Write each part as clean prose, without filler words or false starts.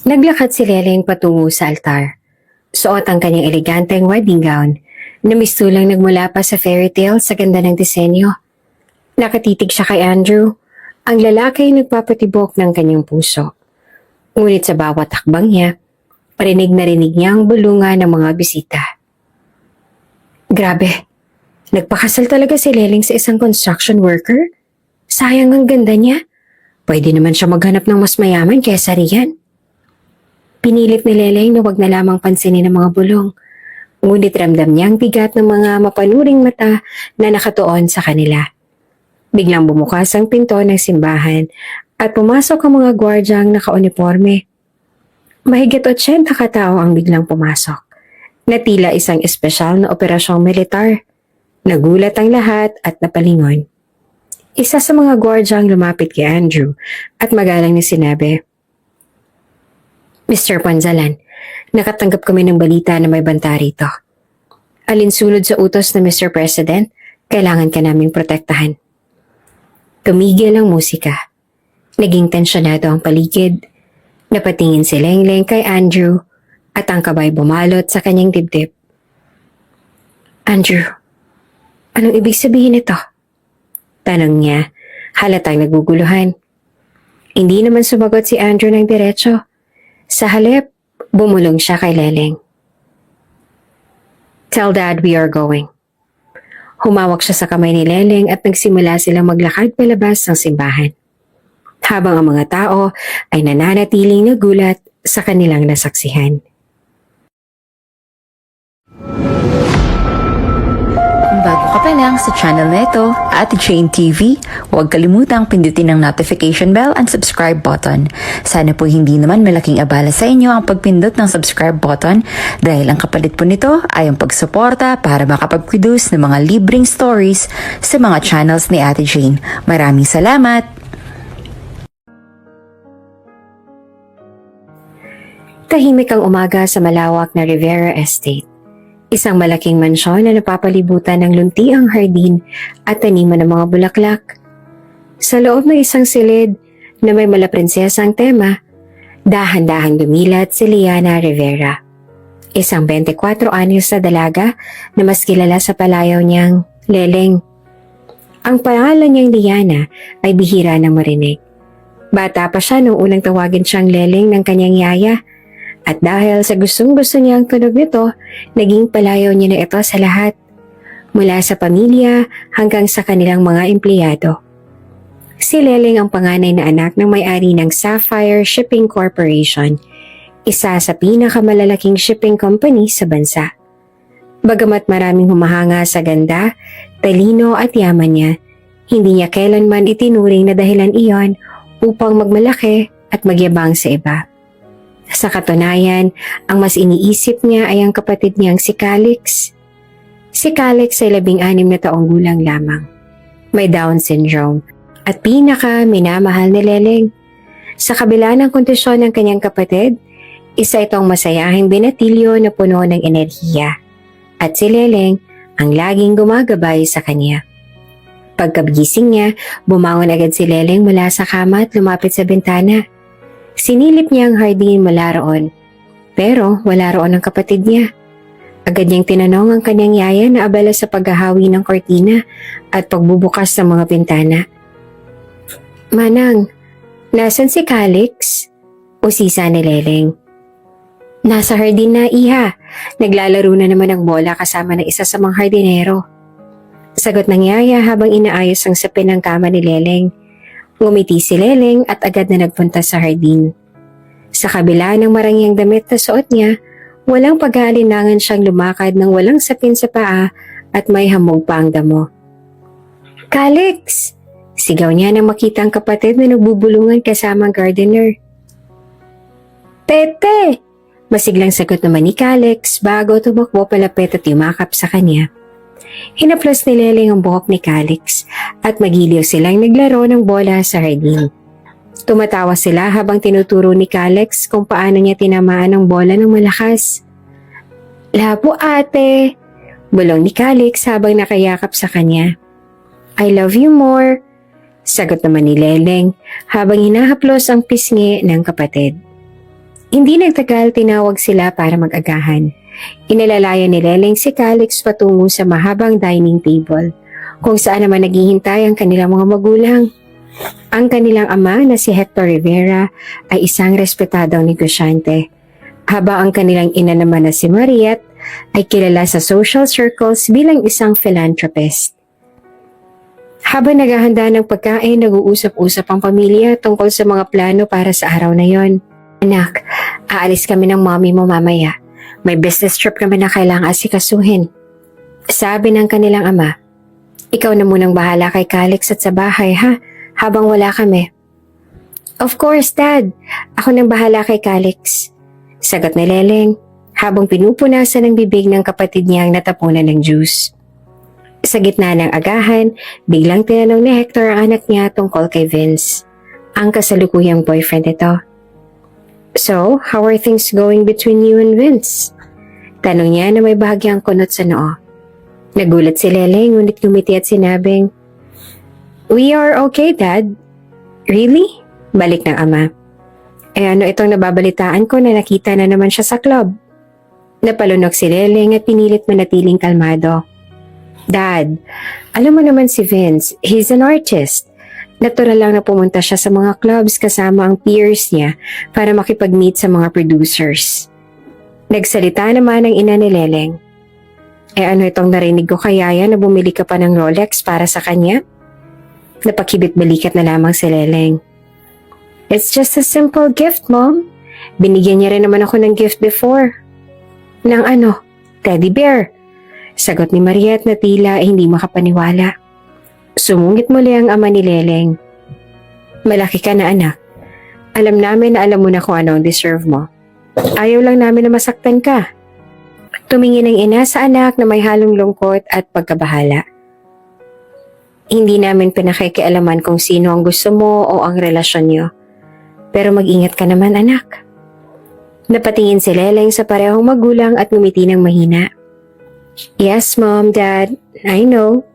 Naglakad si Leleng patungo sa altar. Suot ang kanyang eleganteng wedding gown na mistulang nagmula pa sa fairy tale sa ganda ng disenyo. Nakatitig siya kay Andrew, ang lalaki ay nagpapatibok ng kanyang puso. Ngunit sa bawat hakbang niya, rinig na rinig niya ang bulungan ng mga bisita. Grabe, nagpakasal talaga si Leleng sa isang construction worker? Sayang ang ganda niya. Pwede naman siya maghanap ng mas mayaman kaysa riyan. Pinilit ni Leleng na wag na lamang pansinin ang mga bulong. Ngunit ramdam niya ang bigat ng mga mapanuring mata na nakatuon sa kanila. Biglang bumukas ang pinto ng simbahan at pumasok ang mga gwardyang nakauniforme. Mahigit 80 katao ang biglang pumasok, na tila isang espesyal na operasyong militar. Nagulat ang lahat at napalingon. Isa sa mga gwardyang lumapit kay Andrew at magalang na sinabi, Mr. Panzalan, nakatanggap kami ng balita na may banta rito. Alinsunod sa utos ng Mr. President, kailangan ka naming protektahan. Tumigil ang musika. Naging tensyonado ang paligid. Napatingin si Lengleng kay Andrew at ang kabay bumalot sa kanyang dibdib. Andrew, anong ibig sabihin nito? Tanong niya, halatang naguguluhan. Hindi naman sumagot si Andrew ng diretso. Sa halip, bumulong siya kay Leleng. Tell Dad we are going. Humawak siya sa kamay ni Leleng at nagsimula silang maglakad palabas ng simbahan. Habang ang mga tao ay nananatiling nagulat sa kanilang nasaksihan. Bago ka pa lang sa channel na ito, Ate Jane TV, huwag kalimutang pindutin ang notification bell and subscribe button. Sana po hindi naman malaking abala sa inyo ang pagpindot ng subscribe button dahil ang kapalit po nito ay ang pagsuporta para makapag-produce ng mga libreng stories sa mga channels ni Ate Jane. Maraming salamat! Tahimik ang umaga sa malawak na Rivera Estate. Isang malaking mansyon na napapalibutan ng luntiang hardin at taniman ng mga bulaklak. Sa loob ng isang silid na may malaprinsesang tema, dahan-dahang dumilat si Liana Rivera. Isang 24 anyos na dalaga na mas kilala sa palayaw niyang Leleng. Ang pangalan niyang Liana ay bihira na marinig. Bata pa siya nung unang tawagin siyang Leleng ng kanyang yaya. At dahil sa gustong-gusto niya ang tunog nito, naging palayaw niya na ito sa lahat. Mula sa pamilya hanggang sa kanilang mga empleyado. Si Leleng ang panganay na anak ng may-ari ng Sapphire Shipping Corporation, isa sa pinakamalalaking shipping company sa bansa. Bagamat maraming humahanga sa ganda, talino at yaman niya, hindi niya kailanman itinuring na dahilan iyon upang magmalaki at magyabang sa iba. Sa katunayan, ang mas iniisip niya ay ang kapatid niyang si Calix. Si Calix ay 16 na taong gulang lamang. May Down syndrome at minamahal ni Leleng. Sa kabila ng kondisyon ng kanyang kapatid, isa itong masayahing binatilyo na puno ng enerhiya. At si Leleng ang laging gumagabay sa kanya. Pagkagising niya, bumangon agad si Leleng mula sa kama at lumapit sa bintana. Sinilip niya ang hardin mula roon, pero wala roon ang kapatid niya. Agad niyang tinanong ang kanyang yaya na abala sa paghahawi ng kortina at pagbubukas ng mga bintana. Manang, nasan si Calix? Usisa ni Leleng. Nasa hardin na, iha. Naglalaro na naman ng bola kasama ng isa sa mga hardinero. Sagot ng yaya habang inaayos ang sapin ng kama ni Leleng. Ngumiti si Leleng at agad na nagpunta sa hardin. Sa kabila ng marangyang damit na suot niya, walang pag-aalinlangan siyang lumakad ng walang sapin sa paa at may hamog pa ang damo. Calix! Sigaw niya nang makita ang kapatid na nagbubulungan kasama ang gardener. Pepe! Masiglang sagot naman ni Calix bago tumakbo palapit at yumakap sa kanya. Hinaplas ni Leleng ang buhok ni Calix at magiliw silang naglaro ng bola sa hardin. Tumatawa sila habang tinuturo ni Calix kung paano niya tinamaan ang bola ng malakas. Labo ate, bulong ni Calix habang nakayakap sa kanya. I love you more, sagot naman ni Leleng habang hinahaplos ang pisngi ng kapatid. Hindi nagtagal, tinawag sila para mag-agahan. Inalalayan ni Leleng si Calix patungo sa mahabang dining table, kung saan naman naghihintay ang kanilang mga magulang. Ang kanilang ama na si Hector Rivera ay isang respetadong negosyante, habang ang kanilang ina naman na si Mariette ay kilala sa social circles bilang isang philanthropist. Habang naghahanda ng pagkain, nag-uusap-usap ang pamilya tungkol sa mga plano para sa araw na yon. Anak, aalis kami ng mommy mo mamaya. May business trip kami na kailangang asikasuhin. Sabi ng kanilang ama, ikaw na munang bahala kay Calix at sa bahay ha, habang wala kami. Of course, Dad. Ako nang bahala kay Calix. Sagot ni Leleng, habang pinupunasan ng bibig ng kapatid niyang natapunan ng juice. Sa gitna ng agahan, biglang tinanong ni Hector ang anak niya tungkol kay Vince, ang kasalukuyang boyfriend nito. So, how are things going between you and Vince? Tanong niya na may bahagyang kunot sa noo. Nagulat si Leleng ngunit ngumiti at sinabing, We are okay, Dad. Really? Balik ng ama. Ano itong nababalitaan ko na nakita na naman siya sa club? Napalunok si Leleng at pinilit manatiling kalmado. Dad, alam mo naman si Vince, he's an artist. Natural lang na pumunta siya sa mga clubs kasama ang peers niya para makipag-meet sa mga producers. Nagsalita naman ang ina ni Leleng. Ano itong narinig ko kay Yaya na bumili ka pa ng Rolex para sa kanya? Napakibit-balikat na lamang si Leleng. It's just a simple gift, Mom. Binigyan niya rin naman ako ng gift before. Ng teddy bear. Sagot ni Mariette na tila hindi makapaniwala. Sumungit muli ang ama ni Leleng. Malaki ka na anak. Alam namin na alam mo na kung ano ang deserve mo. Ayaw lang namin na masaktan ka. Tumingin ang ina sa anak na may halong lungkot at pagkabahala. Hindi namin pinakikialaman kung sino ang gusto mo o ang relasyon niyo. Pero mag-ingat ka naman anak. Napatingin si Leleng sa parehong magulang at ngumiti ng mahina. Yes, Mom, Dad. I know.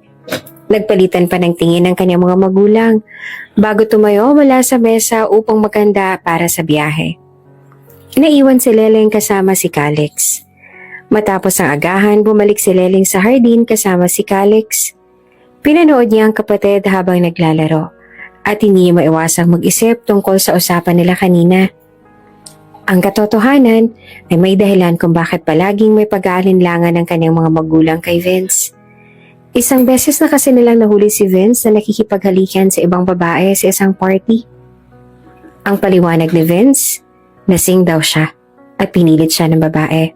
Nagpalitan pa ng tingin ng kanyang mga magulang bago tumayo mula sa mesa upang maganda para sa biyahe. Naiwan si Leleng kasama si Calix. Matapos ang agahan, bumalik si Leleng sa hardin kasama si Calix. Pinanood niya ang kapatid habang naglalaro at hindi niya maiwasang mag-isip tungkol sa usapan nila kanina. Ang katotohanan ay may dahilan kung bakit palaging may pag-aalinlangan ng kanyang mga magulang kay Vince. Isang beses na kasi nilang nahuli si Vince na nakikipaghalikan sa ibang babae sa isang party. Ang paliwanag ni Vince, lasing daw siya at pinilit siya ng babae.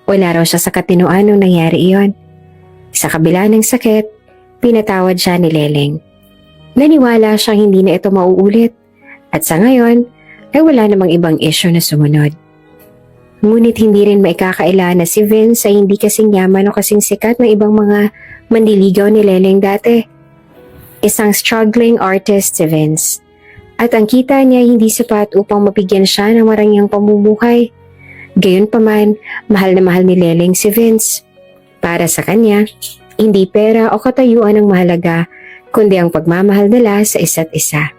Wala raw siya sa katinoan nung nangyari iyon. Sa kabila ng sakit, pinatawad siya ni Leleng. Naniwala siyang hindi na ito mauulit at sa ngayon ay wala namang ibang issue na sumunod. Ngunit hindi rin maikakaila na si Vince ay hindi kasing yaman o kasing sikat ng ibang mga mandiligaw ni Leleng dati. Isang struggling artist si Vince. At ang kita niya hindi sapat upang mabigyan siya ng marangyang pamumuhay. Gayunpaman, mahal na mahal ni Leleng si Vince. Para sa kanya, hindi pera o katayuan ang mahalaga, kundi ang pagmamahal nila sa isa't isa.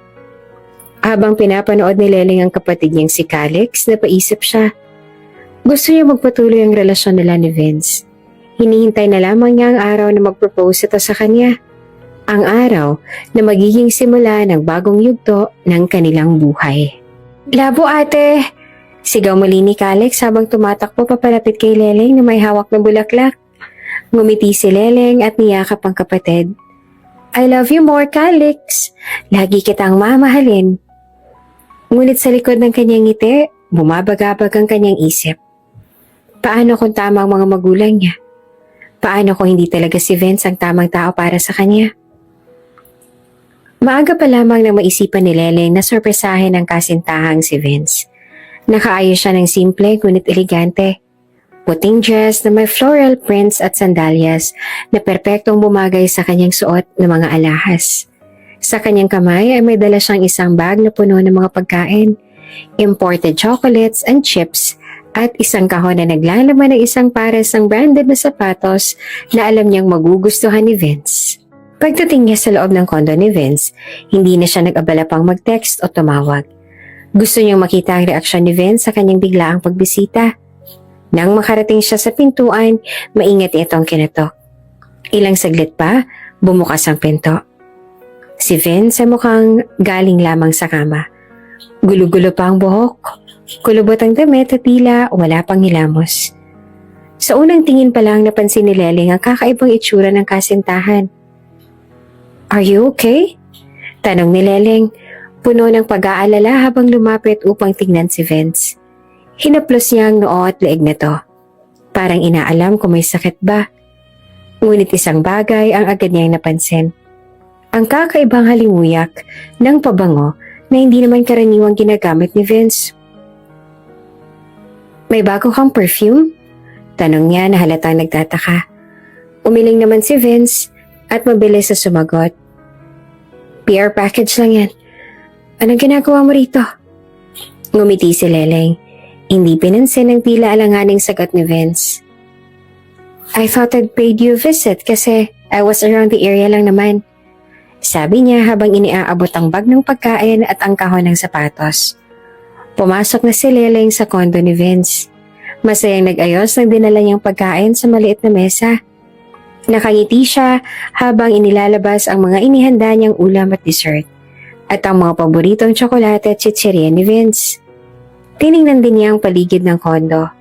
Habang pinapanood ni Leleng ang kapatid niyang si Calix, napaisip siya. Gusto niya magpatuloy ang relasyon nila ni Vince. Hinihintay na lamang niya ang araw na mag-propose ito sa kanya. Ang araw na magiging simula ng bagong yugto ng kanilang buhay. Labo ate! Sigaw muli ni Calix habang tumatakbo papalapit kay Leleng na may hawak na bulaklak. Ngumiti si Leleng at niyakap ang kapatid. I love you more, Calix. Lagi kitang mamahalin. Ngunit sa likod ng kanyang ngiti, bumabagabag ang kanyang isip. Paano kung tama ang mga magulang niya? Paano kung hindi talaga si Vince ang tamang tao para sa kanya? Maaga pa lamang nang maisipan ni Leleng na sorpresahin ang kasintahang si Vince. Nakaayos siya ng simple ngunit elegante. Puting dress na may floral prints at sandalyas na perpektong bumagay sa kanyang suot na mga alahas. Sa kanyang kamay ay may dala siyang isang bag na puno ng mga pagkain, imported chocolates and chips, at isang kahon na naglalaman ng isang pares ng branded na sapatos na alam niyang magugustuhan ni Vince. Pagdating niya sa loob ng kondo ni Vince, hindi na siya nag-abala pang mag-text o tumawag. Gusto niyang makita ang reaksyon ni Vince sa kanyang biglaang pagbisita. Nang makarating siya sa pintuan, maingat itong kinatok. Ilang saglit pa, bumukas ang pinto. Si Vince ay mukhang galing lamang sa kama. Gulo-gulo pa ang buhok, kulubot ang damit at tila wala pang hilamos. Sa unang tingin pa lang napansin ni Leleng ang kakaibang itsura ng kasintahan. "Are you okay?" Tanong ni Leleng, puno ng pag-aalala habang lumapit upang tingnan si Vince. Hinaplos niya ang noo at leeg nito. Parang inaalam kung may sakit ba. Ngunit isang bagay ang agad niyang napansin. Ang kakaibang halimuyak ng pabango na hindi naman karaniwang ginagamit ni Vince. "May bago kang perfume?" Tanong niya na halatang nagtataka. Umiling naman si Vince at mabilis na sumagot. "PR package lang yan. Anong ginagawa mo rito?" Ngumiti si Leleng. Hindi pinansin ang tila alanganing sagot ni Vince. "I thought I'd paid you a visit kasi I was around the area lang naman." Sabi niya habang iniaabot ang bag ng pagkain at ang kahon ng sapatos. Pumasok na si Leleng sa kondo ni Vince. Masayang nag-ayos ng dinala niyang pagkain sa maliit na mesa. Nakangiti siya habang inilalabas ang mga inihanda niyang ulam at dessert at ang mga paboritong tsokolate at chichirya ni Vince. Tiningnan din niya ang paligid ng kondo.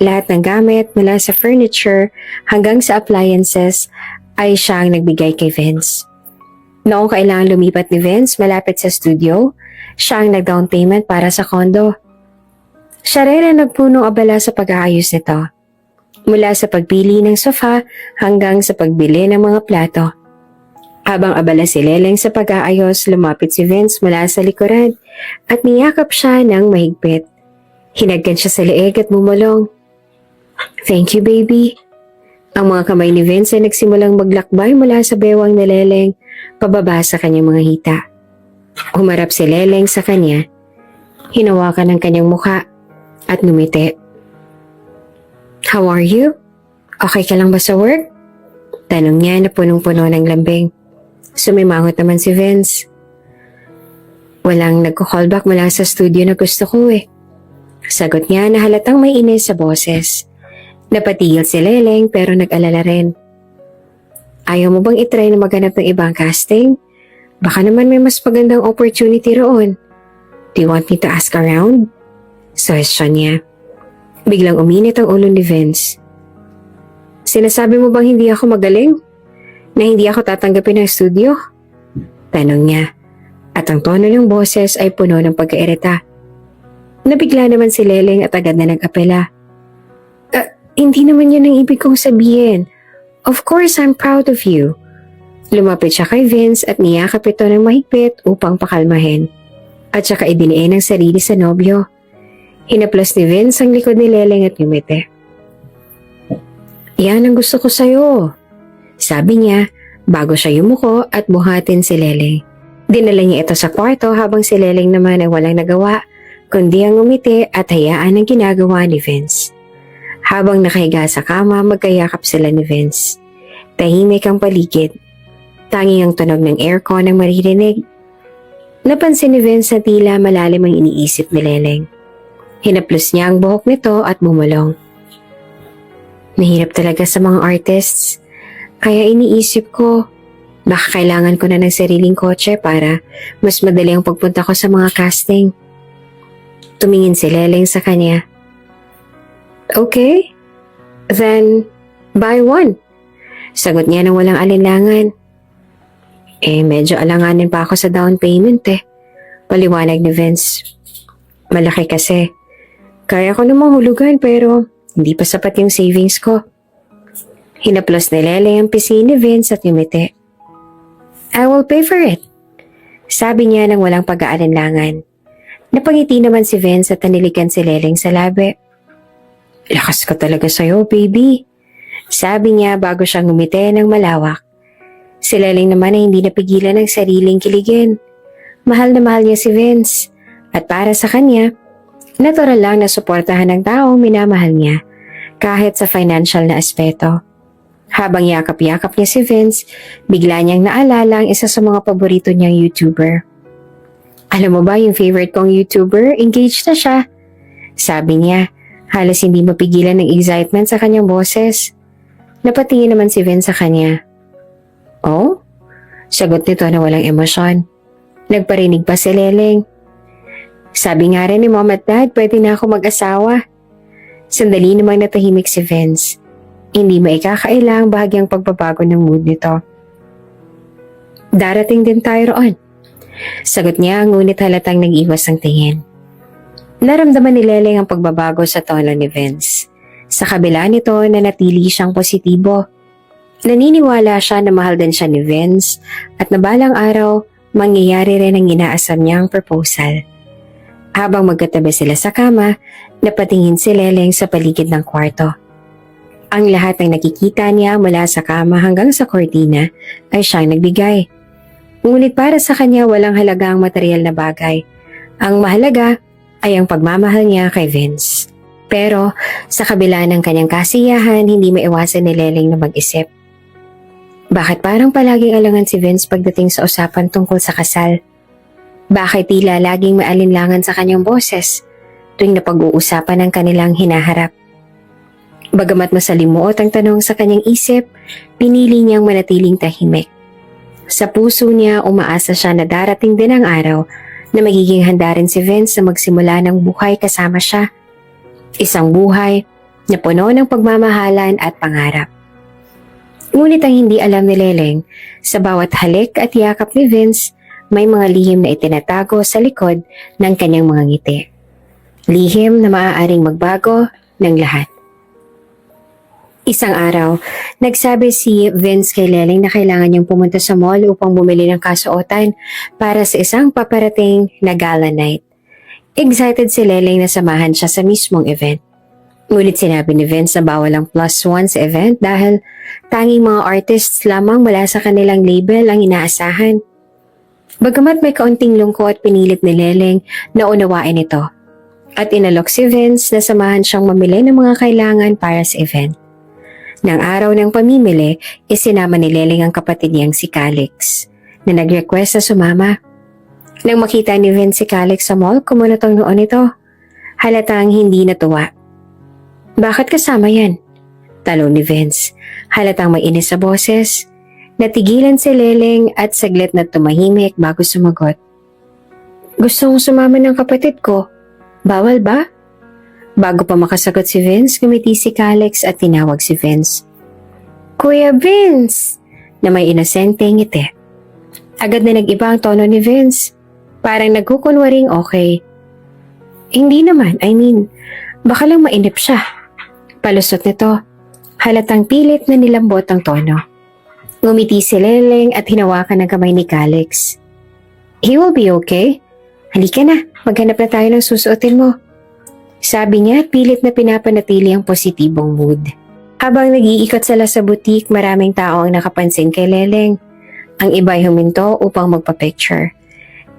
Lahat ng gamit mula sa furniture hanggang sa appliances ay siyang nagbigay kay Vince. Noong kailangan lumipat ni Vince malapit sa studio, siya ang nag-down payment para sa kondo. Siya rin ang nagpunong abala sa pag-aayos nito. Mula sa pagpili ng sofa hanggang sa pagbili ng mga plato. Habang abala si Leleng sa pag-aayos, lumapit si Vince mula sa likuran at niyakap siya ng mahigpit. Hinagkan siya sa leeg at bumulong. "Thank you, baby." Ang mga kamay ni Vince ay nagsimulang maglakbay mula sa bewang ni Leleng pababa sa kanyang mga hita. Humarap si Leleng sa kanya. Hinawakan ang kanyang mukha at ngumiti. "How are you? Okay ka lang ba sa work?" Tanong niya na punong-puno ng lambing. Sumimangot naman si Vince. "Walang nagko-callback mula sa studio na gusto ko eh." Sagot niya na halatang may inis sa boses. Napatigil si Leleng pero nag-alala rin. "Ayaw mo bang itry na maghanap ng ibang casting? Baka naman may mas magandang opportunity roon. Do you want me to ask around?" Suwestyon niya. Biglang uminit ang ulo ni Vince. "Sinasabi mo bang hindi ako magaling? Na hindi ako tatanggapin ng studio?" Tanong niya. At ang tono ng boses ay puno ng pagkairita. Nabigla naman si Leleng at agad na nag-apela. Hindi naman yun ang ibig kong sabihin. Of course, I'm proud of you." Lumapit siya kay Vince at niyakap ito ng mahigpit upang pakalmahin. At saka idiniin ang sarili sa nobyo. Hinaplos ni Vince ang likod ni Leleng at ngumiti. "Yan ang gusto ko sa'yo," sabi niya bago siya yumuko at buhatin si Leleng. Dinala niya ito sa kwarto habang si Leleng naman ay walang nagawa kundi ang ngumiti at hayaan ang ginagawa ni Vince. Habang nakahiga sa kama, magkayakap sila ni Vince. Tahimik ang paligid. Tanging ang tunog ng aircon ang maririnig. Napansin ni Vince na tila malalim ang iniisip ni Leleng. Hinaplos niya ang buhok nito at bumulong. "Mahirap talaga sa mga artists. Kaya iniisip ko, baka kailangan ko na ng sariling kotse para mas madali ang pagpunta ko sa mga casting." Tumingin si Leleng sa kanya. "Okay, then buy one." Sagot niya nang walang alinlangan. Medyo alanganin pa ako sa down payment eh. Paliwanag ni Vince. "Malaki kasi. Kaya ko namang hulugan pero hindi pa sapat yung savings ko." Hinaplos ni Leleng ang pisngi ni Vince at ngumiti. "I will pay for it." Sabi niya nang walang pag-aalinlangan. Napangiti naman si Vince at tanilikan si Leleng sa labi. "Lakas ka talaga sa'yo, baby." Sabi niya bago siyang ngumiti ng malawak. Si Leleng naman ay hindi napigilan ng sariling kiligin. Mahal na mahal niya si Vince. At para sa kanya, natural lang na suportahan ng taong minamahal niya kahit sa financial na aspeto. Habang yakap-yakap niya si Vince, bigla niyang naalala ang isa sa mga paborito niyang YouTuber. Alam mo ba yung favorite kong YouTuber, engaged na siya. Sabi niya, halos hindi mapigilan ng excitement sa kanyang boses. Napatingin naman si Vince sa kanya. Oh? Sagot nito na walang emosyon. Nagparinig pa si Leleng. Sabi nga rin ni Mom at Dad, pwede na ako mag-asawa. Sandali namang natahimik si Vince. Hindi maikakailang bahagyang pagbabago ng mood nito. Darating din tayo roon. Sagot niya, ngunit halatang nag-iwas ang tingin. Naramdaman ni Leleng ang pagbabago sa tono ni Vince. Sa kabila nito, nanatili siyang positibo. Naniniwala siya na mahal din siya ni Vince at na balang araw, mangyayari rin ang inaasam niyang proposal. Habang magkatabi sila sa kama, napatingin si Leleng sa paligid ng kwarto. Ang lahat ng nakikita niya mula sa kama hanggang sa kortina ay siyang nagbigay. Ngunit para sa kanya walang halaga ang material na bagay. Ang mahalaga ay ang pagmamahal niya kay Vince. Pero sa kabila ng kanyang kasiyahan, hindi maiwasan ni Leleng na mag-isip. Bakit parang palaging alangan si Vince pagdating sa usapan tungkol sa kasal? Bakit tila laging maalinlangan sa kanyang boses tuwing napag-uusapan ang kanilang hinaharap? Bagamat masalimuot ang tanong sa kanyang isip, pinili niyang manatiling tahimik. Sa puso niya, umaasa siya na darating din ang araw na magiging handa rin si Vince na magsimula ng buhay kasama siya. Isang buhay na puno ng pagmamahalan at pangarap. Ngunit ang hindi alam ni Leleng, sa bawat halik at yakap ni Vince, may mga lihim na itinatago sa likod ng kanyang mga ngiti. Lihim na maaaring magbago ng lahat. Isang araw, nagsabi si Vince kay Leleng na kailangan niyang pumunta sa mall upang bumili ng kasuotan para sa isang paparating na gala night. Excited si Leleng na samahan siya sa mismong event. Ngunit sinabi ni Vince na bawal ang +1 sa event dahil tanging mga artists lamang mula sa kanilang label ang inaasahan. Bagamat may kaunting lungkot, pinilit ni Leleng na unawain ito. At inalok si Vince na samahan siyang mamili ng mga kailangan para sa event. Nang araw ng pamimili, isinama ni Leleng ang kapatid niyang si Calix na nag-request na sumama. Nang makita ni Vince si Calix sa mall, kumunot ang noon ito. Halatang hindi natuwa. Bakit kasama yan? Talon ni Vince. Halatang may inis sa boses. Natigilan si Leleng at saglit na tumahimik bago sumagot. Gustong sumama ng kapatid ko. Bawal ba? Bago pa makasagot si Vince, ngumiti si Calix at tinawag si Vince. Kuya Vince! Na may inosente ngiti. Agad na nag-iba ang tono ni Vince. Parang nagkukunwaring okay. Hindi naman, baka lang mainip siya. Palusot nito. Halatang pilit na nilambot ang tono. Ngumiti si Leleng at hinawakan ang kamay ni Calix. He will be okay. Halika na, maghanap na tayo ng susuotin mo. Sabi niya at pilit na pinapanatili ang positibong mood. Habang nag-iikot sila sa butik, maraming tao ang nakapansin kay Leleng. Ang iba'y huminto upang magpa-picture.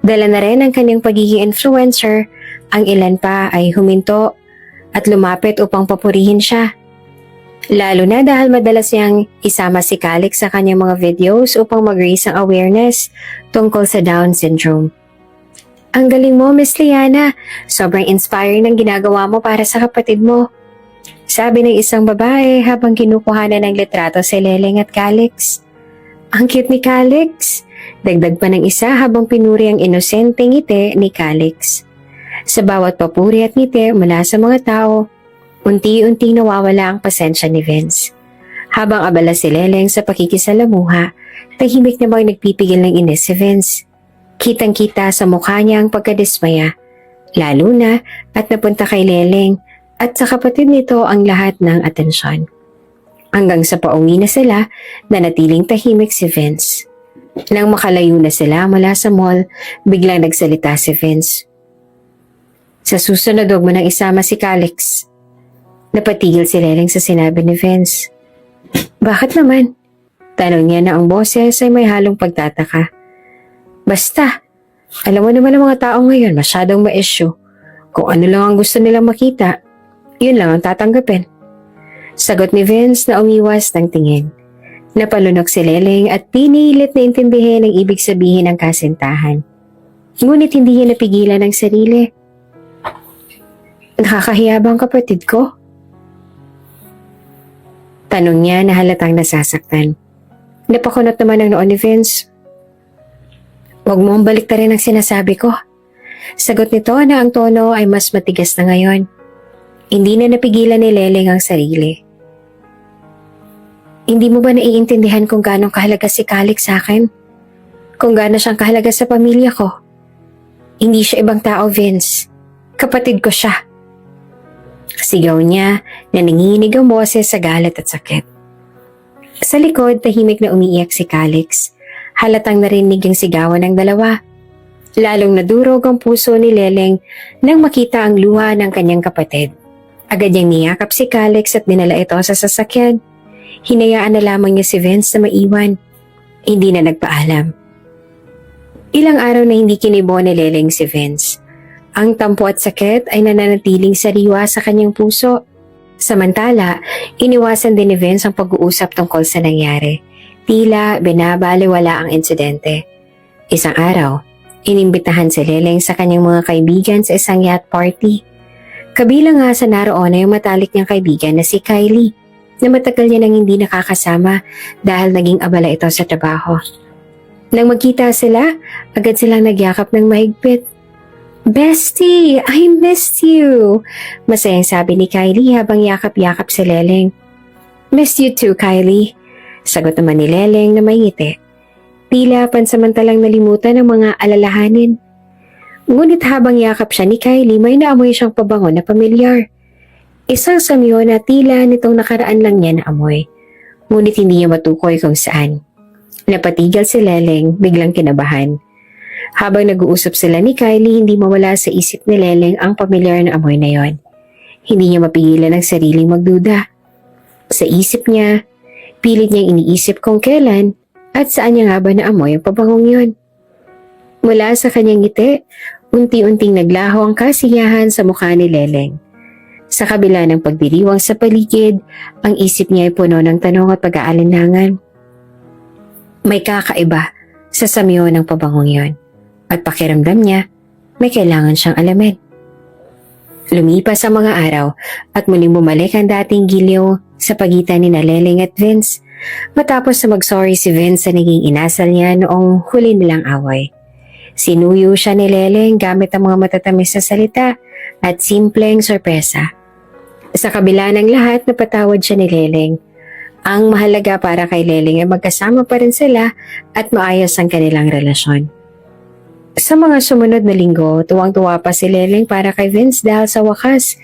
Dala na rin ang kanyang pagiging influencer, ang ilan pa ay huminto at lumapit upang papurihin siya. Lalo na dahil madalas niyang isama si Calix sa kanyang mga videos upang mag-raise ang awareness tungkol sa Down syndrome. Ang galing mo, Miss Liana. Sobrang inspiring ng ginagawa mo para sa kapatid mo. Sabi ng isang babae habang kinukuhanan ng litrato si Leleng at Calix. Ang cute ni Calix. Dagdag pa ng isa habang pinuri ang inosenteng ngiti ni Calix. Sa bawat papuri at ngiti mula sa mga tao, unti-unting nawawala ang pasensya ni Vince. Habang abala si Leleng sa pakikisalamuha, tahimik na bang nagpipigil ng inis si Vince. Kitang-kita sa mukha niya ang pagkadismaya, lalo na at napunta kay Leleng at sa kapatid nito ang lahat ng atensyon. Hanggang sa pauwi na sila, nanatiling tahimik si Vince. Nang makalayo na sila mula sa mall, biglang nagsalita si Vince. Sa susunod, huwag mo nang isama si Calix. Napatigil si Leleng sa sinabi ni Vince. Bakit naman? Tanong niya na ang boses ay may halong pagtataka. Basta, alam mo naman ang mga tao ngayon masyadong ma-issue. Kung ano lang ang gusto nilang makita, yun lang ang tatanggapin. Sagot ni Vince na umiwas ng tingin. Napalunok si Leleng at pinilit na intindihin ang ibig sabihin ng kasintahan. Ngunit hindi niya napigilan ang sarili. Nakakahiya ba ang kapatid ko? Tanong niya na halatang nasasaktan. Napakunot naman ang noon ni Vince. Huwag mo ang baliktarin ang sinasabi ko. Sagot nito na ang tono ay mas matigas na ngayon. Hindi na napigilan ni Leleng ang sarili. Hindi mo ba naiintindihan kung gaano kahalaga si Calix sa akin? Kung gaano siyang kahalaga sa pamilya ko? Hindi siya ibang tao, Vince. Kapatid ko siya. Sigaw niya na nanginginig ang boses sa galit at sakit. Sa likod, tahimik na umiiyak si Calix. Halatang narinig ang sigawan ng dalawa. Lalong nadurog ang puso ni Leleng nang makita ang luha ng kanyang kapatid. Agad niyang niyakap si Calix at dinala ito sa sasakyan. Hinayaan na lamang niya si Vince na maiwan. Hindi na nagpaalam. Ilang araw na hindi kinibo ni Leleng si Vince. Ang tampo at sakit ay nananatiling sariwa sa kanyang puso. Samantala, iniwasan din ni Vince ang pag-uusap tungkol sa nangyari. Tila binabaliwala ang insidente. Isang araw, inimbitahan si Leleng sa kanyang mga kaibigan sa isang yacht party. Kabilang nga sa naroon ay yung matalik niyang kaibigan na si Kylie, na matagal niya nang hindi nakakasama dahil naging abala ito sa trabaho. Nang magkita sila, agad silang nagyakap ng mahigpit. "Bestie, I missed you!" Masayang sabi ni Kylie habang yakap-yakap si Leleng. "Missed you too, Kylie," sagot naman ni Leleng na may ngiti. Tila pansamantalang nalimutan ang mga alalahanin. Ngunit habang yakap siya ni Kylie, may naamoy siyang pabango na pamilyar. Isang samyo na tila nitong nakaraan lang niya naamoy. Ngunit hindi niya matukoy kung saan. Napatigal si Leleng, biglang kinabahan. Habang nag-uusap sila ni Kylie, hindi mawala sa isip ni Leleng ang pamilyar na amoy na yon. Hindi niya mapigilan ang sariling magduda. Sa isip niya, pilit niyang iniisip kung kailan at saan niya nga ba naamoy ang pabangong yon. Mula sa kanyang ngiti, unti-unting naglaho ang kasiyahan sa mukha ni Leleng. Sa kabila ng pagdiriwang sa paligid, ang isip niya ay puno ng tanong at pag-aalinlangan. May kakaiba sa samyo ng pabangong yon. At pakiramdam niya, may kailangan siyang alamin. Lumipas ang mga araw at muling bumalik ang dating giliw sa pagitan ni Leleng at Vince matapos na mag-sorry si Vince sa naging inasal niya noong huli nilang away. Sinuyo siya ni Leleng gamit ang mga matatamis na salita at simpleng sorpresa. Sa kabila ng lahat, napatawad siya ni Leleng. Ang mahalaga para kay Leleng ay magkasama pa rin sila at maayos ang kanilang relasyon. Sa mga sumunod na linggo, tuwang-tuwa pa si Leleng para kay Vince dahil sa wakas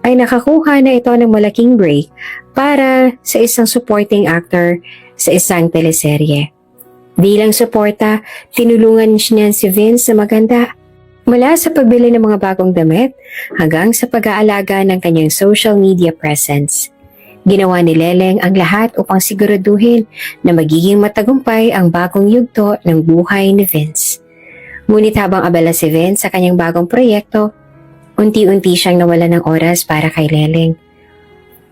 ay nakakuha na ito ng malaking break para sa isang supporting actor sa isang teleserye. Bilang suporta, tinulungan niya si Vince na maganda. Mula sa pagbili ng mga bagong damit hanggang sa pag-aalaga ng kanyang social media presence. Ginawa ni Leleng ang lahat upang siguraduhin na magiging matagumpay ang bagong yugto ng buhay ni Vince. Ngunit habang abala si Vince sa kanyang bagong proyekto, unti-unti siyang nawala ng oras para kay Leleng.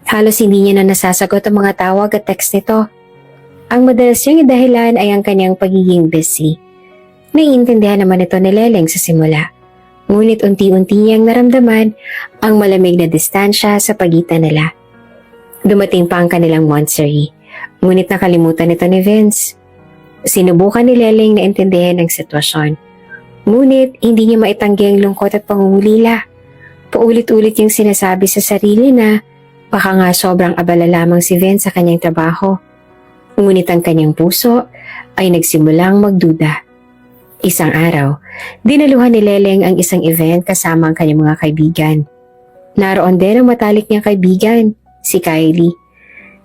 Halos hindi niya na nasasagot ang mga tawag at text nito. Ang madalas niyang idahilan ay ang kanyang pagiging busy. Naiintindihan naman ito ni Leleng sa simula. Ngunit unti-unti niyang naramdaman ang malamig na distansya sa pagitan nila. Dumating pa ang kanilang monthsary, ngunit nakalimutan ito ni Vince. Sinubukan ni Leleng na intindihin ang sitwasyon. Ngunit hindi niya maitanggi ang lungkot at pangungulila. Paulit-ulit yung sinasabi sa sarili na baka nga sobrang abala lamang si Vince sa kanyang trabaho. Ngunit ang kanyang puso ay nagsimulang magduda. Isang araw, dinaluhan ni Leleng ang isang event kasama ang kanyang mga kaibigan. Naroon din ang matalik niyang kaibigan, si Kylie.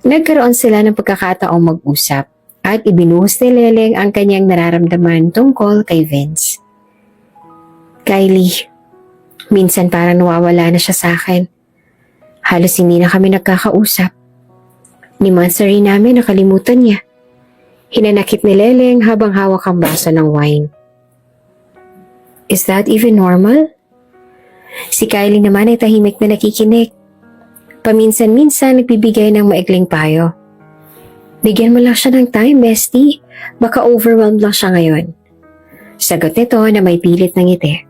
Nagkaroon sila ng pagkakataong mag-usap at ibinuhos ni Leleng ang kanyang nararamdaman tungkol kay Vince. "Kylie, minsan parang nawawala na siya sa akin. Halos hindi na kami nagkakausap. Ni monthsary namin nakalimutan niya." Hinanakit ni Leleng habang hawak ang baso ng wine. "Is that even normal?" Si Kylie naman ay tahimik na nakikinig. Paminsan-minsan nagbibigay ng maikling payo. "Bigyan mo lang siya ng time, bestie. Baka overwhelmed lang siya ngayon." Sagot nito na may pilit ng ngiti.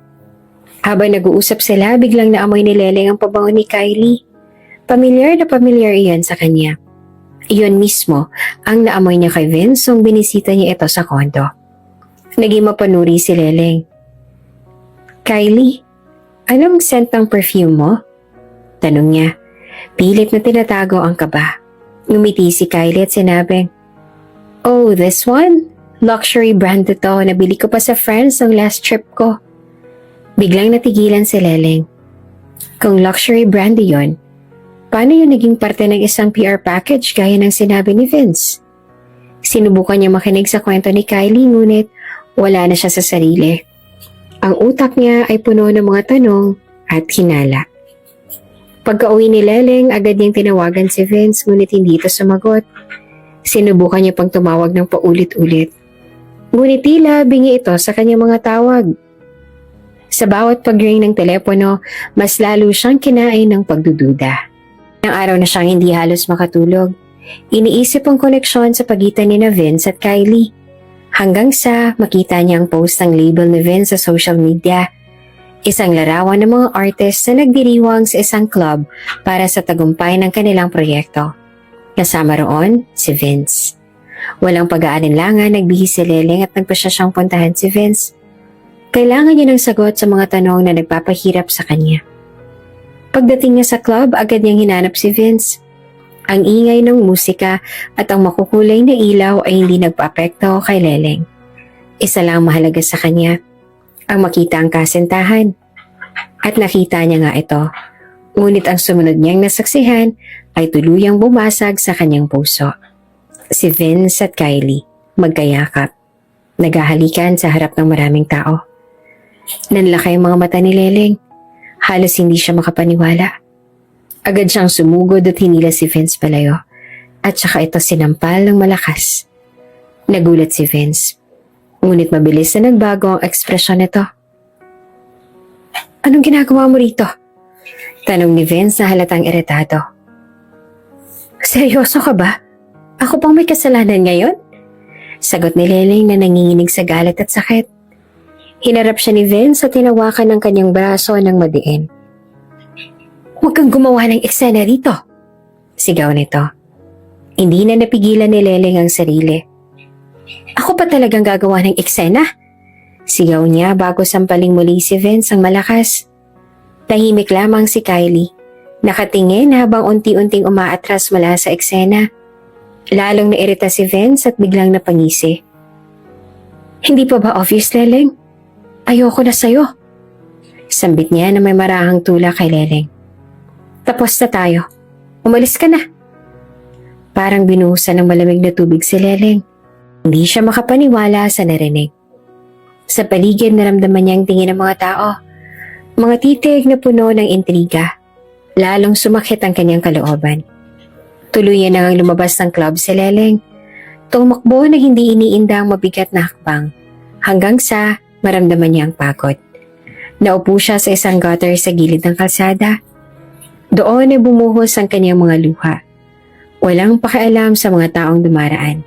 Habang nag-uusap sila, biglang naamoy ni Leleng ang pabango ni Kylie. Pamilyar na pamilyar iyan sa kanya. Iyon mismo ang naamoy niya kay Vince nung binisita niya ito sa kondo. Naging mapanuri si Leleng. Kylie, anong scent ng perfume mo? Tanong niya. Pilit na tinatago ang kaba. Ngumiti si Kylie at sinabing, "Oh, this one? Luxury brand ito. Nabili ko pa sa France ng last trip ko." Biglang natigilan si Leleng. Kung luxury brand yun, paano yun naging parte ng isang PR package gaya ng sinabi ni Vince? Sinubukan niya makinig sa kwento ni Kylie ngunit wala na siya sa sarili. Ang utak niya ay puno ng mga tanong at hinala. Pagka-uwi ni Leleng, agad niyang tinawagan si Vince ngunit hindi ito sumagot. Sinubukan niya pang tumawag ng paulit-ulit. Ngunit tila bingi ito sa kanyang mga tawag. Sa bawat pag-ring ng telepono, mas lalo siyang kinain ng pagdududa. Ilang araw na siyang hindi halos makatulog. Iniisip ang koneksyon sa pagitan ni Vince at Kylie. Hanggang sa makita niya ang post ng label ni Vince sa social media. Isang larawan ng mga artist na nagdiriwang sa isang club para sa tagumpay ng kanilang proyekto. Kasama roon si Vince. Walang pag-aalinlangan, nagbihis si Leleng at nagpasya siyang puntahan si Vince. Kailangan niya ng sagot sa mga tanong na nagpapahirap sa kanya. Pagdating niya sa club, agad niyang hinanap si Vince. Ang ingay ng musika at ang makukulay na ilaw ay hindi nagpa-apekto kay Leleng. Isa lang mahalaga sa kanya, ang makita ang kasintahan. At nakita niya nga ito. Ngunit ang sumunod niyang nasaksihan ay tuluyang bumasag sa kanyang puso. Si Vince at Kylie, magkayakap. Naghahalikan sa harap ng maraming tao. Nanlaki ang mga mata ni Leleng. Halos hindi siya makapaniwala. Agad siyang sumugod at hinila si Vince palayo. At saka ito sinampal ng malakas. Nagulat si Vince. Ngunit mabilis na nagbago ang ekspresyon nito. "Anong ginagawa mo rito?" Tanong ni Vince na halatang iritado. "Seryoso ka ba? Ako pang may kasalanan ngayon?" Sagot ni Leleng na nanginginig sa galit at sakit. Hinarap siya ni Vince at tinawakan ng kanyang braso ng madiin. "Huwag kang gumawa ng eksena rito!" Sigaw nito. Hindi na napigilan ni Leleng ang sarili. "Ako pa talagang gagawa ng eksena?" Sigaw niya bago sampaling muli si Vince ang malakas. Tahimik lamang si Kylie. Nakatingin habang unti-unting umaatras mula sa eksena. Lalong nairita si Vince at biglang napangisi. "Hindi pa ba obvious, Leleng? Ayoko na sa'yo." Sambit niya na may marahang tula kay Leleng. "Tapos na tayo. Umalis ka na." Parang binuhusan ng malamig na tubig si Leleng. Hindi siya makapaniwala sa narinig. Sa paligid naramdaman niya ang tingin ng mga tao. Mga titig na puno ng intriga. Lalong sumakit ang kanyang kalooban. Tuluyan na ngang lumabas ng club si Leleng. Tumakbo na hindi iniinda ang mabigat na hakbang. Hanggang sa maramdaman niya ang pagod. Naupo siya sa isang gutter sa gilid ng kalsada. Doon ay bumuhos ang kanyang mga luha. Walang pakialam sa mga taong dumaraan.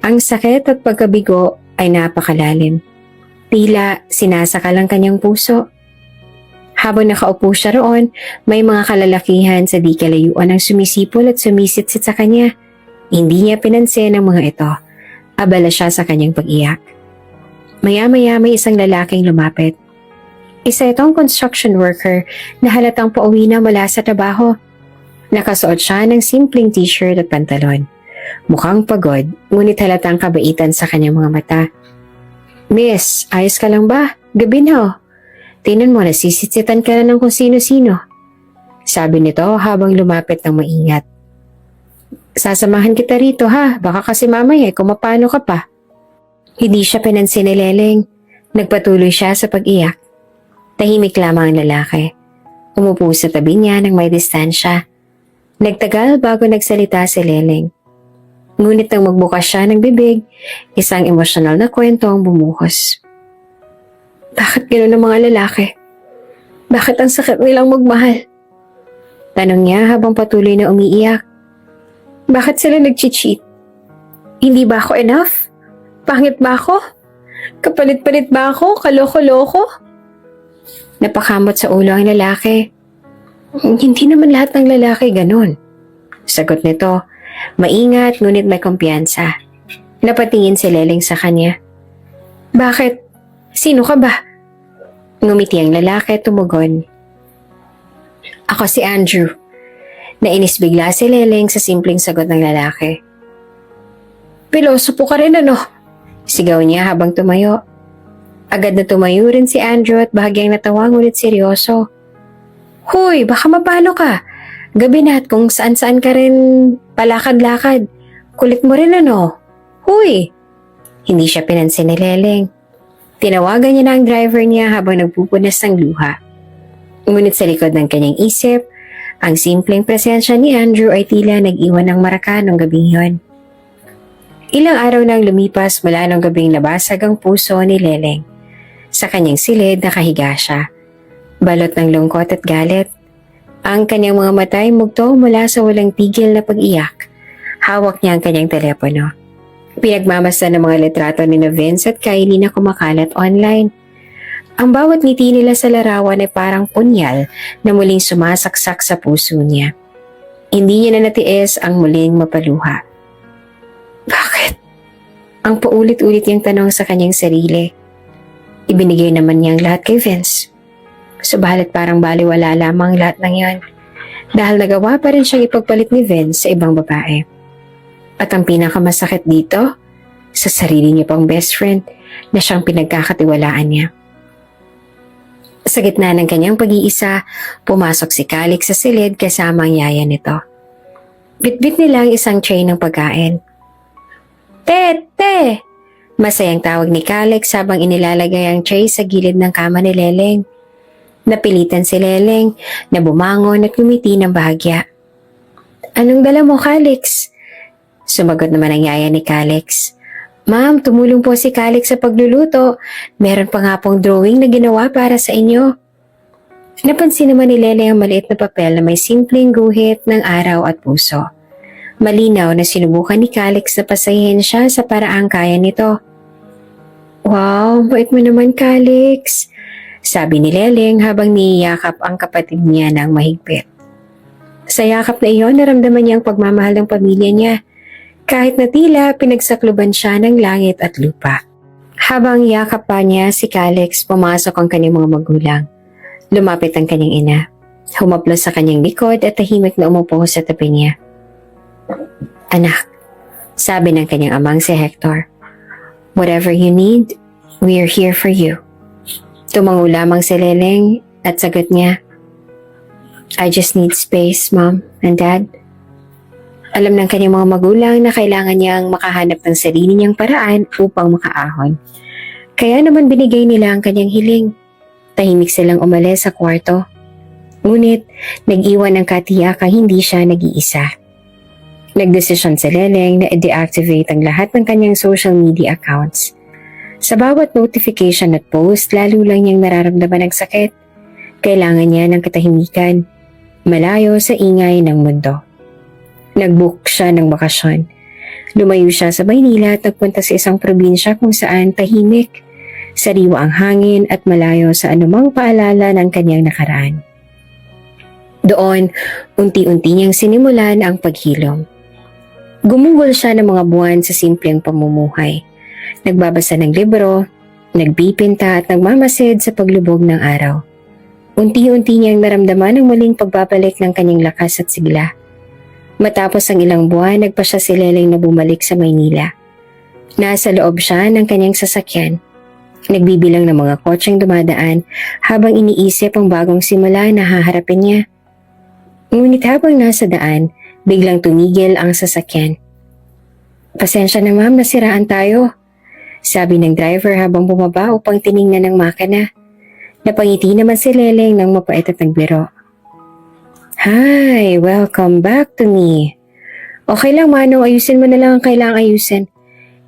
Ang sakit at pagkabigo ay napakalalim. Tila sinasakal ang kanyang puso. Habang nakaupo siya roon, may mga kalalakihan sa di kalayuan ang sumisipol at sumisitsit sa kanya. Hindi niya pinansin ang mga ito. Abala siya sa kanyang pag-iyak. Maya-maya may isang lalaking lumapit. Isa itong construction worker na halatang pauwi na mula sa trabaho. Nakasuot siya ng simpleng t-shirt at pantalon. Mukhang pagod, ngunit halatang kabaitan sa kanyang mga mata. "Miss, ayos ka lang ba? Gabi na oh. Tingnan mo, nasisitsitan ka na ng kung sino-sino." Sabi nito habang lumapit ng maingat. "Sasamahan kita rito ha, baka kasi mamaya kumapano ka pa." Hindi siya pinansin ni Leleng. Nagpatuloy siya sa pag-iyak. Tahimik lamang ang lalaki. Umupo sa tabi niya nang may distansya. Nagtagal bago nagsalita si Leleng. Ngunit nang magbukas siya ng bibig, isang emosyonal na kwento ang bumuhos. "Bakit gano'n ang mga lalaki? Bakit ang sakit nilang magmahal?" Tanong niya habang patuloy na umiiyak. "Bakit sila nag-cheat? Hindi ba ako enough? Pangit ba ako? Kapalit-palit ba ako? Kaloko-loko? Napakamot sa ulo ang lalaki. Hindi naman lahat ng lalaki ganun. Sagot nito, maingat ngunit may kumpiyansa. Napatingin si Leleng sa kanya. Bakit? Sino ka ba? Ngumiti ang lalaki at tumugon. Ako si Andrew. Nainis bigla si Leleng sa simpleng sagot ng lalaki. Pilosopo ka rin ano? Sigaw niya habang tumayo. Agad na tumayo rin si Andrew at bahagyang natawa ngunit seryoso. Hoy, baka mapalo ka. Gabi na at kung saan-saan ka rin palakad-lakad. Kulit mo rin ano? Hoy! Hindi siya pinansin ni Leleng. Tinawagan niya na ang driver niya habang nagpupunas ng luha. Ngunit sa likod ng kanyang isip, ang simpleng presensya ni Andrew ay tila nag-iwan ng maraka nung gabing yon. Ilang araw nang lumipas mula nung gabing nabasag ang puso ni Leleng. Sa kanyang silid nakahiga siya. Balot ng lungkot at galit. Ang kanyang mga mata ay mugto mula sa walang tigil na pag-iyak. Hawak niya ang kanyang telepono. Pinagmamasdan ng mga litrato ni Vince at Kylie na kumakalat online. Ang bawat ngiti nila sa larawan ay parang punyal na muling sumasaksak sa puso niya. Hindi niya na natiis ang muling mapaluha. Bakit? Ang paulit-ulit niyang tanong sa kanyang sarili. Ibinigay naman niya ang lahat kay Vince. Subalit parang baliwala lamang lahat ng yan dahil nagawa pa rin siyang ipagpalit ni Vince sa ibang babae. At ang pinakamasakit dito, sa sarili niya pang best friend na siyang pinagkakatiwalaan niya. Sa gitna ng kanyang pag-iisa, pumasok si Calix sa silid kasama ang yaya nito. Bitbit nila ang isang tray ng pagkain. Te! Masayang tawag ni Calix habang inilalagay ang tray sa gilid ng kama ni Leleng. Napilitan si Leleng na bumangon at ngumiti ng bahagya. Anong dala mo, Calix? Sumagot naman ang yaya ni Calix. Ma'am, tumulong po si Calix sa pagluluto. Meron pa nga pong drawing na ginawa para sa inyo. Napansin naman ni Leleng ang maliit na papel na may simpleng guhit ng araw at puso. Malinaw na sinubukan ni Calix na pasahin siya sa paraang kaya nito. Wow, bait mo naman, Calix, sabi ni Leleng habang niyayakap ang kapatid niya ng mahigpit. Sa yakap na iyon, naramdaman niya ang pagmamahal ng pamilya niya, kahit na tila pinagsakluban siya ng langit at lupa. Habang yakap pa niya si Calix, pumasok ang kanyang mga magulang. Lumapit ang kanyang ina. Humaplos sa kanyang likod at tahimik na umupo sa tabi niya. Anak, sabi ng kanyang amang si Hector. Whatever you need, we are here for you. Tumango lamang si Leleng at sagot niya, I just need space, Mom and Dad. Alam ng kanyang mga magulang na kailangan niyang makahanap ng sarili niyang paraan upang makaahon. Kaya naman binigay nila ang kanyang hiling. Tahimik silang umalis sa kwarto. Ngunit nag-iwan ng katiyakang hindi siya nag-iisa. Nagdesisyon si Leleng na i-deactivate ang lahat ng kanyang social media accounts. Sa bawat notification at post, lalo lang niyang nararamdaman ang sakit. Kailangan niya ng katahimikan, malayo sa ingay ng mundo. Nag-book siya ng bakasyon. Lumayo siya sa Maynila at nagpunta sa isang probinsya kung saan tahimik, sariwa ang hangin at malayo sa anumang paalala ng kanyang nakaraan. Doon, unti-unti niyang sinimulan ang paghilom. Gumugol siya ng mga buwan sa simpleng pamumuhay. Nagbabasa ng libro, nagbipinta at nagmamasid sa paglubog ng araw. Unti-unti niyang naramdaman ang muling pagbabalik ng kanyang lakas at sigla. Matapos ang ilang buwan, nagpa siya si Leleng na bumalik sa Maynila. Nasa loob siya ng kanyang sasakyan. Nagbibilang ng mga kotseng dumadaan habang iniisip ang bagong simula na haharapin niya. Ngunit habang nasa daan, biglang tumigil ang sasakyan. Pasensya na ma'am, nasiraan tayo, sabi ng driver habang bumaba upang tiningnan ng makina. Napangiti naman si Leleng ng mapait at nagbiro. Hi, welcome back to me. Okay lang Manong, ayusin mo na lang ang kailangang ayusin.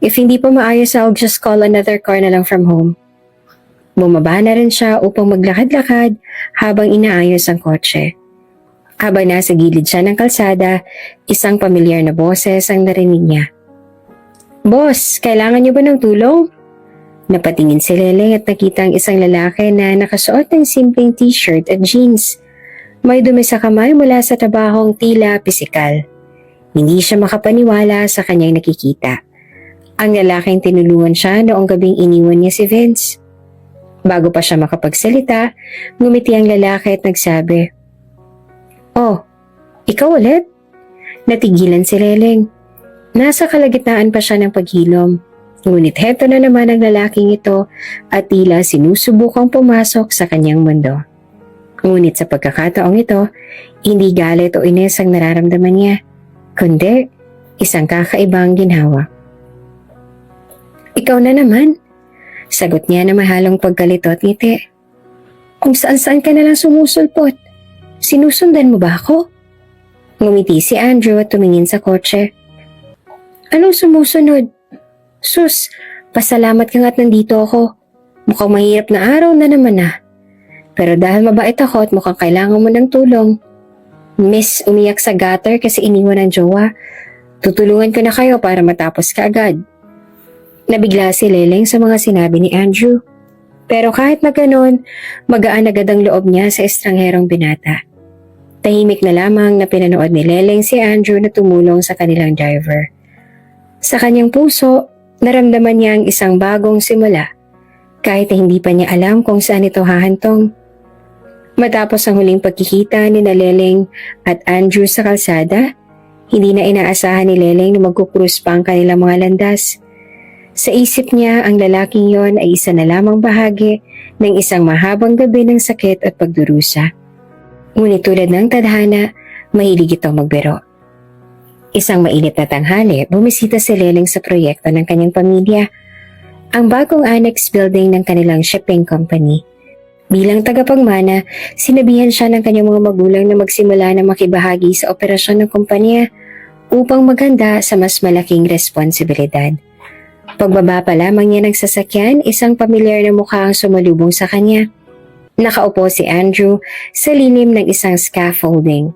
If hindi pa maayos, I'll just call another car na lang from home. Bumaba na rin siya upang maglakad-lakad habang inaayos ang kotse. Habang nasa gilid siya ng kalsada, isang pamilyar na boses ang narinig niya. Boss, kailangan niyo ba ng tulong? Napatingin si Leleng at nakita ang isang lalaki na nakasuot ng simpleng t-shirt at jeans. May dumi sa kamay mula sa trabahong tila pisikal. Hindi siya makapaniwala sa kanyang nakikita. Ang lalaking tinulungan siya noong gabing iniwan niya si Vince. Bago pa siya makapagsalita, ngumiti ang lalaki at nagsabi, "Oh, ikaw ulit?" Natigilan si Leleng. Nasa kalagitnaan pa siya ng paghilom. Ngunit heto na naman ang lalaking ito at tila sinusubukang pumasok sa kanyang mundo. Ngunit sa pagkakataong ito, hindi galit o ines ang nararamdaman niya, kundi isang kakaibang ginhawa. "Ikaw na naman," sagot niya na mahalong pagkalito at ngiti. "Kung saan-saan ka na lang sumusulpot, sinusundan mo ba ako?" Ngumiti si Andrew at tumingin sa kotse. "Anong sumusunod? Sus, pasalamat ka nga't nandito ako. Mukhang mahirap na araw na naman ah. Pero dahil mabait ako at mukhang kailangan mo ng tulong." Miss umiyak sa gutter kasi iniwan ng jowa. "Tutulungan ko na kayo para matapos ka agad." Nabigla si Leleng sa mga sinabi ni Andrew. Pero kahit na ganon, magaan agad ang loob niya sa estrangherong binata. Tahimik na lamang na pinanood ni Leleng si Andrew na tumulong sa kanilang driver. Sa kanyang puso, naramdaman niya ang isang bagong simula, kahit na hindi pa niya alam kung saan ito hahantong. Matapos ang huling pagkikita ni Leleng at Andrew sa kalsada, hindi na inaasahan ni Leleng na magkukrus pa ang kanilang mga landas. Sa isip niya, ang lalaking yon ay isa na lamang bahagi ng isang mahabang gabi ng sakit at pagdurusa. Ngunit tulad ng tadhana, mahilig itong magbiro. Isang mainit na tanghali, bumisita si Leleng sa proyekto ng kanyang pamilya, ang bagong annex building ng kanilang shipping company. Bilang tagapagmana, sinabihan siya ng kanyang mga magulang na magsimula na makibahagi sa operasyon ng kumpanya upang maghanda sa mas malaking responsibilidad. Pagbaba pa lamang niya ng sasakyan, isang pamilyar na mukha ang sumalubong sa kanya. Nakaupo si Andrew sa lilim ng isang scaffolding.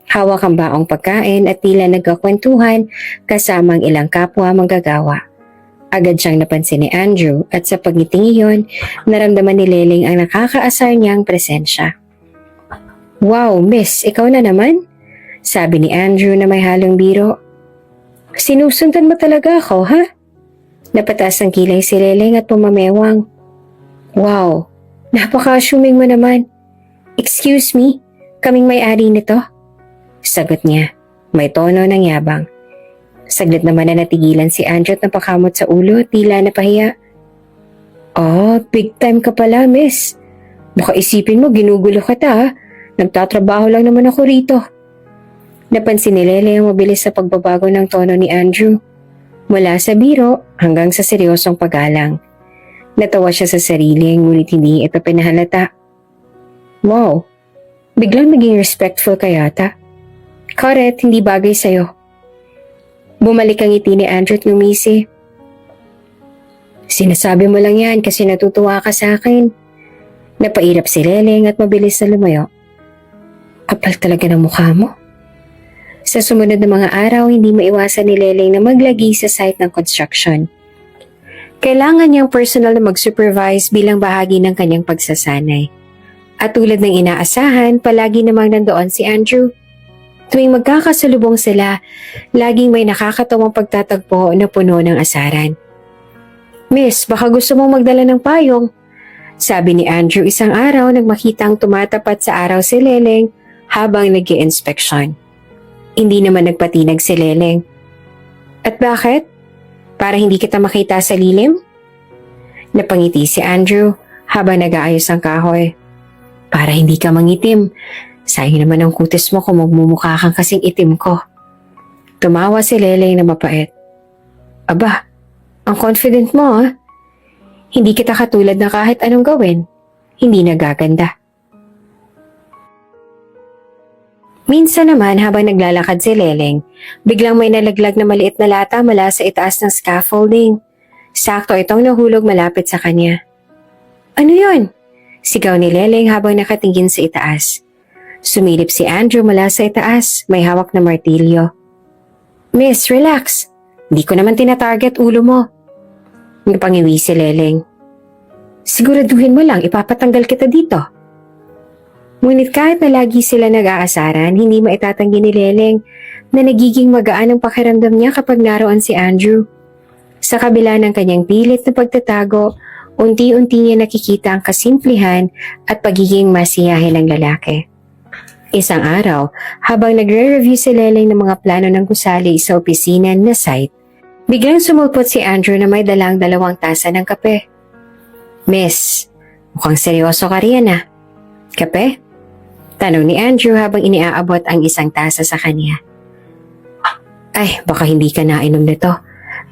Hawak ang baong pagkain at tila nagkakwentuhan kasama ang ilang kapwa manggagawa. Agad siyang napansin ni Andrew at sa pagniting iyon, naramdaman ni Leleng ang nakakaasar niyang presensya. "Wow, miss, ikaw na naman?" sabi ni Andrew na may halong biro. "Sinusundan mo talaga ako, ha?" Napataas ang kilay si Leleng at pumamewang. "Wow, napaka-assuming mo naman. Excuse me, kaming may-ari nito?" Sagot niya, may tono ng yabang. Saglit naman na natigilan si Andrew at napakamot sa ulo, tila napahiya. "Oh, big time ka pala, miss. Baka isipin mo ginugulo ka ta, ha? Nagtatrabaho lang naman ako rito." Napansin ni Lele ang mabilis sa pagbabago ng tono ni Andrew. Mula sa biro hanggang sa seryosong paggalang. Natawa siya sa sarili, ngunit hindi ito pinahalata. "Wow, biglang naging respectful ka yata. Correct, hindi bagay sa'yo." Bumalik ang ngiti ni Andrew at ngumisi. "Sinasabi mo lang yan kasi natutuwa ka sa akin." Napairap si Leleng at mabilis na lumayo. "Kapal talaga ng mukha mo." Sa sumunod na mga araw, hindi maiwasan ni Leleng na maglagi sa site ng construction. Kailangan niyang personal na mag-supervise bilang bahagi ng kanyang pagsasanay. At tulad ng inaasahan, palagi namang nandoon si Andrew. Tuwing magkakasalubong sila, laging may nakakatawang pagtatagpo na puno ng asaran. "Miss, baka gusto mong magdala ng payong," sabi ni Andrew isang araw nang makitang tumatapat sa araw si Leleng habang nag-i-inspeksyon. Hindi naman nagpatinag si Leleng. "At bakit? Para hindi kita makita sa lilim?" Napangiti si Andrew habang nag-aayos ang kahoy. "Para hindi ka mangitim. Sayang naman ang kutis mo kung magmumukha kang kasing itim ko." Tumawa si Leleng na mapait. "Aba, ang confident mo, ha? Hindi kita katulad na kahit anong gawin, hindi nagaganda." Minsan naman habang naglalakad si Leleng, biglang may nalaglag na maliit na lata mula sa itaas ng scaffolding. Sakto itong nahulog malapit sa kanya. "Ano yun?" sigaw ni Leleng habang nakatingin sa itaas. Sumilip si Andrew mula sa itaas, may hawak na martilyo. "Miss, relax. Di ko naman tinatarget ulo mo." Napangiwi si Leleng. Siguraduhin mo lang, ipapatanggal kita dito. Ngunit kahit na lagi sila nag-aasaran, hindi maitatanggi ni Leleng na nagiging magaan ang pakiramdam niya kapag naroon si Andrew. Sa kabila ng kanyang pilit na pagtatago, unti-unti niya nakikita ang kasimplihan at pagiging masiyahin ng lalaki. Isang araw, habang nagre-review si Leleng ng mga plano ng gusali sa opisina na site, biglang sumulpot si Andrew na may dalang 2 tasa ng kape. Miss, mukhang seryoso ka riyan ah. Kape? Tanong ni Andrew habang iniaabot ang 1 tasa sa kanya. Ay, baka hindi ka nainom nito.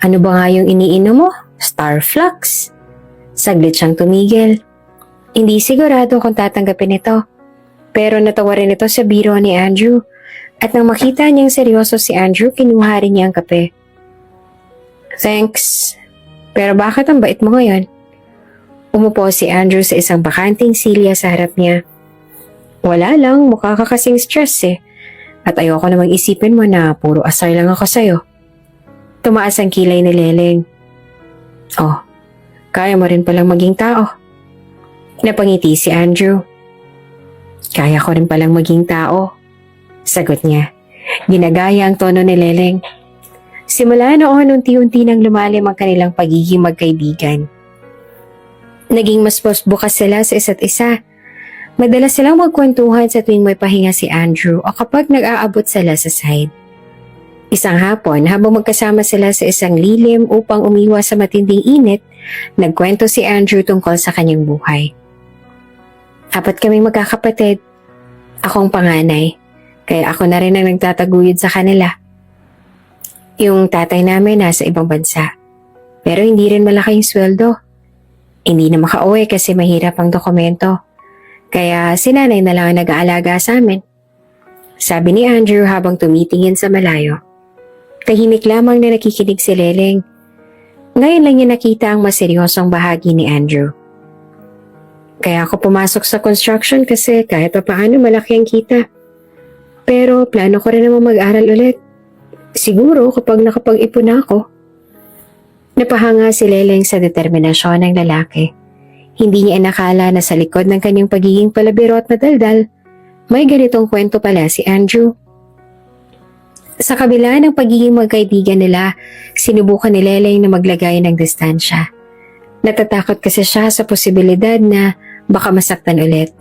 Ano ba nga yung iniinom mo? Starflux? Saglit siyang tumigil. Hindi sigurado kung tatanggapin ito. Pero natawa rin ito sa biro ni Andrew. At nang makita niyang seryoso si Andrew, kinuha rin niya ang kape. Thanks. Pero bakit ang bait mo ngayon? Umupo si Andrew sa isang bakanting silya sa harap niya. Wala lang, mukha ka kasing stress eh. At ayoko namang isipin mo na puro asar lang ako sa'yo. Tumaas ang kilay ni Leleng. Oh, kaya mo rin palang maging tao. Napangiti si Andrew. Kaya ko rin palang maging tao. Sagot niya. Ginagaya ang tono ni Leleng. Simula noon, unti-unti nang lumalim ang kanilang pagiging magkaibigan. Naging mas bukas sila sa isa't isa. Madalas silang magkwentuhan sa tuwing may pahinga si Andrew o kapag nag-aabot sila sa side. Isang hapon, habang magkasama sila sa isang lilim upang umiwas sa matinding init, nagkwento si Andrew tungkol sa kanyang buhay. 4 kaming magkakapatid. Akong panganay, kaya ako na rin ang nagtataguyod sa kanila. Yung tatay namin nasa ibang bansa, pero hindi rin malaki yung sweldo. Hindi na makauwi kasi mahirap ang dokumento, kaya si nanay na lang ang nag-aalaga sa amin. Sabi ni Andrew habang tumitingin sa malayo. Tahimik lamang na nakikinig si Leleng. Ngayon lang niya nakita ang maseryosong bahagi ni Andrew. Kaya ako pumasok sa construction kasi kahit pa paano malaki ang kita. Pero plano ko rin naman mag-aral ulit. Siguro kapag nakapag-ipon na ako. Napahanga si Leleng sa determinasyon ng lalaki. Hindi niya inakala na sa likod ng kanyang pagiging palabiro at madaldal, may ganitong kwento pala si Andrew. Sa kabila ng pagiging magkaibigan nila, sinubukan ni Leleng na maglagay ng distansya. Natatakot kasi siya sa posibilidad na baka masaktan ulit.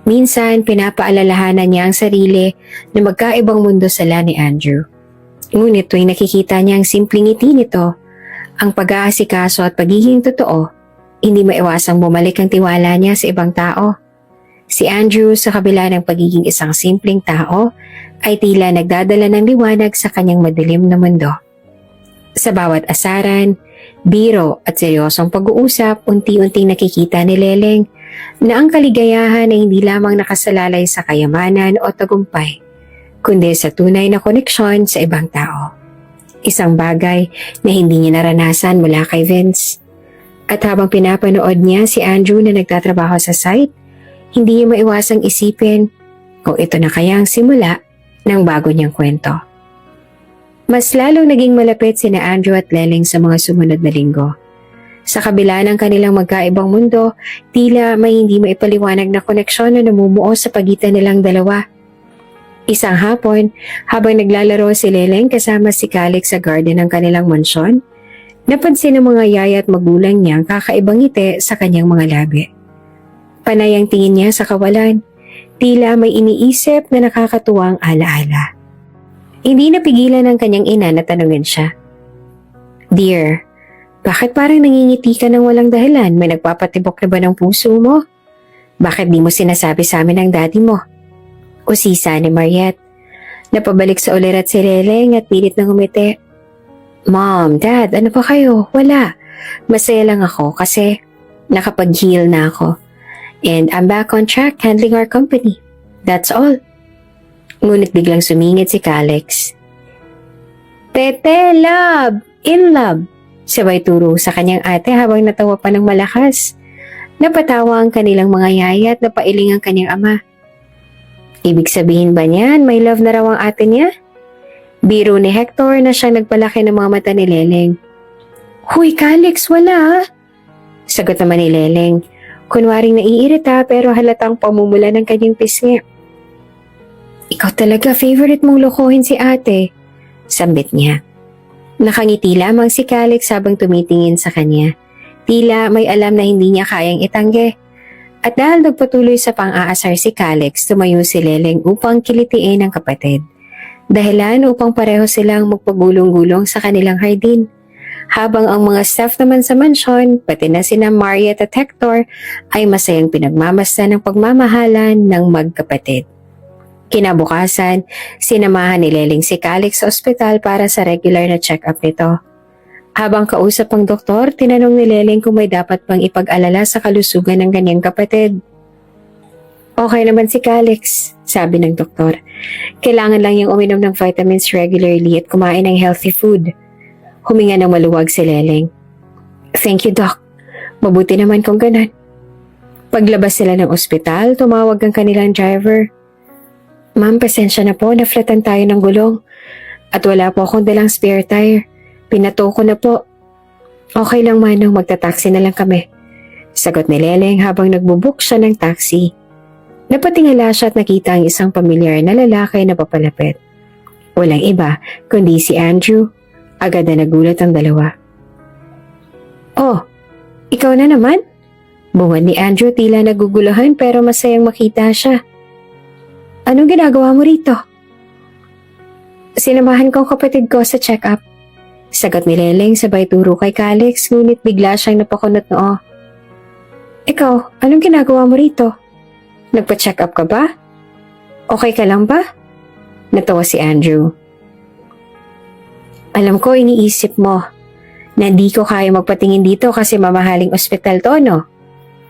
Minsan, pinapaalalahanan niya ang sarili na magkaibang mundo sila ni Andrew. Ngunit tuwing nakikita niya ang simpleng ngiti nito, ang pag-aasikaso at pagiging totoo, hindi maiwasang bumalik ang tiwala niya sa ibang tao. Si Andrew, sa kabila ng pagiging isang simpleng tao, ay tila nagdadala ng liwanag sa kanyang madilim na mundo. Sa bawat asaran, biro at seryosong pag-uusap, unti-unting nakikita ni Leleng na ang kaligayahan ay hindi lamang nakasalalay sa kayamanan o tagumpay, kundi sa tunay na koneksyon sa ibang tao. Isang bagay na hindi niya naranasan mula kay Vince. At habang pinapanood niya si Andrew na nagtatrabaho sa site, hindi niya maiwasang isipin kung ito na kaya ang simula ng bago niyang kwento. Mas lalong naging malapit sina Andrew at Leleng sa mga sumunod na linggo. Sa kabila ng kanilang magkaibang mundo, tila may hindi maipaliwanag na koneksyon na namumuo sa pagitan nilang dalawa. Isang hapon, habang naglalaro si Leleng kasama si Calix sa garden ng kanilang mansyon, napansin ng mga yaya at magulang niya ang kakaibang ngiti sa kanyang mga labi. Panay ang tingin niya sa kawalan, tila may iniisip na nakakatuwang alaala. Hindi napigilan ng kanyang ina na tanungin siya. Dear, bakit parang nangingiti ka ng walang dahilan? May nagpapatibok na ba ng puso mo? Bakit di mo sinasabi sa amin ang daddy mo? Usisa ni Mariette. Napabalik sa ulirat si Leleng at pilit na ngumiti. Mom, Dad, ano pa kayo? Wala. Masaya lang ako kasi nakapag-heal na ako. And I'm back on track handling our company. That's all. Ngunit biglang sumingit si Calix. Tete, love! In love! Sabay turo sa kanyang ate habang natawa pa ng malakas. Napatawa ang kanilang mga yaya at napailing ang kanyang ama. Ibig sabihin ba niyan may love na raw ang ate niya? Biro ni Hector na siyang nagpalaki ng mga mata ni Leleng. Huy, Calix, wala. Sagot naman ni Leleng. Kunwaring naiirita pero halatang pamumula ng kanyang pisngi. Ikaw talaga, favorite mong lokohin si ate. Sambit niya. Nakangiti lamang si Calix habang tumitingin sa kanya. Tila may alam na hindi niya kayang itanggi. At dahil nagpatuloy sa pang-aasar si Calix, tumayo si Leleng upang kilitiin ang kapatid. Dahilan upang pareho silang magpagulong-gulong sa kanilang hardin. Habang ang mga staff naman sa mansyon, pati na sina Mariette at Hector, ay masayang pinagmamasdan ng pagmamahalan ng magkapatid. Kinabukasan, sinamahan ni Leleng si Calix sa ospital para sa regular na check-up nito. Habang kausap ang doktor, tinanong ni Leleng kung may dapat bang ipag-alala sa kalusugan ng kanyang kapatid. Okay naman si Calix, sabi ng doktor. Kailangan lang yung uminom ng vitamins regularly at kumain ng healthy food. Huminga ng maluwag si Leleng. Thank you, Doc. Mabuti naman kung ganun. Paglabas sila ng ospital, tumawag ang kanilang driver. Ma'am, pasensya na po, na-flatan tayo ng gulong. At wala po akong dalang spare tire. Pinato ko na po. Okay lang manong, magta-taxi na lang kami. Sagot ni Leleng habang nagbubook siya ng taxi. Napatingala siya at nakita ang isang pamilyar na lalaki na papalapit. Walang iba, kundi si Andrew. Agad na nagulat ang dalawa. Oh, ikaw na naman? Bungad ni Andrew, tila naguguluhan pero masayang makita siya. Anong ginagawa mo rito? Sinamahan ko ang kapatid ko sa check-up. Sagot ni Leleng sabay turo kay Calix, ngunit bigla siyang napakunot noo. Ikaw, anong ginagawa mo rito? Nagpa-check up ka ba? Okay ka lang ba? Natawa si Andrew. Alam ko, iniisip mo na hindi ko kaya magpatingin dito kasi mamahaling ospital to, no?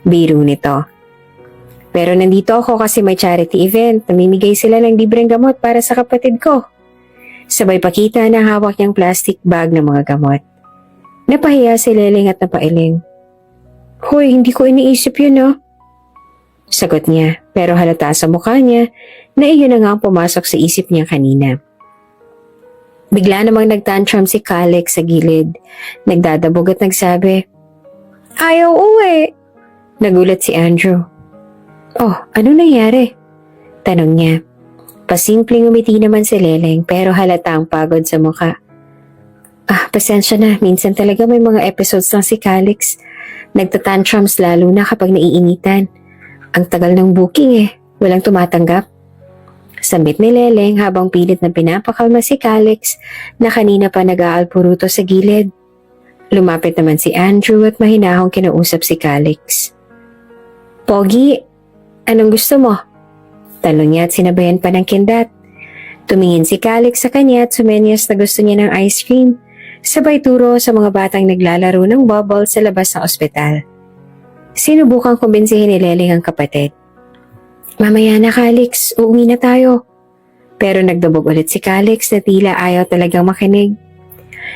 Biro nito. Pero nandito ako kasi may charity event. Namimigay sila ng libreng gamot para sa kapatid ko. Sabay pakita na hawak niyang plastic bag ng mga gamot. Napahiya si Leleng at napailing. Hoy, hindi ko iniisip yun, no? Sagot niya, pero halata sa mukha niya na iyon na nga ang pumasok sa isip niya kanina. Bigla namang nagtantrum si Calix sa gilid. Nagdadabog at nagsabi, Ayaw uwi. Nagulat si Andrew. Oh, ano nangyari? Tanong niya. Pasimpleng umiti naman si Leleng pero halata ang pagod sa mukha. Pasensya na. Minsan talaga may mga episodes lang si Calix. Nagtatantrums lalo na kapag naiinitan. Ang tagal ng booking Walang tumatanggap. Sambit ni Leleng habang pilit na pinapakalma si Calix na kanina pa nag-aalpuruto sa gilid. Lumapit naman si Andrew at mahinahong kinausap si Calix. Pogi, anong gusto mo? Tanong niya at sinabayan pa ng kindat. Tumingin si Calix sa kanya at sumenyas na gusto niya ng ice cream. Sabay turo sa mga batang naglalaro ng bubble sa labas ng ospital. Sinubukang kumbinsihin ni Leleng ang kapatid. Mamaya na, Calix, uuwi na tayo. Pero nagdabog ulit si Calix na tila ayaw talagang makinig.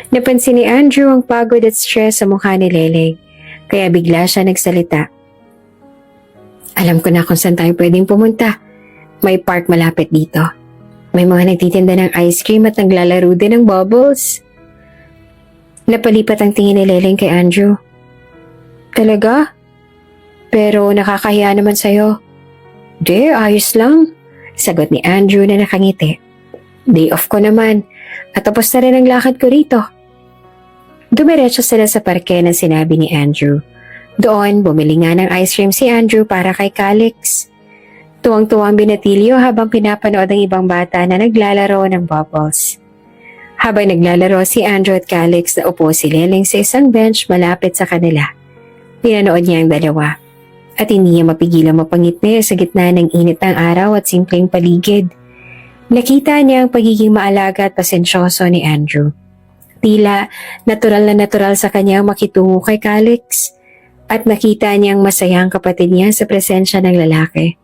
Napansin ni Andrew ang pagod at stress sa mukha ni Leleng, kaya bigla siya nagsalita. Alam ko na kung saan tayo pwedeng pumunta. May park malapit dito. May mga nagtitinda ng ice cream at naglalaro din ng bubbles. Napalipat ang tingin ni Leleng kay Andrew. Talaga? Pero nakakahiya naman sa'yo. Di, ayos lang. Sagot ni Andrew na nakangiti. Day off ko naman at tapos na rin ang lakad ko rito. Dumiretso sila sa parke na sinabi ni Andrew. Doon, bumili nga ng ice cream si Andrew para kay Calix. Tuwang-tuwang binatilyo habang pinapanood ang ibang bata na naglalaro ng bubbles. Habang naglalaro si Andrew at Calix, naupo si Leleng sa isang bench malapit sa kanila. Pinanood niya ang dalawa. At hindi niya mapigilang mapangiti sa gitna ng init ng araw at simpleng paligid. Nakita niya ang pagiging maalaga at pasensyoso ni Andrew. Tila natural na natural sa kanya makitungo kay Calix at nakita niyang masayang kapatid niya sa presensya ng lalaki.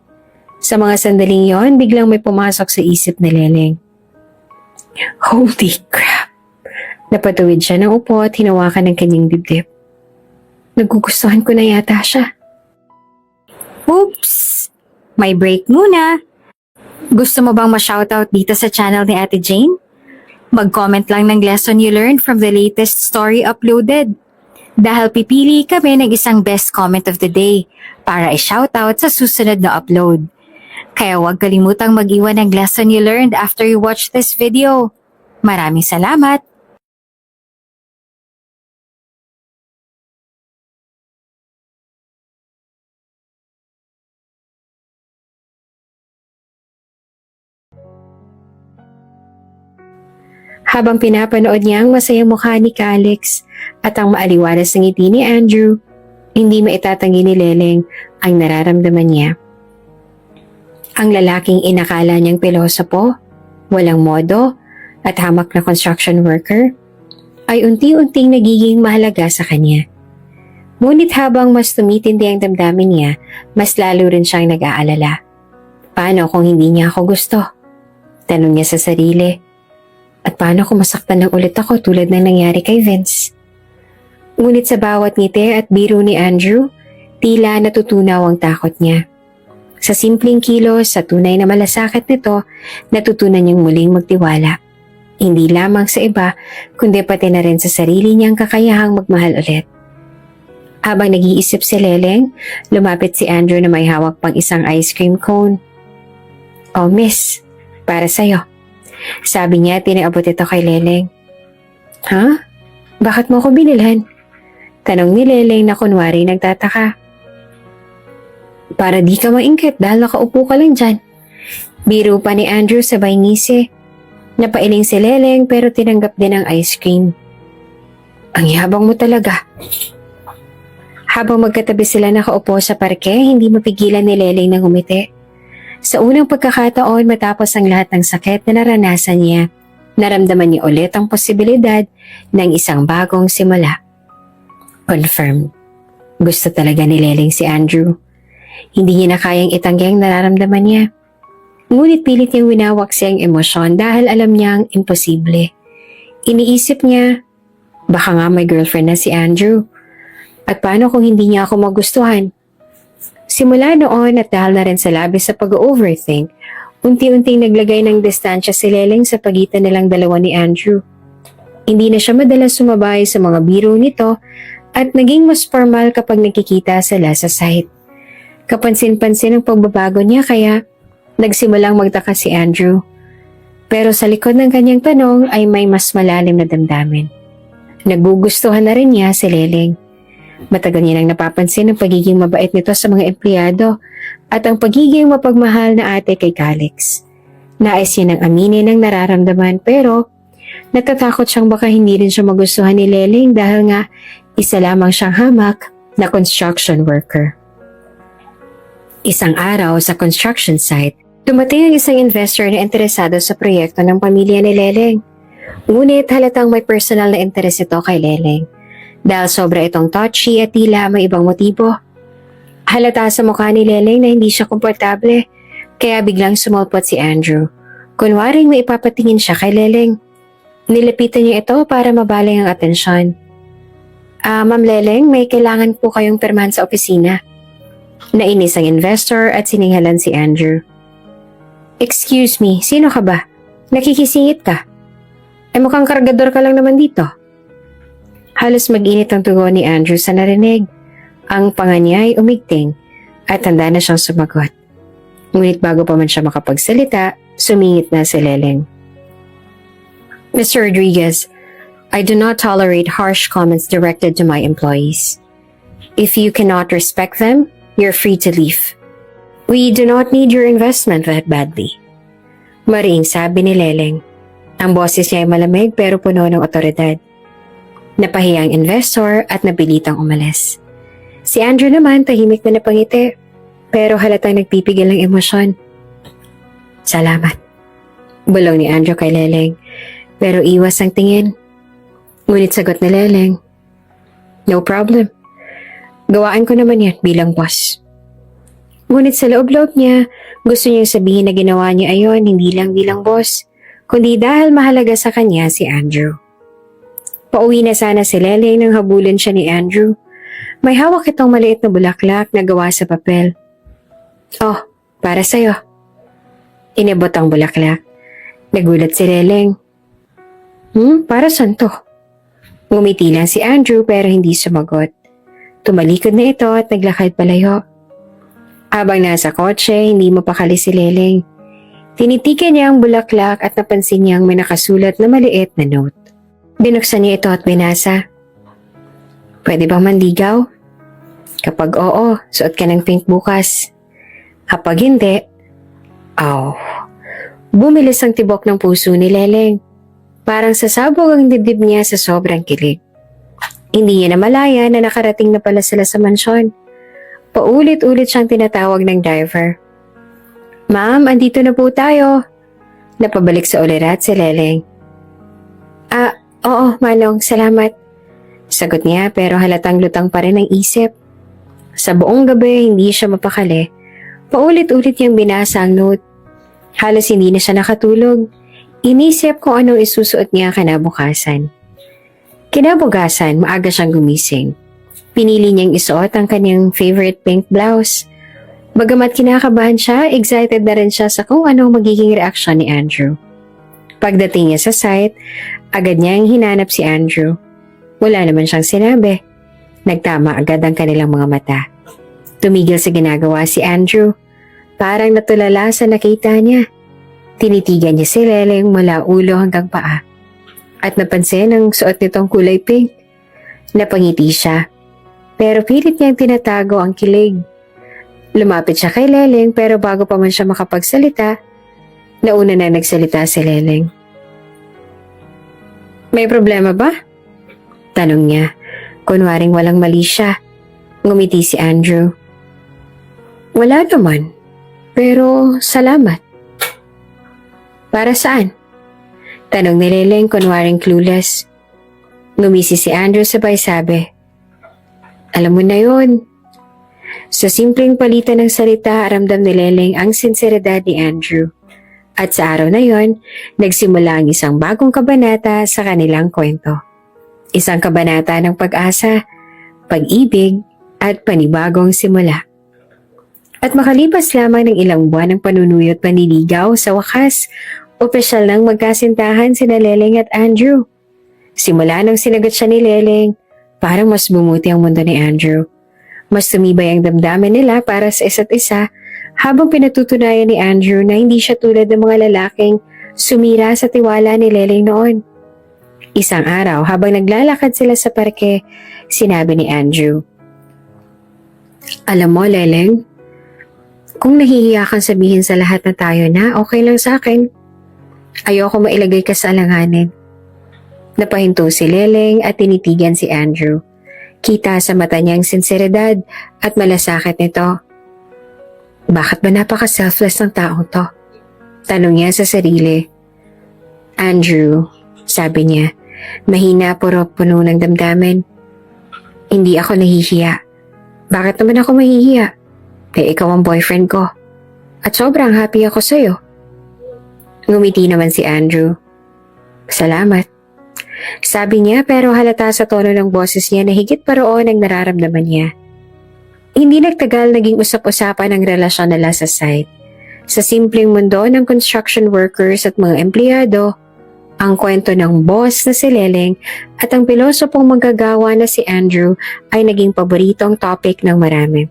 Sa mga sandaling yon, biglang may pumasok sa isip ni Leleng. Holy crap! Napatuwid siya ng upo at hinawakan ng kanyang dibdib. Nagugustuhan ko na yata siya. Oops! May break muna. Gusto mo bang ma-shoutout dito sa channel ni Ate Jane? Mag-comment lang ng lesson you learned from the latest story uploaded. Dahil pipili kami ng isang best comment of the day para i-shoutout sa susunod na upload. Kaya huwag kalimutang mag-iwan ng lesson you learned after you watch this video. Maraming salamat! Habang pinapanood niya ang masayang mukha ni Calix at ang maaliwalas ng ngiti ni Andrew, hindi maitatanggi ni Leleng ang nararamdaman niya. Ang lalaking inakala niyang pilosopo, walang modo, at hamak na construction worker, ay unti-unting nagiging mahalaga sa kanya. Ngunit habang mas tumitindi ang damdamin niya, mas lalo rin siyang nag-aalala. Paano kung hindi niya ako gusto? Tanong niya sa sarili. At paano kung masaktan ng ulit ako tulad ng nangyari kay Vince? Ngunit sa bawat ngiti at biro ni Andrew, tila natutunaw ang takot niya. Sa simpleng kilos, sa tunay na malasakit nito, natutunan niyang muling magtiwala. Hindi lamang sa iba, kundi pati na rin sa sarili niyang kakayahang magmahal ulit. Habang nag-iisip si Leleng, lumapit si Andrew na may hawak pang isang ice cream cone. "Oh miss, para sa'yo." Sabi niya, tinaabot ito kay Leleng. "Ha? Bakit mo ko binilhan?" Tanong ni Leleng na kunwari nagtataka. "Para di ka maingkit dahil nakaupo ka lang dyan." Biro pa ni Andrew sabay ngisi. Napailing si Leleng pero tinanggap din ang ice cream. "Ang yabang mo talaga." Habang magkatabi sila nakaupo sa parke, hindi mapigilan ni Leleng na ngumiti. Sa unang pagkakataon matapos ang lahat ng sakit na naranasan niya, naramdaman niya ulit ang posibilidad ng isang bagong simula. Confirmed. Gusto talaga ni Leleng si Andrew. Hindi niya na kayang itanggi ang nararamdaman niya. Ngunit pilit niyang winawak siyang emosyon dahil alam niyang imposible. Iniisip niya, baka nga may girlfriend na si Andrew. At paano kung hindi niya ako magustuhan? Simula noon at dahil na rin sa labis sa pag-overthink, unti-unting naglagay ng distansya si Leleng sa pagitan nilang dalawa ni Andrew. Hindi na siya madalas sumabay sa mga biro nito at naging mas formal kapag nakikita sila sa site. Kapansin-pansin ang pagbabago niya kaya nagsimulang magtaka si Andrew. Pero sa likod ng kanyang tanong ay may mas malalim na damdamin. Nagugustuhan na rin niya si Leleng. Matagal niya nang napapansin ang pagiging mabait nito sa mga empleyado at ang pagiging mapagmahal na ate kay Calix. Nais niya nang aminin ang nararamdaman pero natatakot siyang baka hindi rin siya magustuhan ni Leleng dahil nga isa lamang siyang hamak na construction worker. Isang araw sa construction site, dumating ang isang investor na interesado sa proyekto ng pamilya ni Leleng. Ngunit halatang may personal na interes ito kay Leleng. Dahil sobra itong touchy at tila may ibang motibo. Halata sa mukha ni Leleng na hindi siya komportable, kaya biglang sumulpot si Andrew. Kunwaring may ipapatingin siya kay Leleng. Nilapitan niya ito para mabaling ang atensyon. Ma'am Leleng, may kailangan po kayong pirmahan sa opisina." Nainis ang investor at sininghalan si Andrew. "Excuse me, sino ka ba? Nakikisingit ka? Mukhang kargador ka lang naman dito." Halos mag-init ang tugon ni Andrew sa narinig. Ang panga niya ay umigting at handa na siyang sumagot. Ngunit bago pa man siya makapagsalita, sumingit na si Leleng. "Mr. Rodriguez, I do not tolerate harsh comments directed to my employees. If you cannot respect them, you're free to leave. We do not need your investment that badly." Mariing sabi ni Leleng. Ang boses niya ay malamig pero puno ng otoridad. Napahiya ang investor at napilitang umalis. Si Andrew naman tahimik na napangiti, pero halatang nagpipigil ng emosyon. "Salamat," bulong ni Andrew kay Leleng, pero iwas ang tingin. Ngunit sagot ni Leleng, "No problem. Gawaan ko naman yan bilang boss." Ngunit sa loob-loob niya, gusto niyang sabihin na ginawa niya ayon hindi lang bilang boss, kundi dahil mahalaga sa kanya si Andrew. Pauwi na sana si Leleng nang habulin siya ni Andrew. May hawak itong maliit na bulaklak na gawa sa papel. "Oh, para sa'yo." Inabot ang bulaklak. Nagulat si Leleng. Para saan to?" Ngumiti lang si Andrew pero hindi sumagot. Tumalikod na ito at naglakad palayo. Habang nasa kotse, hindi mapakali si Leleng. Tinitigan niya ang bulaklak at napansin niyang may nakasulat na maliit na note. Binuksan niya ito at binasa. Pwede bang manligaw? Kapag oo, suot ka ng pink bukas. Kapag hindi, bumilis ang tibok ng puso ni Leleng. Parang sasabog ang dibdib niya sa sobrang kilig. Hindi niya namalaya na nakarating na pala sila sa mansyon. Paulit-ulit siyang tinatawag ng driver. Ma'am, andito na po tayo. Napabalik sa ulirat si Leleng. Oo, Manong, salamat. Sagot niya pero halatang lutang pa rin ang isip. Sa buong gabi, hindi siya mapakali. Paulit-ulit niyang binasa ang note. Halos hindi na siya nakatulog. Inisip kung anong isusuot niya kinabukasan. Kinabukasan, maaga siyang gumising. Pinili niyang isuot ang kanyang favorite pink blouse. Bagamat kinakabahan siya, excited na rin siya sa kung anong magiging reaksyon ni Andrew. Pagdating niya sa site, agad niyang hinanap si Andrew. Wala naman siyang sinabi. Nagtama agad ang kanilang mga mata. Tumigil sa ginagawa si Andrew. Parang natulala sa nakita niya. Tinitigan niya si Leleng mula ulo hanggang paa. At napansin ang suot nitong kulay pink. Napangiti siya. Pero pilit niyang tinatago ang kilig. Lumapit siya kay Leleng pero bago pa man siya makapagsalita, nauna na nagsalita si Leleng. May problema ba? Tanong niya. Kunwaring walang mali siya. Ngumiti si Andrew. Wala naman. Pero salamat. Para saan? Tanong ni Leleng kunwaring clueless. Ngumisi si Andrew sabay sabi. Alam mo na yun. Sa simpleng palitan ng salita, ramdam ni Leleng ang sinseridad ni Andrew. At sa araw na yon, nagsimula ang isang bagong kabanata sa kanilang kwento. Isang kabanata ng pag-asa, pag-ibig, at panibagong simula. At makalipas lamang ng ilang buwan ng panunuyot panliligaw, sa wakas, opisyal nang magkasintahan sina Leleng at Andrew. Simula nang sinagot siya ni Leleng, parang mas bumuti ang mundo ni Andrew. Mas tumibay ang damdamin nila para sa isa't isa habang pinatutunayan ni Andrew na hindi siya tulad ng mga lalaking sumira sa tiwala ni Leleng noon. Isang araw habang naglalakad sila sa parke, sinabi ni Andrew, Alam mo, Leleng, kung nahihiya kang sabihin sa lahat na tayo na, okay lang sa akin. Ayoko mailagay ka sa alanganin. Napahinto si Leleng at tinitigan si Andrew. Kita sa mata niya ang sinseridad at malasakit nito. Bakit ba napaka-selfless ng taong to? Tanong niya sa sarili. Andrew, sabi niya, mahina puro puno ng damdamin. Hindi ako nahihiya. Bakit naman ako mahihiya? Ikaw ang boyfriend ko. At sobrang happy ako sa'yo. Ngumiti naman si Andrew. Salamat. Sabi niya pero halata sa tono ng boses niya na higit pa roon ang nararamdaman niya. Hindi nagtagal naging usap-usapan ang relasyon nila sa site. Sa simpleng mundo ng construction workers at mga empleyado, ang kwento ng boss na si Leleng at ang pilosopong manggagawa na si Andrew ay naging paboritong topic ng marami.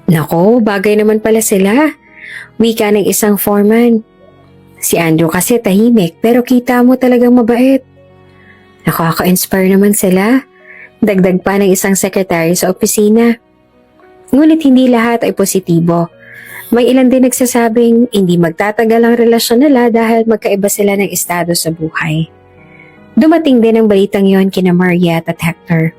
Nako, bagay naman pala sila. Wika ng isang foreman. Si Andrew kasi tahimik pero kita mo talagang mabait. Nakaka-inspire naman sila. Dagdag pa ng isang secretary sa opisina. Ngunit hindi lahat ay positibo. May ilan din nagsasabing hindi magtatagal ang relasyon nila dahil magkaiba sila ng estado sa buhay. Dumating din ang balitang yon kina Mariette at Hector.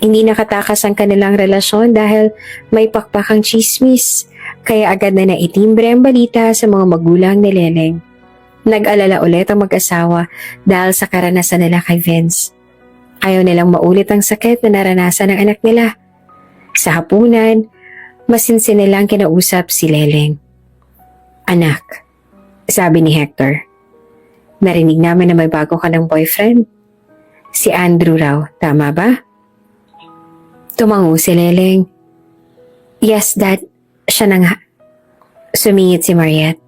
Hindi nakatakas ang kanilang relasyon dahil may pakpakang chismis. Kaya agad na naitimbre ang balita sa mga magulang ni Leleng. Nag-alala ulit ang mag-asawa dahil sa karanasan nila kay Vince. Ayaw nilang maulit ang sakit na naranasan ng anak nila. Sa hapunan, masinsin nilang kinausap si Leleng. Anak, sabi ni Hector, narinig namin na may bago ka ng boyfriend. Si Andrew raw, tama ba? Tumango si Leleng. Yes, Dad. Siya na nga. Sumingit si Mariette.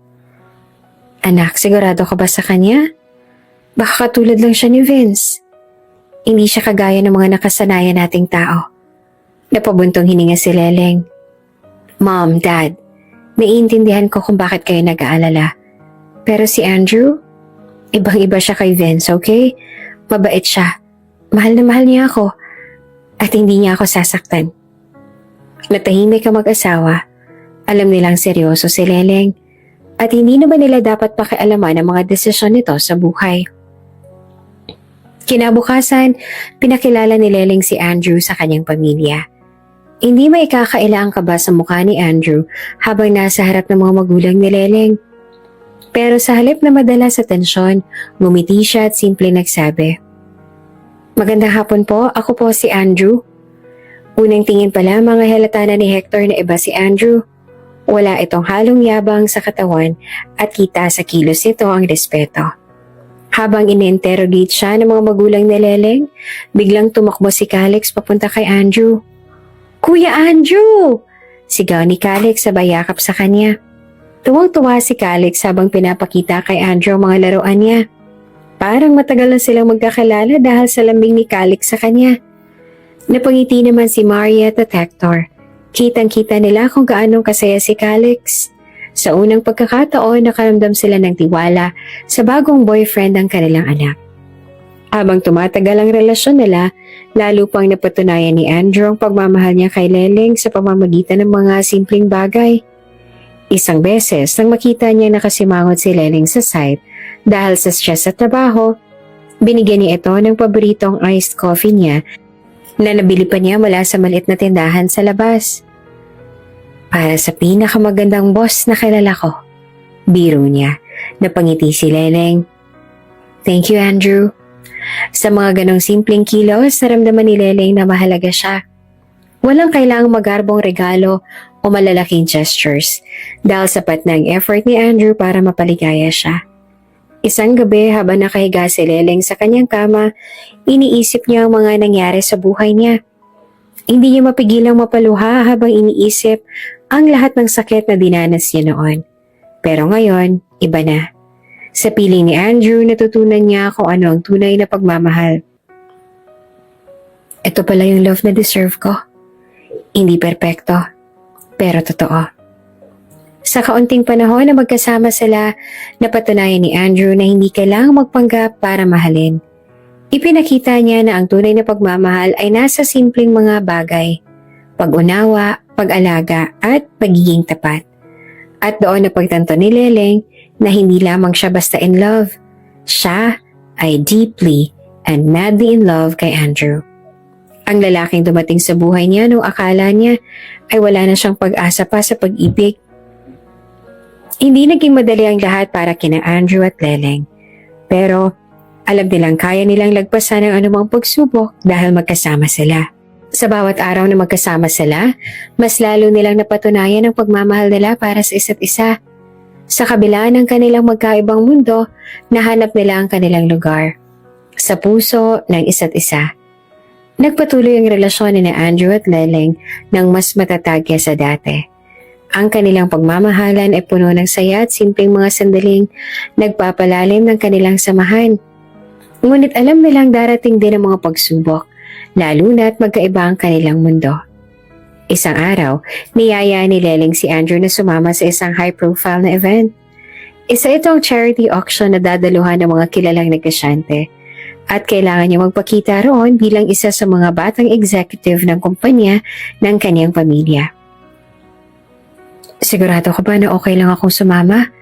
Anak, sigurado ka ba sa kanya? Baka katulad lang siya ni Vince. Hindi siya kagaya ng mga nakasanayan nating tao. Napabuntong hininga si Leleng. Mom, Dad, naiintindihan ko kung bakit kayo nag-aalala. Pero si Andrew, ibang-iba siya kay Vince, okay? Mabait siya. Mahal na mahal niya ako. At hindi niya ako sasaktan. Natahimik ang mag-asawa. Alam nilang seryoso si Leleng. At hindi na ba nila dapat pakialaman ang mga desisyon nito sa buhay? Kinabukasan, pinakilala ni Leleng si Andrew sa kanyang pamilya. Hindi may ikakaila ang kaba sa mukha ni Andrew habang nasa harap ng mga magulang ni Leleng. Pero sa halip na madala sa tensyon, ngumiti siya at simple nagsabi, "Magandang hapon po, ako po si Andrew." Unang tingin pala mga halata na ni Hector na iba si Andrew. Wala itong halong yabang sa katawan at kita sa kilos nito ang respeto. Habang ini-interrogate siya ng mga magulang ni Leleng, biglang tumakbo si Calix papunta kay Andrew. "Kuya Andrew!" Sigaw ni Calix sabay yakap sa kanya. Tuwang-tuwa si Calix habang pinapakita kay Andrew ang mga laruan niya. Parang matagal na silang magkakilala dahil sa lambing ni Calix sa kanya. Napangiti naman si Maria at Hector. Kitang-kita nila kung gaano kasaya si Calix. Sa unang pagkakataon, nakaramdam sila ng tiwala sa bagong boyfriend ng kanilang anak. Habang tumatagal ang relasyon nila, lalo pang napatunayan ni Andrew ang pagmamahal niya kay Leleng sa pamamagitan ng mga simpleng bagay. Isang beses nang makita niya nakasimangot si Leleng sa site dahil sa stress sa trabaho, binigyan niya ito ng paboritong iced coffee niya na nabili pa niya mula sa maliit na tindahan sa labas. "Para sa pinakamagandang boss na kilala ko," biro niya. Napangiti si Leleng. "Thank you, Andrew." Sa mga ganong simpleng kilos, naramdaman ni Leleng na mahalaga siya. Walang kailangang magarbong regalo o malalaking gestures dahil sapat na ang effort ni Andrew para mapaligaya siya. Isang gabi habang nakahiga si Leleng sa kanyang kama, iniisip niya ang mga nangyari sa buhay niya. Hindi niya mapigilang mapaluha habang iniisip ang lahat ng sakit na dinanas niya noon. Pero ngayon, iba na. Sa piling ni Andrew, natutunan niya kung ano ang tunay na pagmamahal. Ito pala yung love na deserve ko. Hindi perpekto, pero totoo. Sa kaunting panahon na magkasama sila, napatunayan ni Andrew na hindi kailangang magpanggap para mahalin. Ipinakita niya na ang tunay na pagmamahal ay nasa simpleng mga bagay, pag-unawa, pag-alaga at pagiging tapat. At doon napagtanto ni Leleng na hindi lamang siya basta in love, siya ay deeply and madly in love kay Andrew. Ang lalaking dumating sa buhay niya nung akala niya ay wala na siyang pag-asa pa sa pag-ibig. Hindi naging madali ang lahat para kina Andrew at Leleng. Pero alam nilang kaya nilang lagpasan ang anumang pagsubok dahil magkasama sila. Sa bawat araw na magkasama sila, mas lalo nilang napatunayan ang pagmamahal nila para sa isa't isa. Sa kabila ng kanilang magkaibang mundo, nahanap nila ang kanilang lugar. Sa puso ng isa't isa. Nagpatuloy ang relasyon ni Andrew at Leleng ng mas matatag kaysa dati. Ang kanilang pagmamahalan ay puno ng saya at simpleng mga sandaling nagpapalalim ng kanilang samahan. Ngunit alam nilang darating din ang mga pagsubok, lalo na't magkaiba ang kanilang mundo. Isang araw, niyaya ni Leleng si Andrew na sumama sa isang high-profile na event. Isa itong charity auction na dadaluhan ng mga kilalang negosyante at kailangan niya magpakita roon bilang isa sa mga batang executive ng kumpanya ng kanyang pamilya. "Sigurado ka ba na okay lang akong sumama?"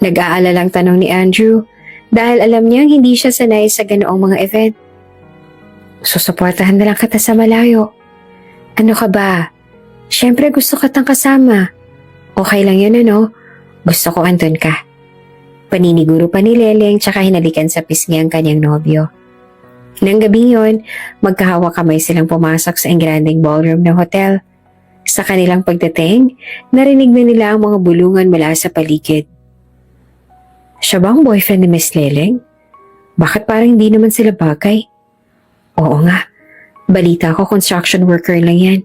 Nag-aalalang tanong ni Andrew dahil alam niyang hindi siya sanay sa ganoong mga event. "Susuportahan na lang kita sa malayo." "Ano ka ba? Siyempre gusto kitang kasama." "Okay lang yun ano? Gusto ko andun ka." Paniniguro pa ni Leleng tsaka hinalikan sa pisngi ang kanyang nobyo. Nang gabi yon, magkahawa kamay silang pumasok sa engrandeng ballroom ng hotel. Sa kanilang pagdating, narinig na nila ang mga bulungan mula sa paligid. "Siya ba ang boyfriend ni Miss Leleng? Bakit parang hindi naman sila bagay?" "Oo nga, balita ko construction worker lang yan.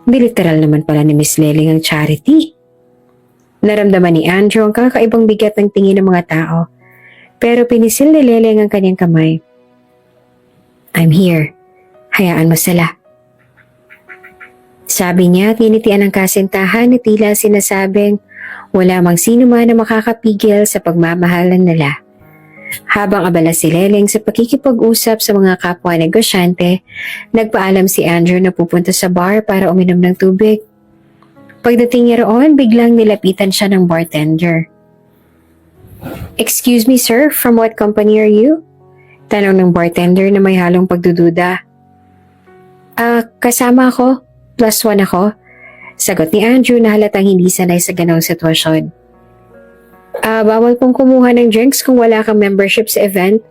Literal naman pala ni Miss Leleng ang Charity." Naramdaman ni Andrew ang kakaibang bigat ng tingin ng mga tao, pero pinisil ni Leleng ang kanyang kamay. I'm here. Hayaan mo sila. Sabi niya at nginitian ang kasintahan na tila sinasabing wala mang sino man na makakapigil sa pagmamahalan nila. Habang abala si Leleng sa pakikipag-usap sa mga kapwa negosyante, nagpaalam si Andrew na pupunta sa bar para uminom ng tubig. Pagdating niya roon, biglang nilapitan siya ng bartender. "Excuse me sir, from what company are you?" Tanong ng bartender na may halong pagdududa. Kasama ako. +1 ako. Sagot ni Andrew na halatang hindi sanay sa ganong sitwasyon. Bawal pong kumuha ng drinks kung wala kang membership sa event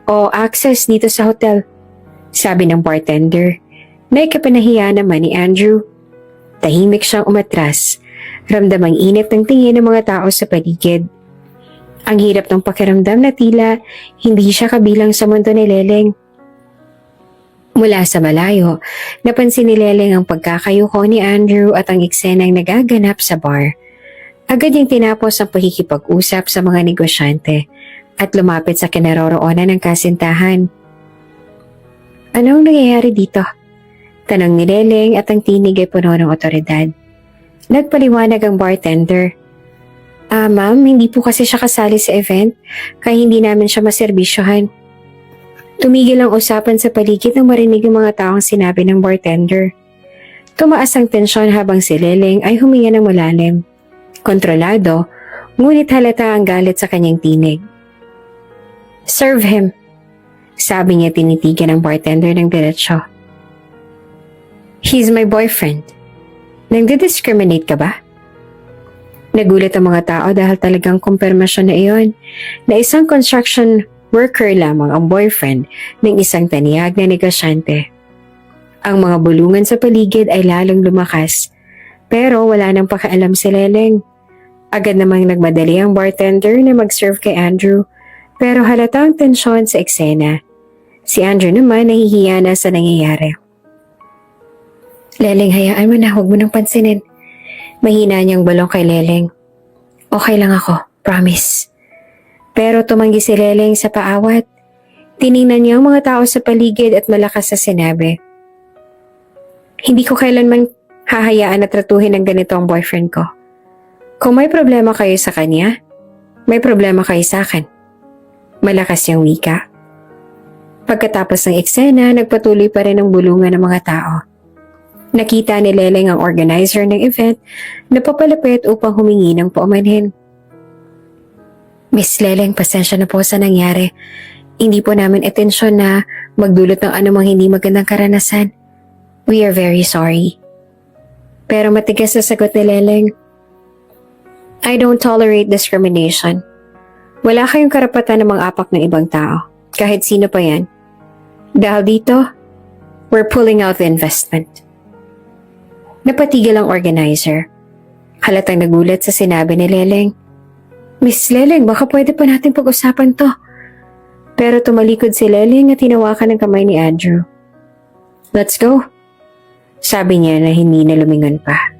o access dito sa hotel. Sabi ng bartender. Naikapanahiya naman ni Andrew. Tahimik siyang umatras. Ramdam ang init ng tingin ng mga tao sa paligid. Ang hirap ng pakiramdam na tila hindi siya kabilang sa mundo ni Leleng. Mula sa malayo, napansin ni Leleng ang pagkakayuko ni Andrew at ang eksenang nagaganap sa bar. Agad niyang tinapos ang pakikipag-usap sa mga negosyante at lumapit sa kinaroroonan ng kasintahan. "Anong nangyayari dito?" Tanong ni Leleng at ang tinig ay puno ng otoridad. Nagpaliwanag ang bartender. Ma'am, hindi po kasi siya kasali sa event, kaya hindi namin siya maserbisyohan." Tumigil ang usapan sa paligid nang marinig ang mga taong sinabi ng bartender. Tumaas ang tensyon habang si Leleng ay huminga ng malalim. Kontrolado, ngunit halata ang galit sa kanyang tinig. "Serve him," sabi niya tinitigan ng bartender ng diretsyo. "He's my boyfriend. Nagdi-discriminate ka ba?" Nagulat ang mga tao dahil talagang kumpirmasyon na iyon na isang construction worker lamang ang boyfriend ng isang taniyag na negosyante. Ang mga bulungan sa paligid ay lalong lumakas, pero wala nang pakialam si Leleng. Agad namang nagmadali ang bartender na mag-serve kay Andrew, pero halata ang tensyon sa eksena. Si Andrew naman nahihiya na sa nangyayari. "Leleng, hayaan mo na, huwag mo nang pansinin." Mahina niyang balong kay Leleng. "Okay lang ako, promise." Pero tumanggi si Leleng sa paawat. Tiningnan niya ang mga tao sa paligid at malakas na sinabi, "Hindi ko kailanman hahayaan na tratuhin ng ganito ang boyfriend ko. Kung may problema kayo sa kanya, may problema kayo sa akin." Malakas niyang wika. Pagkatapos ng eksena, nagpatuloy pa rin ang bulungan ng mga tao. Nakita ni Leleng ang organizer ng event na papalapit upang humingi ng paumanhin. "Miss Leleng, pasensya na po sa nangyari. Hindi po namin atensyon na magdulot ng anumang hindi magandang karanasan. We are very sorry." Pero matigas na sagot ni Leleng. "I don't tolerate discrimination. Wala kayong karapatan na mang-apak ng ibang tao, kahit sino pa yan. Dahil dito, we're pulling out the investment." Napatigil ang organizer. Halatang nagulat sa sinabi ni Leleng. "Miss Leleng, baka pwede pa natin pag-usapan to." Pero tumalikod si Leleng at tinawakan ng kamay ni Andrew. "Let's go," sabi niya na hindi na lumingon pa.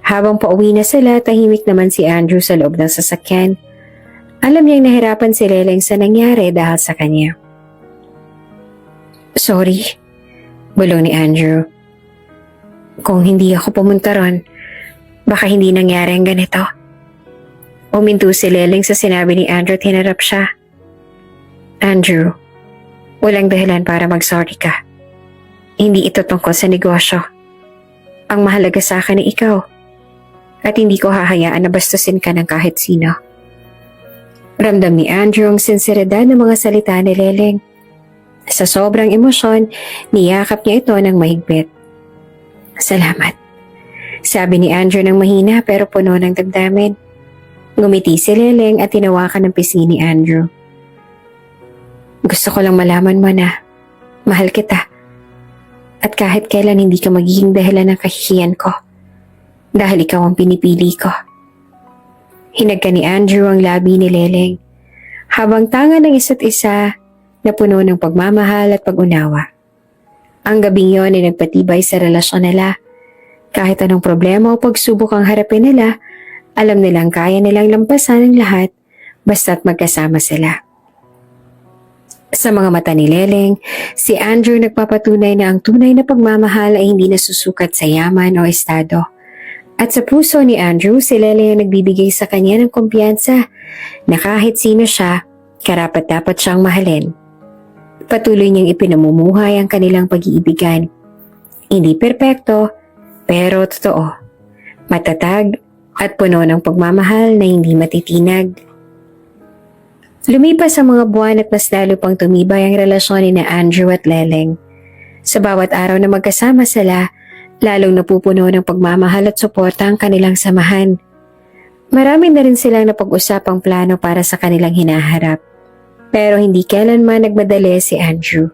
Habang pauwi na sila, tahimik naman si Andrew sa loob ng sasakyan. Alam niyang nahirapan si Leleng sa nangyari dahil sa kanya. "Sorry," bulong ni Andrew. "Kung hindi ako pumunta ron, baka hindi nangyari ang ganito." Uminto si Leleng sa sinabi ni Andrew at hinarap siya. "Andrew, walang dahilan para mag-sorry ka. Hindi ito tungkol sa negosyo. Ang mahalaga sa akin ay ikaw. At hindi ko hahayaan na bastusin ka ng kahit sino." Ramdam ni Andrew ang sinseridad ng mga salita ni Leleng. Sa sobrang emosyon, niyakap niya ito ng mahigpit. "Salamat," sabi ni Andrew ng mahina pero puno ng damdamin. Ngumiti si Leleng at tinawakan ng pisngi ni Andrew. "Gusto ko lang malaman mo na mahal kita. At kahit kailan hindi ka magiging dahilan ng kahihiyan ko. Dahil ikaw ang pinipili ko." Hinagka ni Andrew ang labi ni Leleng. Habang tanga ng isa't isa na puno ng pagmamahal at pag-unawa. Ang gabing yon ay nagpatibay sa relasyon nila. Kahit anong problema o pagsubok ang harapin nila, alam nilang kaya nilang lampasan ang lahat basta't magkasama sila. Sa mga mata ni Leleng, si Andrew nagpapatunay na ang tunay na pagmamahal ay hindi nasusukat sa yaman o estado. At sa puso ni Andrew, si Leleng ang nagbibigay sa kanya ng kumpiyansa na kahit sino siya, karapat-dapat siyang mahalin. Patuloy niyang ipinamumuhay ang kanilang pag-iibigan. Hindi perpekto, pero totoo. Matatag at puno ng pagmamahal na hindi matitinag. Lumipas ang mga buwan at mas lalo pang tumibay ang relasyon ni na Andrew at Leleng. Sa bawat araw na magkasama sila, lalong napupuno ng pagmamahal at suporta ang kanilang samahan. Marami na rin silang napag-usapang plano para sa kanilang hinaharap. Pero hindi kailanman nagmadali si Andrew.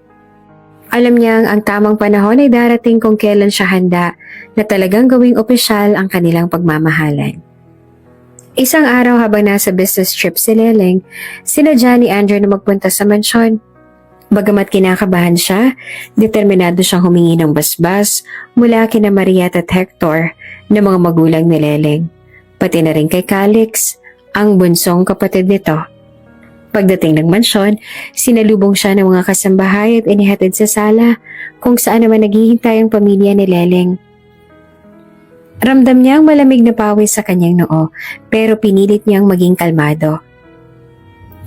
Alam niyang ang tamang panahon ay darating kung kailan siya handa na talagang gawing opisyal ang kanilang pagmamahalan. Isang araw habang nasa business trip si Leleng, sinadya ni Andrew na magpunta sa mansyon. Bagamat kinakabahan siya, determinado siyang humingi ng basbas mula kina Maria at Hector na mga magulang ni Leleng, pati na rin kay Calix, ang bunsong kapatid nito. Pagdating ng mansyon, sinalubong siya ng mga kasambahay at inihatid sa sala kung saan naman naghihintay ang pamilya ni Leleng. Ramdam niya ang malamig na pawis sa kanyang noo, pero pinilit niyang maging kalmado.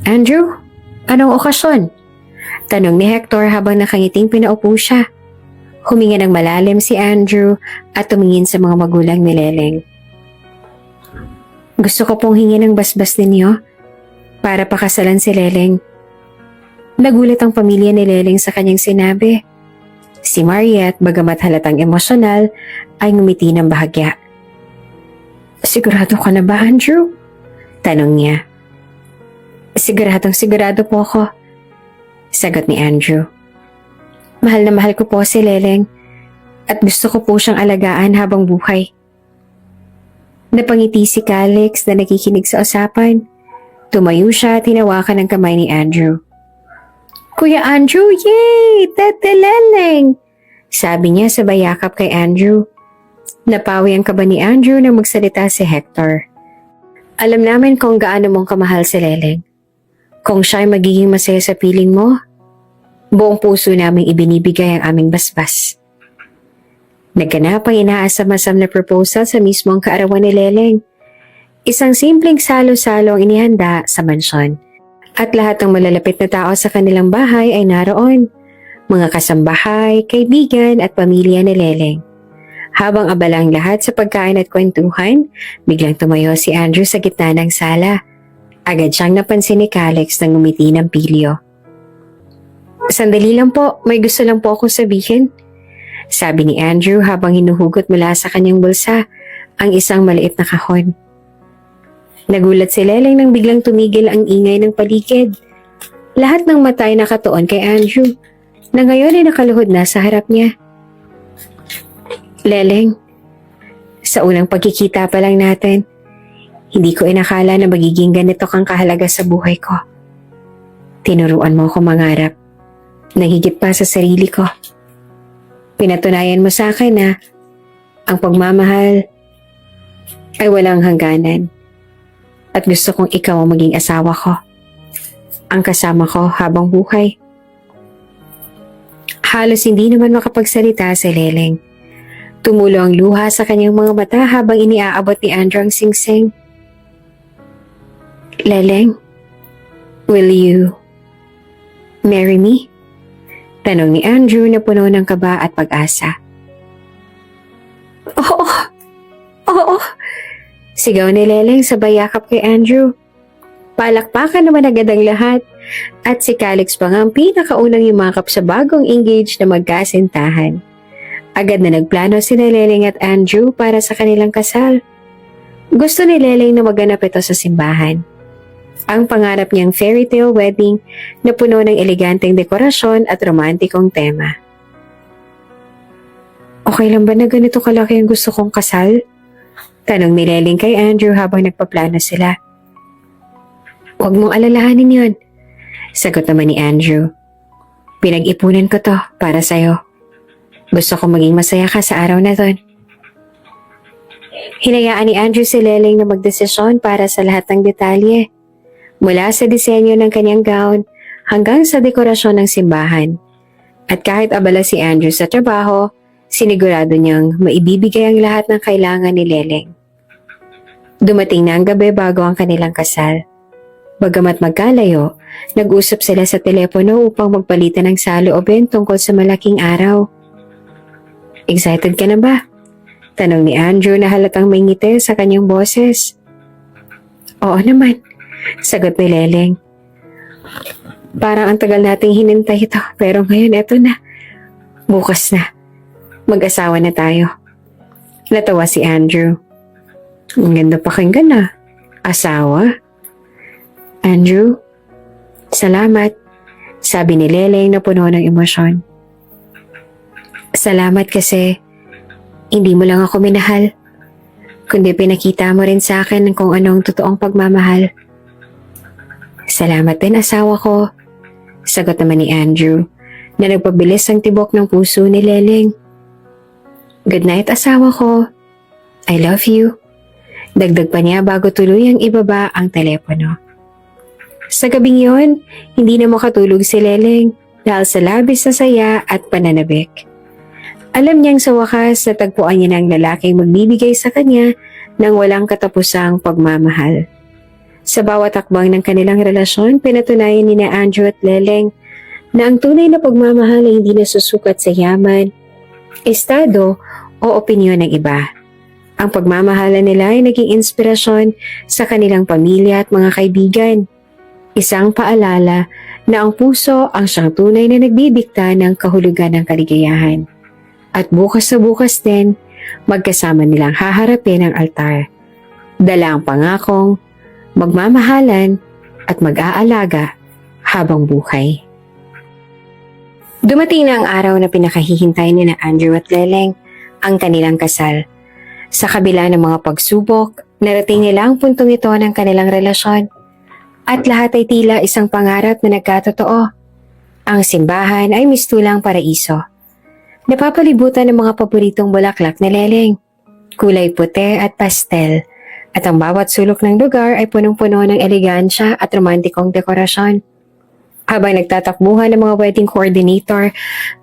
Andrew, anong okasyon? Tanong ni Hector habang nakangiting pinaupo siya. Huminga ng malalim si Andrew at tumingin sa mga magulang ni Leleng. Gusto ko pong hingin ng basbas ninyo para pakasalan si Leleng. Nagulat ang pamilya ni Leleng sa kanyang sinabi. Si Mariette, bagamat halatang emosyonal, ay ngumiti ng bahagya. Sigurado ka na ba, Andrew? Tanong niya. Sigurado po ako. Sagot ni Andrew. Mahal na mahal ko po si Leleng at gusto ko po siyang alagaan habang buhay. Napangiti si Calix na nakikinig sa usapan. Tumayo siya at hinawakan ang kamay ni Andrew. Kuya Andrew, yay! Tete Leleng! Sabi niya sabay yakap kay Andrew. Napawi ang kaba ni Andrew nang magsalita si Hector. Alam namin kung gaano mong kamahal si Leleng. Kung siya ay magiging masaya sa piling mo, buong puso naming ibinibigay ang aming basbas. Nagganap ang inaasam-asam na proposal sa mismong kaarawan ni Leleng. Isang simpleng salo-salo ang inihanda sa mansyon. At lahat ng malalapit na tao sa kanilang bahay ay naroon. Mga kasambahay, kaibigan at pamilya ni Leleng. Habang abala ang lahat sa pagkain at kwentuhan, biglang tumayo si Andrew sa gitna ng sala. Agad siyang napansin ni Calix na ngumiti ng pilyo. Sandali lang po, may gusto lang po akong sabihin. Sabi ni Andrew habang hinuhugot mula sa kanyang bulsa ang isang maliit na kahon. Nagulat si Leleng nang biglang tumigil ang ingay ng paligid. Lahat ng mata ay nakatuon kay Andrew, na ngayon ay nakaluhod na sa harap niya. Leleng, sa unang pagkikita pa lang natin, hindi ko inakala na magiging ganito kang kahalaga sa buhay ko. Tinuruan mo ako mangarap, na higit pa sa sarili ko. Pinatunayan mo sa akin na ang pagmamahal ay walang hangganan. At gusto kong ikaw ang maging asawa ko. Ang kasama ko habang buhay. Halos hindi naman makapagsalita si Leleng. Tumulo ang luha sa kanyang mga mata habang iniaabot ni Andrew ang singsing. Leleng, will you marry me? Tanong ni Andrew na puno ng kaba at pag-asa. Oo. Sigaw ni Leleng sabay yakap kay Andrew. Palakpakan naman agad ang lahat at si Calix pa nga ang pinakaunang yumakap sa bagong engaged na magkasintahan. Agad na nagplano sina Leleng at Andrew para sa kanilang kasal. Gusto ni Leleng na maganap ito sa simbahan. Ang pangarap niyang fairy tale wedding na puno ng eleganteng dekorasyon at romantikong tema. Okay lang ba na ganito kalaki ang gusto kong kasal? Tanong ni Leleng kay Andrew habang nagpaplano sila. Huwag mong alalahanin yun. Sagot naman ni Andrew. Pinag-ipunan ko to para sa'yo. Gusto ko maging masaya ka sa araw na ton. Hinayaan ni Andrew si Leleng na magdesisyon para sa lahat ng detalye. Mula sa disenyo ng kanyang gown hanggang sa dekorasyon ng simbahan. At kahit abala si Andrew sa trabaho, sinigurado niyang maibibigay ang lahat ng kailangan ni Leleng. Dumating na ang gabi bago ang kanilang kasal. Bagamat magkalayo, nag-usap sila sa telepono upang magpalitan ng saloobin tungkol sa malaking araw. Excited ka na ba? Tanong ni Andrew na halatang may ngiti sa kanyang boses. Oo naman, sagot ni Leleng. Parang ang tagal nating hinintay ito, pero ngayon eto na. Bukas na. Mag-asawa na tayo. Natawa si Andrew. Ang ganda pakinggan na. Asawa? Andrew? Salamat, sabi ni Leleng na puno ng emosyon. Salamat kasi hindi mo lang ako minahal, kundi pinakita mo rin sa akin kung anong totoong pagmamahal. Salamat din asawa ko, sagot naman ni Andrew na nagpabilis ang tibok ng puso ni Leleng. Good night asawa ko. I love you. Dagdag pa niya bago tuluyang ibaba ang telepono. Sa gabing yon, hindi na makatulog si Leleng dahil sa labis na saya at pananabik. Alam niyang sa wakas natagpuan niya ng lalaking magbibigay sa kanya ng walang katapusang pagmamahal. Sa bawat akbang ng kanilang relasyon, pinatunayan ni na Andrew at Leleng na ang tunay na pagmamahal ay hindi nasusukat sa yaman, estado o opinyon ng iba. Ang pagmamahalan nila ay naging inspirasyon sa kanilang pamilya at mga kaibigan. Isang paalala na ang puso ang siyang tunay na nagbibigta ng kahulugan ng kaligayahan. At bukas na bukas din, magkasama nilang haharapin ang altar. Dala ang pangakong, magmamahalan at mag-aalaga habang buhay. Dumating na ang araw na pinakahihintay ni na Andrew at Leleng, ang kanilang kasal. Sa kabila ng mga pagsubok, narating nila ang puntong ito ng kanilang relasyon. At lahat ay tila isang pangarap na nagkatotoo. Ang simbahan ay mistulang paraiso. Napapalibutan ng mga paboritong bulaklak ni Leleng, kulay puti at pastel, at ang bawat sulok ng lugar ay punong-puno ng elegansya at romantikong dekorasyon. Habang nagtatakbuhan ng mga wedding coordinator,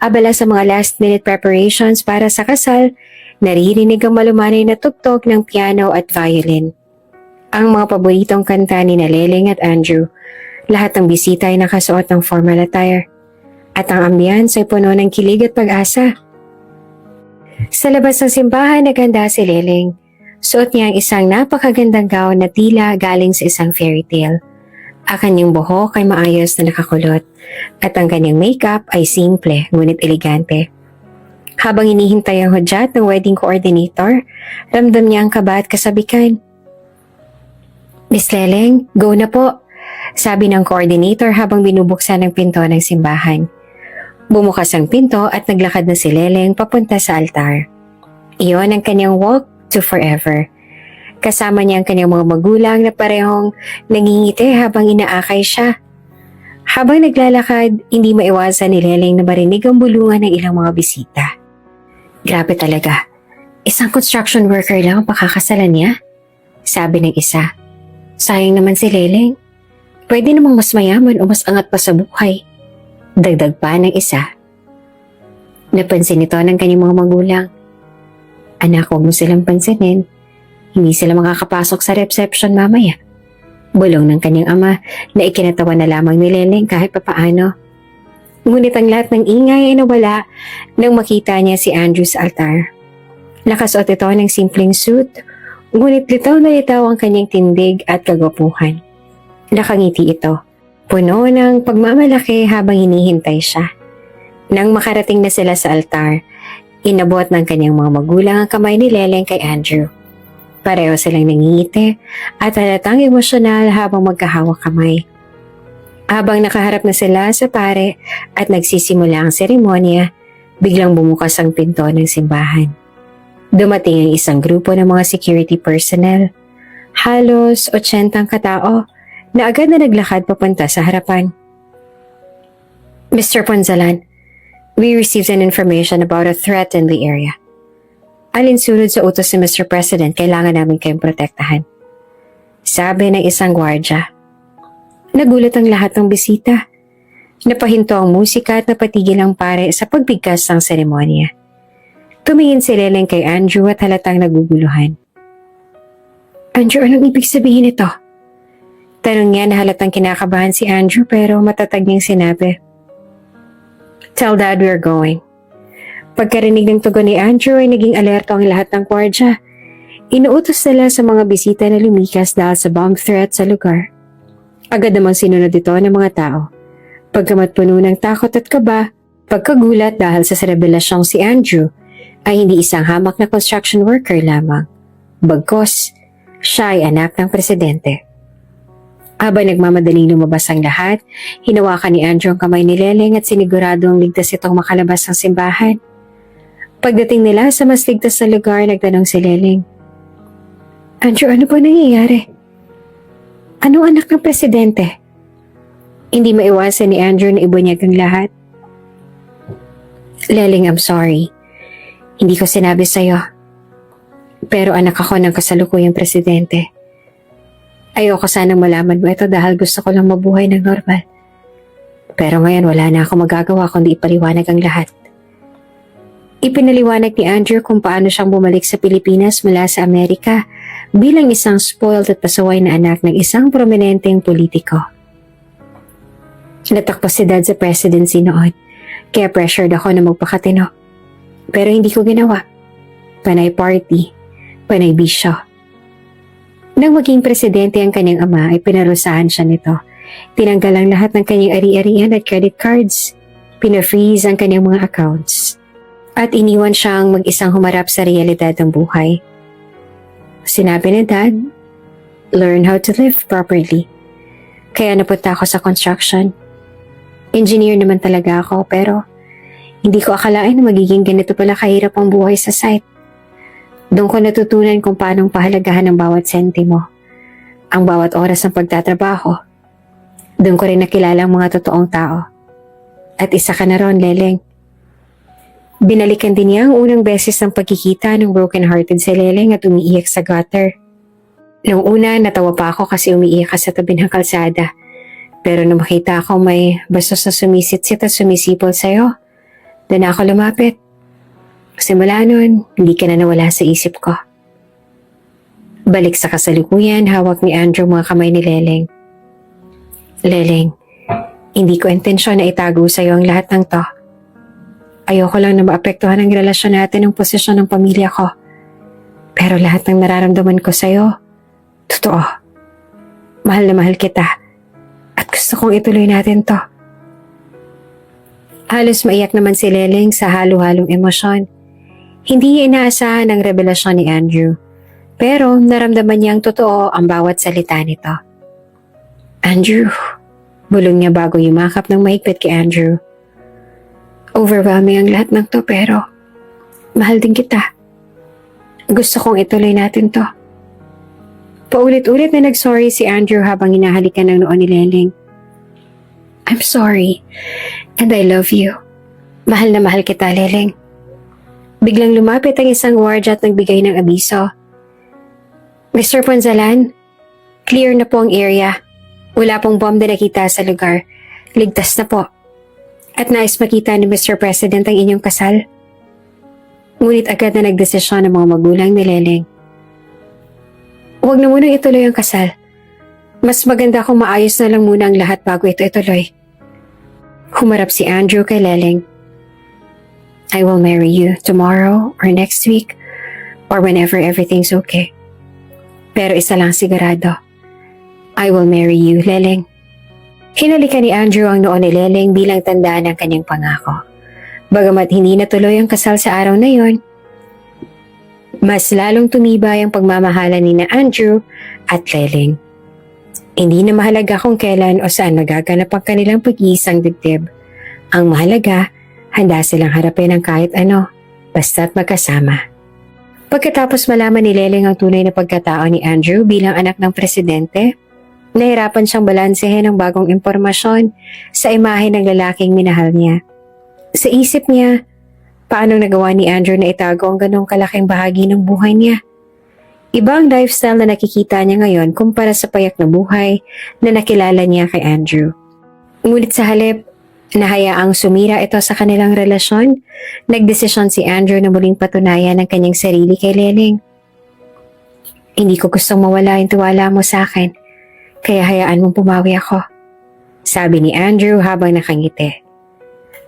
abala sa mga last-minute preparations para sa kasal, naririnig ang malumanay na tugtog ng piano at violin. Ang mga paboritong kanta ni na Leleng at Andrew, lahat ng bisita ay nakasuot ng formal attire. At ang ambiance ay puno ng kilig at pag-asa. Sa labas ng simbahan, naghanda si Leleng. Suot niya ang isang napakagandang gown na tila galing sa isang fairy tale. Ang kanyang buhok ay maayos na nakakulot at ang kanyang makeup ay simple ngunit elegante. Habang hinihintay ang hudyat ng wedding coordinator, ramdam niya ang kaba at kasabikan. Miss Leleng, go na po, sabi ng coordinator habang binubuksan ang pinto ng simbahan. Bumukas ang pinto at naglakad na si Leleng papunta sa altar. Iyon ang kanyang walk to forever. Kasama niya ang kanyang mga magulang na parehong nangingiti habang inaakay siya. Habang naglalakad, hindi maiwasan ni Leleng na marinig ang bulungan ng ilang mga bisita. Grabe talaga, isang construction worker lang ang pakakasalan niya, sabi ng isa. Sayang naman si Leleng. Pwede namang mas mayaman o mas angat pa sa buhay. Dagdag pa ng isa. Napansin ito ng kanyang mga magulang. Anak, huwag mo silang pansinin. Hindi sila makakapasok sa reception mamaya. Bulong ng kanyang ama na ikinatawa na lamang ni Leleng kahit papaano. Ngunit ang lahat ng ingay ay nawala nang makita niya si Andrew sa altar. Nakasuot ito ng simpleng suit, ngunit litaw na litaw ang kanyang tindig at kagwapuhan. Nakangiti ito. Puno ng pagmamalaki habang hinihintay siya. Nang makarating na sila sa altar, inabot ng kanyang mga magulang ang kamay ni Leleng kay Andrew. Pareho silang nangingiti at halatang emosyonal habang magkahawak kamay. Habang nakaharap na sila sa pare at nagsisimula ang seremonya, biglang bumukas ang pinto ng simbahan. Dumating ang isang grupo ng mga security personnel. Halos 80 katao na agad na naglakad papunta sa harapan. Mr. Ponzalan, we received an information about a threat in the area. Alinsunod sa utos ni Mr. President, kailangan namin kayong protektahan. Sabi ng isang gwardya. Nagulat ang lahat ng bisita. Napahinto ang musika at napatigil ang pare sa pagbigkas ng seremonya. Tumingin si Leleng kay Andrew at halatang naguguluhan. Andrew, anong ibig sabihin ito? Tanong niya na halatang kinakabahan si Andrew pero matatag niyang sinabi. Tell Dad we're going. Pagkarinig ng tugon ni Andrew ay naging alerto ang lahat ng kwardya. Inuutos nila sa mga bisita na lumikas dahil sa bomb threat sa lugar. Agad namang sinunod ito ng mga tao. Pagkamat puno ng takot at kaba, pagkagulat dahil sa revelasyong si Andrew ay hindi isang hamak na construction worker lamang. Bagkos, siya ay anak ng presidente. Habang nagmamadaling lumabas ang lahat, hinawakan ni Andrew ang kamay ni Leleng at siniguradong ligtas itong makalabas ng simbahan. Pagdating nila sa mas ligtas na lugar, nagtanong si Leleng. Andrew, ano ba nangyayari? Anong anak ng presidente? Hindi maiwasan ni Andrew na ibunyag ang lahat. Leleng, I'm sorry. Hindi ko sinabi sa'yo. Pero anak ako ng kasalukuyang presidente. Ayoko sanang malaman mo ito dahil gusto ko lang mabuhay ng normal. Pero ngayon wala na ako magagawa kundi ipaliwanag ang lahat. Ipinaliwanag ni Andrew kung paano siyang bumalik sa Pilipinas mula sa Amerika bilang isang spoiled at pasaway na anak ng isang prominenteng politiko. Natakpo si Dad sa presidency noon, kaya pressured ako na magpakatino. Pero hindi ko ginawa. Panay party, panay bisyo. Nang maging presidente ang kanyang ama ay pinarusahan siya nito. Tinanggal ang lahat ng kanyang ari-arian at credit cards. Pina-freeze ang kanyang mga accounts. At iniwan siyang mag-isang humarap sa realidad ng buhay. Sinabi ni Dad, learn how to live properly. Kaya napunta ako sa construction. Engineer naman talaga ako pero hindi ko akalain na magiging ganito pala kahirap ang buhay sa site. Doon ko natutunan kung paanong pahalagahan ng bawat sentimo, ang bawat oras ng pagtatrabaho. Doon ko rin nakilala ang mga totoong tao. At isa ka na ron, Leleng. Binalikan din niya ang unang beses ng pagkikita ng broken-hearted si Leleng at umiiyak sa gutter. Noong una, natawa pa ako kasi umiiyak ka sa tabi ng kalsada. Pero nung makita ko may bastos na sumisit-sit at sumisipol sa'yo, doon ako lumapit. Simula nun, hindi ka na nawala sa isip ko. Balik sa kasalukuyan, hawak ni Andrew mga kamay ni Leleng. Leleng, hindi ko intensyon na itago sa'yo ang lahat ng to. Ayoko lang na maapektuhan ang relasyon natin ng posisyon ng pamilya ko. Pero lahat ng nararamdaman ko sa'yo, totoo. Mahal na mahal kita. At gusto kong ituloy natin to. Halos maiyak naman si Leleng sa halo-halong emosyon. Hindi niya inaasahan ang revelasyon ni Andrew. Pero naramdaman niyang totoo ang bawat salita nito. Andrew, bulong niya bago yumakap ng mahigpit kay Andrew. Overwhelming ang lahat ng to pero mahal din kita. Gusto kong ituloy natin to. Paulit-ulit na nag-sorry si Andrew habang hinahalikan ng noon ni Leleng. I'm sorry and I love you. Mahal na mahal kita, Leleng. Biglang lumapit ang isang wardya at nagbigay ng abiso. Mr. Ponzalan, clear na po ang area. Wala pong bomb na nakita sa lugar. Ligtas na po. At nais makita ni Mr. President ang inyong kasal. Ngunit agad na nagdesisyon ng mga magulang ni Leleng. Huwag na munang ituloy ang kasal. Mas maganda kung maayos na lang muna ang lahat bago ito ituloy. Humarap si Andrew kay Leleng. I will marry you tomorrow or next week or whenever everything's okay. Pero isa lang sigurado. I will marry you, Leleng. Hinalikan ni Andrew ang noo ni Leleng bilang tandaan ng kanyang pangako. Bagamat hindi natuloy ang kasal sa araw na yon, mas lalong tumibay ang pagmamahalan ni na Andrew at Leleng. Hindi na mahalaga kung kailan o saan magaganap ang kanilang pag-iisang dibdib. Ang mahalaga, handa silang harapin ang kahit ano, basta't magkasama. Pagkatapos malaman ni Leleng ang tunay na pagkatao ni Andrew bilang anak ng presidente, nahirapan siyang balansehin ang bagong impormasyon sa imahe ng lalaking minahal niya. Sa isip niya, paano nagawa ni Andrew na itago ang ganong kalaking bahagi ng buhay niya? Iba ang lifestyle na nakikita niya ngayon kumpara sa payak na buhay na nakilala niya kay Andrew. Ngunit sa halip, Nahayaang sumira ito sa kanilang relasyon, nagdesisyon si Andrew na muling patunayan ang kanyang sarili kay Leleng. Hindi ko gustong mawala yung tiwala mo sa akin, kaya hayaan mong pumawi ako. Sabi ni Andrew habang nakangiti.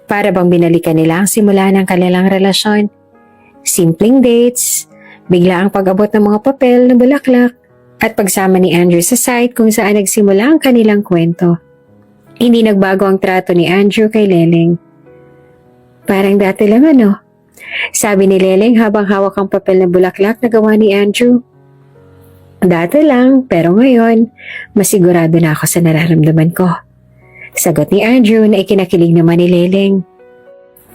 Para bang binalikan nila ang simula ng kanilang relasyon. Simpleng dates, bigla ang pag-abot ng mga papel na bulaklak, at pagsama ni Andrew sa site kung saan nagsimula ang kanilang kwento. Hindi nagbago ang trato ni Andrew kay Leleng. Parang dati lang ano? Sabi ni Leleng habang hawak ang papel na bulaklak na gawa ni Andrew. Dati lang, pero ngayon, masigurado na ako sa nararamdaman ko. Sagot ni Andrew na ikinakilig naman ni Leleng.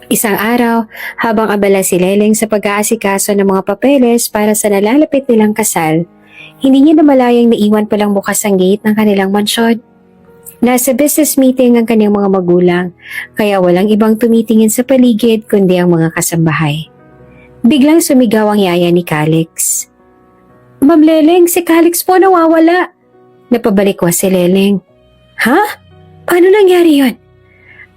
Isang araw, habang abala si Leleng sa pag-aasikaso ng mga papeles para sa nalalapit nilang kasal, hindi niya namalayang naiwan palang bukas ang gate ng kanilang mansyon. Nasa business meeting ang kanyang mga magulang, kaya walang ibang tumitingin sa paligid kundi ang mga kasambahay. Biglang sumigaw ang yaya ni Calix. Ma'am Leleng, si Calix po nawawala. Napabalikwas si Leleng. Ha? Paano nangyari yon?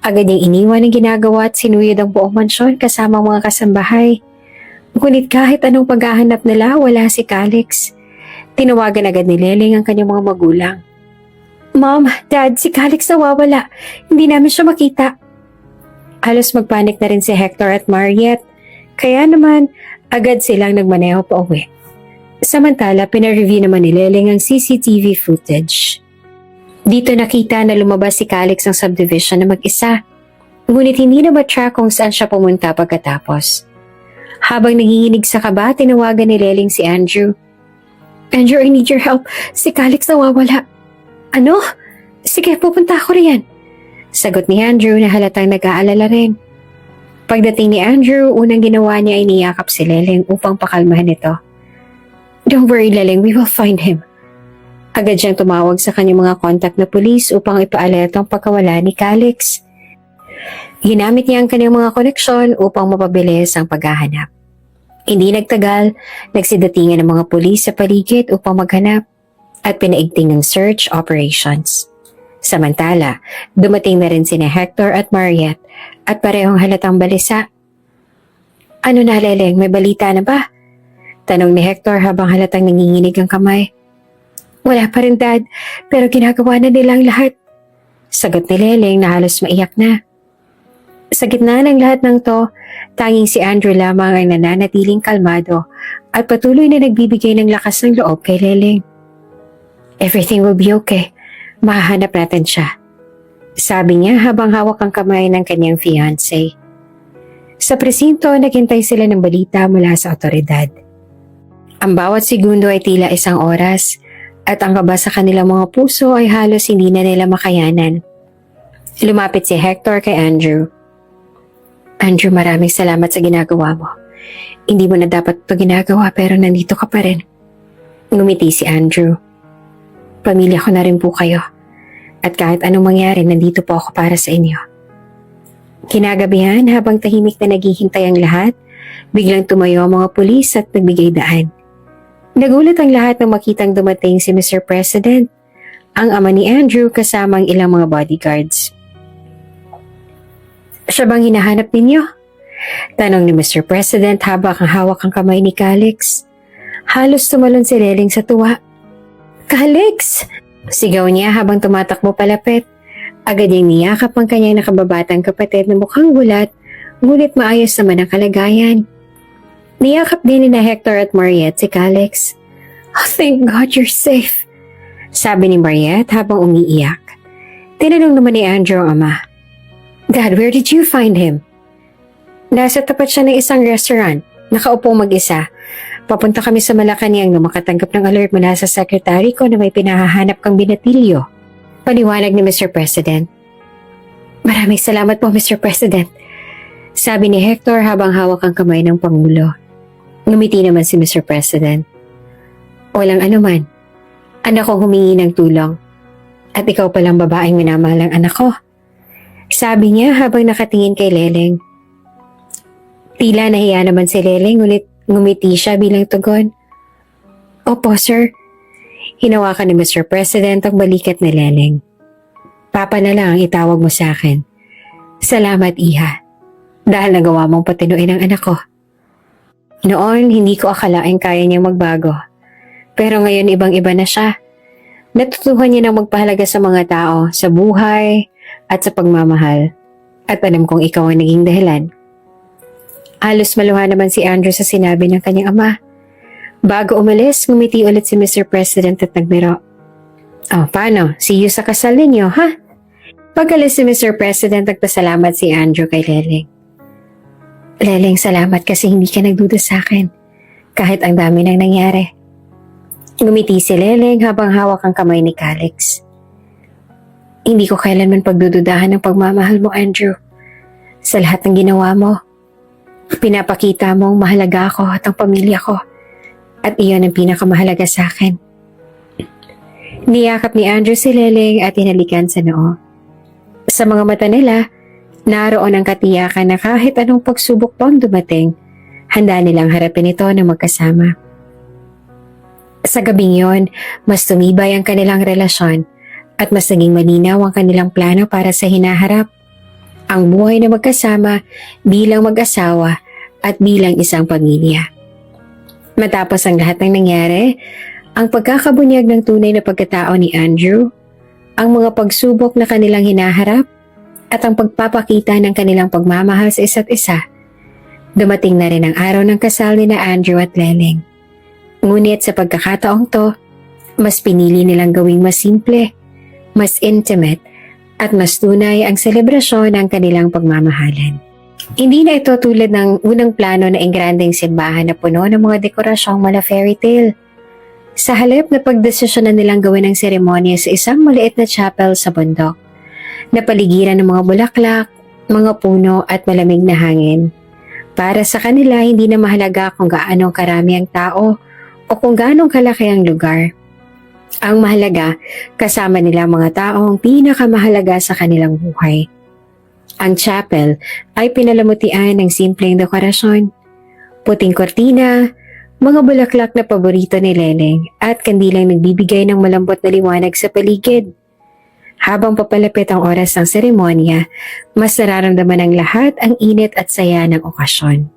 Agad niyang iniwan ang ginagawa at sinuyod ang buong mansyon kasama ang mga kasambahay. Ngunit kahit anong paghahanap nila, wala si Calix. Tinawagan agad ni Leleng ang kanyang mga magulang. Mom, Dad, si Calix nawawala. Hindi namin siya makita. Halos magpanik na rin si Hector at Mariette. Kaya naman, agad silang nagmaneho pa uwi. Samantala, pinareview naman ni Leleng ang CCTV footage. Dito nakita na lumabas si Calix ang subdivision na mag-isa. Ngunit hindi na matrack kung saan siya pumunta pagkatapos. Habang nanginginig sa kaba, tinawagan ni Leleng si Andrew. Andrew, I need your help. Si Calix nawawala. Ano? Sige, pupunta ako riyan. Sagot ni Andrew na halatang nag-aalala rin. Pagdating ni Andrew, unang ginawa niya ay niyakap si Leleng upang pakalmahan ito. Don't worry, Leleng, we will find him. Agad siyang tumawag sa kanyang mga kontak na pulis upang ipaalerto ang pagkawala ni Calix. Ginamit niya ang kanyang mga koneksyon upang mapabilis ang paghahanap. Hindi nagtagal, nagsidatingan ng mga pulis sa paligid upang maghanap at pinaigting ng search operations. Samantala, dumating na rin sina Hector at Mariette at parehong halatang balisa. Ano na, Leleng, may balita na ba? Tanong ni Hector habang halatang nanginginig ang kamay. Wala pa rin, Dad, pero ginagawa na nilang lahat. Sagot ni Leleng na halos maiyak na. Sa gitna ng lahat ng to, tanging si Andrew lamang ang nananatiling kalmado at patuloy na nagbibigay ng lakas ng loob kay Leleng. Everything will be okay. Mahahanap natin siya. Sabi niya habang hawak ang kamay ng kanyang fiancé. Sa presinto, naghintay sila ng balita mula sa otoridad. Ang bawat segundo ay tila isang oras at ang kaba sa kanilang mga puso ay halos hindi na nila makayanan. Lumapit si Hector kay Andrew. Andrew, maraming salamat sa ginagawa mo. Hindi mo na dapat ito ginagawa pero nandito ka pa rin. Ngumiti si Andrew. Pamilya ko na rin po kayo. At kahit anong mangyari, nandito po ako para sa inyo. Kinagabihan, habang tahimik na naghihintay ang lahat, biglang tumayo ang mga pulis at nagbigay daan. Nagulat ang lahat nang makitang dumating si Mr. President, ang ama ni Andrew kasama ang ilang mga bodyguards. Siya bang hinahanap ninyo? Tanong ni Mr. President habang hawak ang kamay ni Calix. Halos tumalon si Leleng sa tuwa. Calix! Sigaw niya habang tumatakbo palapit. Agad niyang niyakap ang kanyang nakababatang kapatid na mukhang gulat, ngunit maayos naman ang kalagayan. Niyakap din ni Hector at Mariette si Calix. Oh, thank God you're safe, sabi ni Mariette habang umiiyak. Tinanong naman ni Andrew ang ama. Dad, where did you find him? Nasa tapat siya ng isang restaurant, nakaupo mag-isa. Papunta kami sa Malacanang nung makatanggap ng alert mula sa sekretary ko na may pinahahanap kang binatilyo. Paliwanag ni Mr. President. Maraming salamat po, Mr. President, sabi ni Hector habang hawak ang kamay ng Pangulo. Ngumiti naman si Mr. President. Walang anuman. Anak ko humingi ng tulong. At ikaw palang babaeng minamahal ng anak ko. Sabi niya habang nakatingin kay Leleng. Tila nahiya naman si Leleng, ngunit ngumiti siya bilang tugon. Opo, sir. Hinawakan ni Mr. President ang balikat ni Leleng. Papa na lang ang itawag mo sa akin. Salamat, Iha. Dahil nagawa mong patinuin ang anak ko. Noon, hindi ko akalaing kaya niyang magbago. Pero ngayon, ibang-iba na siya. Natutuhan niya ng magpahalaga sa mga tao, sa buhay, at sa pagmamahal. At alam kong ikaw ang naging dahilan. Halos maluha naman si Andrew sa sinabi ng kanyang ama. Bago umalis, ngumiti ulit si Mr. President at nagbiro. Oh, paano? See you sa kasal ninyo, ha? Pag-alis si Mr. President, nagpasalamat si Andrew kay Leleng. Leleng, salamat kasi hindi ka nagduda sa akin. Kahit ang dami nang nangyari. Ngumiti si Leleng habang hawak ang kamay ni Calix. Hindi ko kailanman pagdududahan ng pagmamahal mo, Andrew. Sa lahat ng ginawa mo, pinapakita mong mahalaga ako at ang pamilya ko. At iyon ang pinakamahalaga sa akin. Niyakap ni Andrew si Leleng at hinalikan sa noo. Sa mga mata nila, naroon ang katiyakan na kahit anong pagsubok pang dumating, handa nilang harapin ito na magkasama. Sa gabing yon, mas tumibay ang kanilang relasyon at mas naging malinaw ang kanilang plano para sa hinaharap. Ang buhay na magkasama bilang mag-asawa at bilang isang pamilya. Matapos ang lahat ng nangyari, ang pagkakabunyag ng tunay na pagkatao ni Andrew, ang mga pagsubok na kanilang hinaharap, at ang pagpapakita ng kanilang pagmamahal sa isa't isa, dumating na rin ang araw ng kasal ni na Andrew at Leleng. Ngunit sa pagkakataong to, mas pinili nilang gawing mas simple, mas intimate, at mas tunay ang selebrasyon ng kanilang pagmamahalan. Hindi na ito tulad ng unang plano na engrandeng simbahan na puno ng mga dekorasyong mala fairy tale. Sa halip na pagdesisyonan nilang gawin ang seremonya sa isang maliit na chapel sa bundok, na paligiran ng mga bulaklak, mga puno at malamig na hangin. Para sa kanila, hindi na mahalaga kung gaano karami ang tao o kung gaano kalaki ang lugar. Ang mahalaga, kasama nila ang mga taong pinakamahalaga sa kanilang buhay. Ang chapel ay pinalamutian ng simpleng dekorasyon, puting kortina, mga bulaklak na paborito ni Leleng at kandilang nagbibigay ng malambot na liwanag sa paligid. Habang papalapit ang oras ng seremonya, mas nararamdaman ng lahat ang init at saya ng okasyon.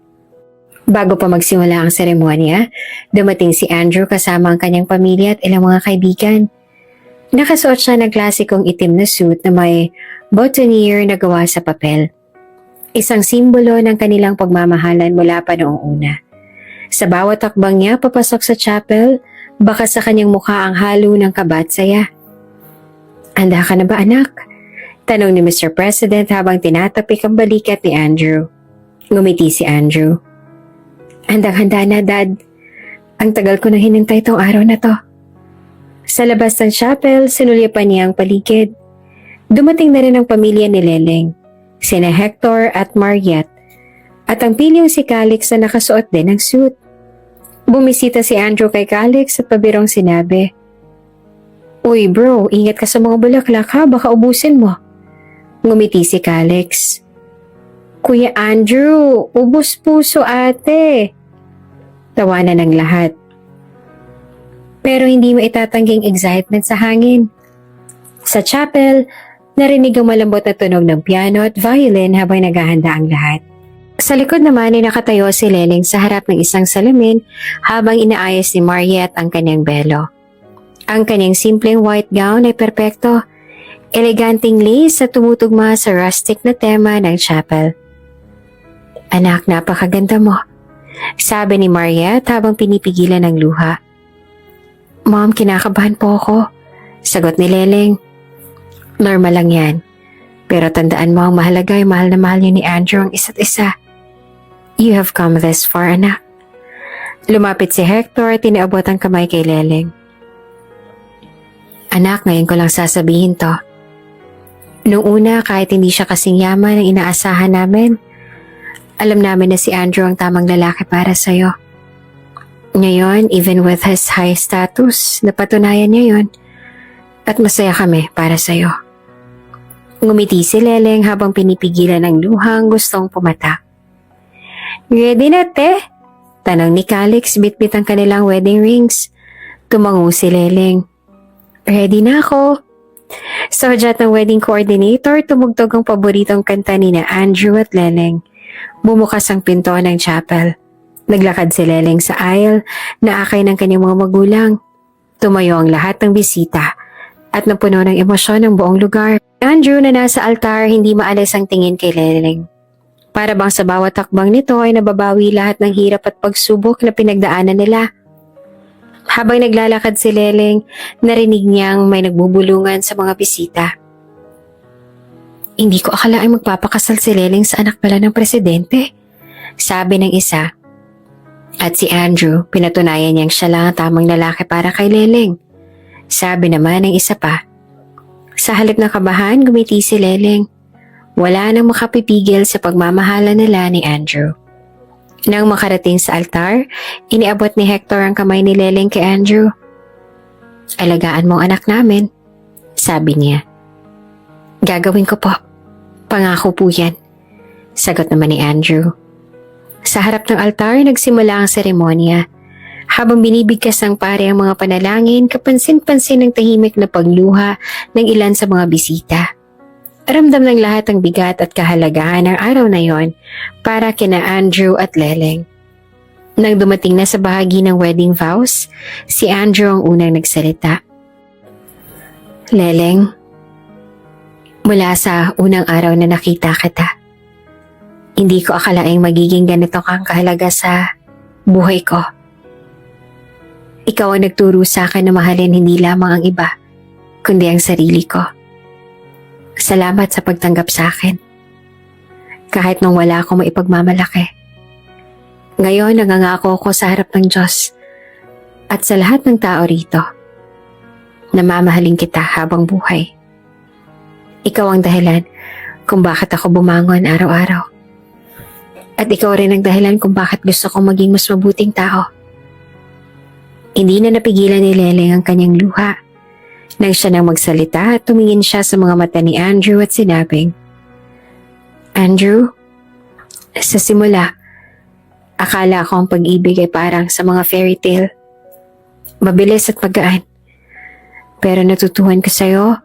Bago pa magsimula ang seremonya, dumating si Andrew kasama ang kanyang pamilya at ilang mga kaibigan. Nakasuot siya ng klasikong itim na suit na may boutonniere na gawa sa papel. Isang simbolo ng kanilang pagmamahalan mula pa noong una. Sa bawat takbang niya papasok sa chapel, baka sa kanyang mukha ang halo ng kaba at saya. Handa ka na ba, anak? Tanong ni Mr. President habang tinatapik ang balikat ni Andrew. Ngumiti si Andrew. Handang-handa na, Dad. Ang tagal ko nang hinintay tong araw na to. Sa labas ng chapel, sinulyapan niya ang paligid. Dumating na rin ang pamilya ni Leleng, sina Hector at Mariette, at ang pilyong si Calix na nakasuot din ng suit. Bumisita si Andrew kay Calix at pabirong sinabi, Uy bro, ingat ka sa mga bulaklak ha, baka ubusin mo. Ngumiti si Calix. Kuya Andrew, ubos puso ate. Tawanan ng lahat. Pero hindi mo itatangging excitement sa hangin. Sa chapel, narinig ang malambot na tunog ng piano at violin habang naghahanda ang lahat. Sa likod naman ay nakatayo si Leleng sa harap ng isang salamin habang inaayos ni Mariette ang kanyang belo. Ang kanyang simpleng white gown ay perpekto, eleganting lace at tumutugma sa rustic na tema ng chapel. Anak, napakaganda mo, sabi ni Mariette habang pinipigilan ng luha. Mom, kinakabahan po ako, sagot ni Leleng. Normal lang yan, pero tandaan mo ang mahalaga ay mahal na mahal niyo ni Andrew ang isa't isa. You have come this far, anak. Lumapit si Hector at tinaabot ang kamay kay Leleng. Anak, ngayon ko lang sasabihin to. Noong una, kahit hindi siya kasing yaman ang inaasahan namin, alam namin na si Andrew ang tamang lalaki para sa'yo. Ngayon, even with his high status, napatunayan niya yon at masaya kami para sa'yo. Ngumiti si Leleng habang pinipigilan ng luhang gustong pumatak. Ready na, te? Tanong ni Calix bit-bit ang kanilang wedding rings. Tumango si Leleng. Ready na ako. Sa hudyat ng wedding coordinator, tumugtog ang paboritong kanta ni na Andrew at Leleng. Bumukas ang pinto ng chapel. Naglakad si Leleng sa aisle na akay ng kanyang mga magulang. Tumayo ang lahat ng bisita at napuno ng emosyon ang buong lugar. Andrew na nasa altar, hindi maalis ang tingin kay Leleng. Para bang sa bawat takbang nito ay nababawi lahat ng hirap at pagsubok na pinagdaanan nila. Habang naglalakad si Leleng, narinig niyang may nagbubulungan sa mga bisita. Hindi ko akalaing magpapakasal si Leleng sa anak pala ng presidente, sabi ng isa. At si Andrew, pinatunayan niyang siya lang ang tamang lalaki para kay Leleng. Sabi naman ng isa pa. Sa halip na kabahan, gumiti si Leleng. Wala nang makapipigil sa pagmamahala nila ni Andrew. Nang makarating sa altar, iniabot ni Hector ang kamay ni Leleng kay Andrew. Alagaan mo ang anak namin, sabi niya. Gagawin ko po. Pangako po yan, sagot naman ni Andrew. Sa harap ng altar, nagsimula ang seremonya. Habang binibigkas ng pare ang mga panalangin, kapansin-pansin ang tahimik na pagluha ng ilan sa mga bisita. Ramdam ng lahat ang bigat at kahalagahan ng araw na yon para kina Andrew at Leleng. Nang dumating na sa bahagi ng wedding vows, si Andrew ang unang nagsalita. Leleng, mula sa unang araw na nakita kita, hindi ko akalaing magiging ganito kang kahalaga sa buhay ko. Ikaw ang nagturo sa akin na mahalin hindi lamang ang iba, kundi ang sarili ko. Salamat sa pagtanggap sa akin. Kahit nung wala akong maipagmamalaki. Ngayon, nangangako ko sa harap ng Diyos at sa lahat ng tao rito na mamahalin kita habang buhay. Ikaw ang dahilan kung bakit ako bumangon araw-araw. At ikaw rin ang dahilan kung bakit gusto kong maging mas mabuting tao. Hindi na napigilan ni Leleng ang kanyang luha. Nang siya nang magsalita, tumingin siya sa mga mata ni Andrew at sinabing, Andrew, sa simula, akala ko ang pag-ibig ay parang sa mga fairy tale. Mabilis at magaan. Pero natutuhan ko sa'yo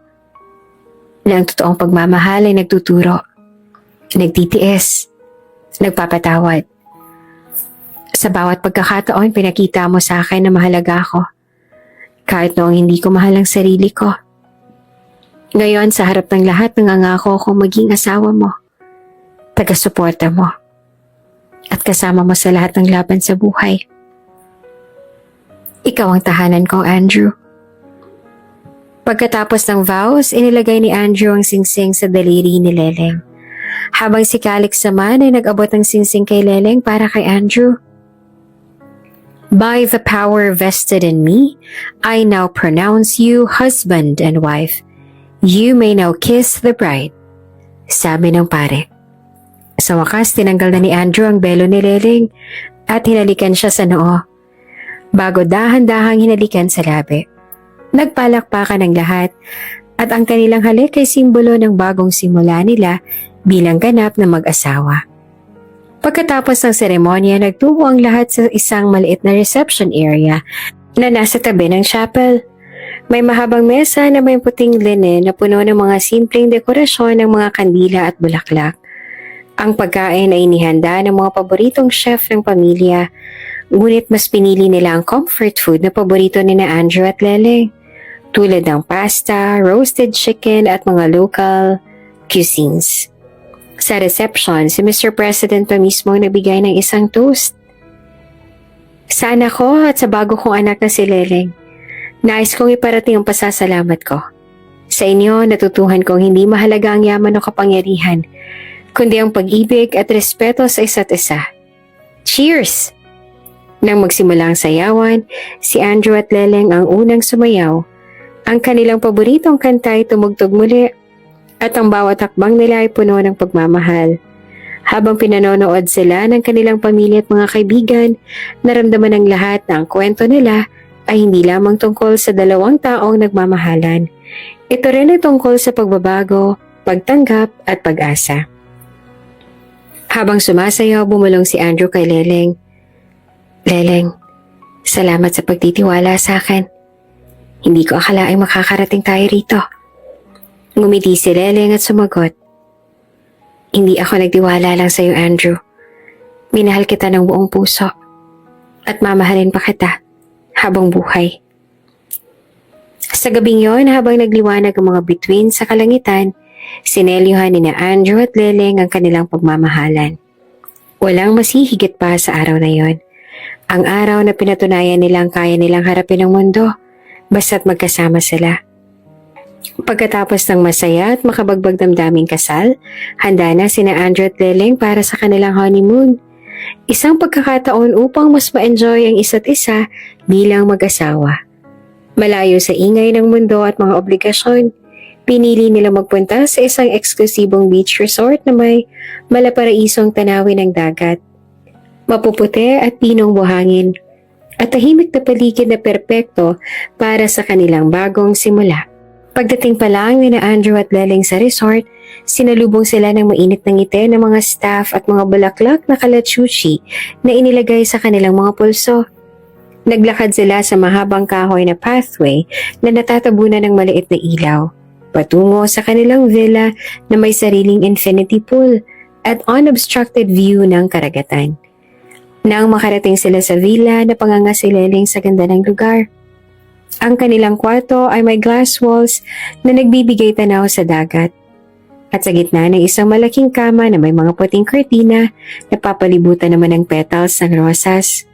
na ang totoong pagmamahal ay nagtuturo, nagtitiis, nagpapatawad. Sa bawat pagkakataon, pinakita mo sa akin na mahalaga ako. Kahit noong hindi ko mahal ang sarili ko. Ngayon, sa harap ng lahat, nangangako akong maging asawa mo, taga-suporta mo, at kasama mo sa lahat ng laban sa buhay. Ikaw ang tahanan ko, Andrew. Pagkatapos ng vows, inilagay ni Andrew ang singsing sa daliri ni Leleng. Habang si Calix naman ay nag-abot ng singsing kay Leleng para kay Andrew. By the power vested in me, I now pronounce you husband and wife. You may now kiss the bride, sabi ng pare. Sa wakas, tinanggal na ni Andrew ang belo ni Leleng at hinalikan siya sa noo, bago dahan-dahang hinalikan sa labi. Nagpalakpakan ang lahat at ang kanilang halik ay simbolo ng bagong simula nila bilang ganap na mag-asawa. Pagkatapos ng seremonya, nagtungo ang lahat sa isang maliit na reception area na nasa tabi ng chapel. May mahabang mesa na may puting linen na puno ng mga simpleng dekorasyon ng mga kandila at bulaklak. Ang pagkain ay inihanda ng mga paboritong chef ng pamilya, ngunit mas pinili nila ang comfort food na paborito ni na Andrew at Leleng, tulad ng pasta, roasted chicken at mga local cuisines. Sa reception, si Mr. President pa mismo nagbigay ng isang toast. Sa anak ko at sa bago kong anak na si Leleng, nais kong iparating ang pasasalamat ko. Sa inyo, natutuhan kong hindi mahalaga ang yaman o kapangyarihan, kundi ang pag-ibig at respeto sa isa't isa. Cheers! Nang magsimula ang sayawan, si Andrew at Leleng ang unang sumayaw. Ang kanilang paboritong kanta ay tumugtog muli at ang bawat hakbang nila ay puno ng pagmamahal. Habang pinanonood sila ng kanilang pamilya at mga kaibigan, naramdaman ng lahat na ang kwento nila ay hindi lamang tungkol sa dalawang taong nagmamahalan. Ito rin ay tungkol sa pagbabago, pagtanggap at pag-asa. Habang sumasayaw, bumulong si Andrew kay Leleng. Leleng, salamat sa pagtitiwala sa akin. Hindi ko akalaing makakarating tayo rito. Ngumiti si Leleng at sumagot. Hindi ako nagtiwala lang sa'yo, Andrew. Minahal kita ng buong puso. At mamahalin pa kita habang buhay. Sa gabing yon, habang nagliwanag ang mga bituin sa kalangitan, sinelyuhan ni na Andrew at Leleng ang kanilang pagmamahalan. Walang masihigit pa sa araw na yon. Ang araw na pinatunayan nilang kaya nilang harapin ang mundo, basta't magkasama sila. Pagkatapos ng masaya at makabagbag damdaming kasal, handa na sina Andrew at Leleng para sa kanilang honeymoon. Isang pagkakataon upang mas ma-enjoy ang isa't isa bilang mag-asawa. Malayo sa ingay ng mundo at mga obligasyon, pinili nila magpunta sa isang eksklusibong beach resort na may malaparaisong tanawin ng dagat. Mapuputi at pinong buhangin at tahimik na paligid na perpekto para sa kanilang bagong simula. Pagdating pa lang ni na Andrew at Leleng sa resort, sinalubong sila ng mainit na ngiti ng mga staff at mga bulaklak na kalachuchi na inilagay sa kanilang mga pulso. Naglakad sila sa mahabang kahoy na pathway na natatabunan ng maliit na ilaw, patungo sa kanilang villa na may sariling infinity pool at unobstructed view ng karagatan. Nang makarating sila sa villa, napanganga si Leleng sa ganda ng lugar. Ang kanilang kwarto ay may glass walls na nagbibigay tanaw sa dagat. At sa gitna ng isang malaking kama na may mga puting kurtina, napapalibutan naman ng petals ng rosas.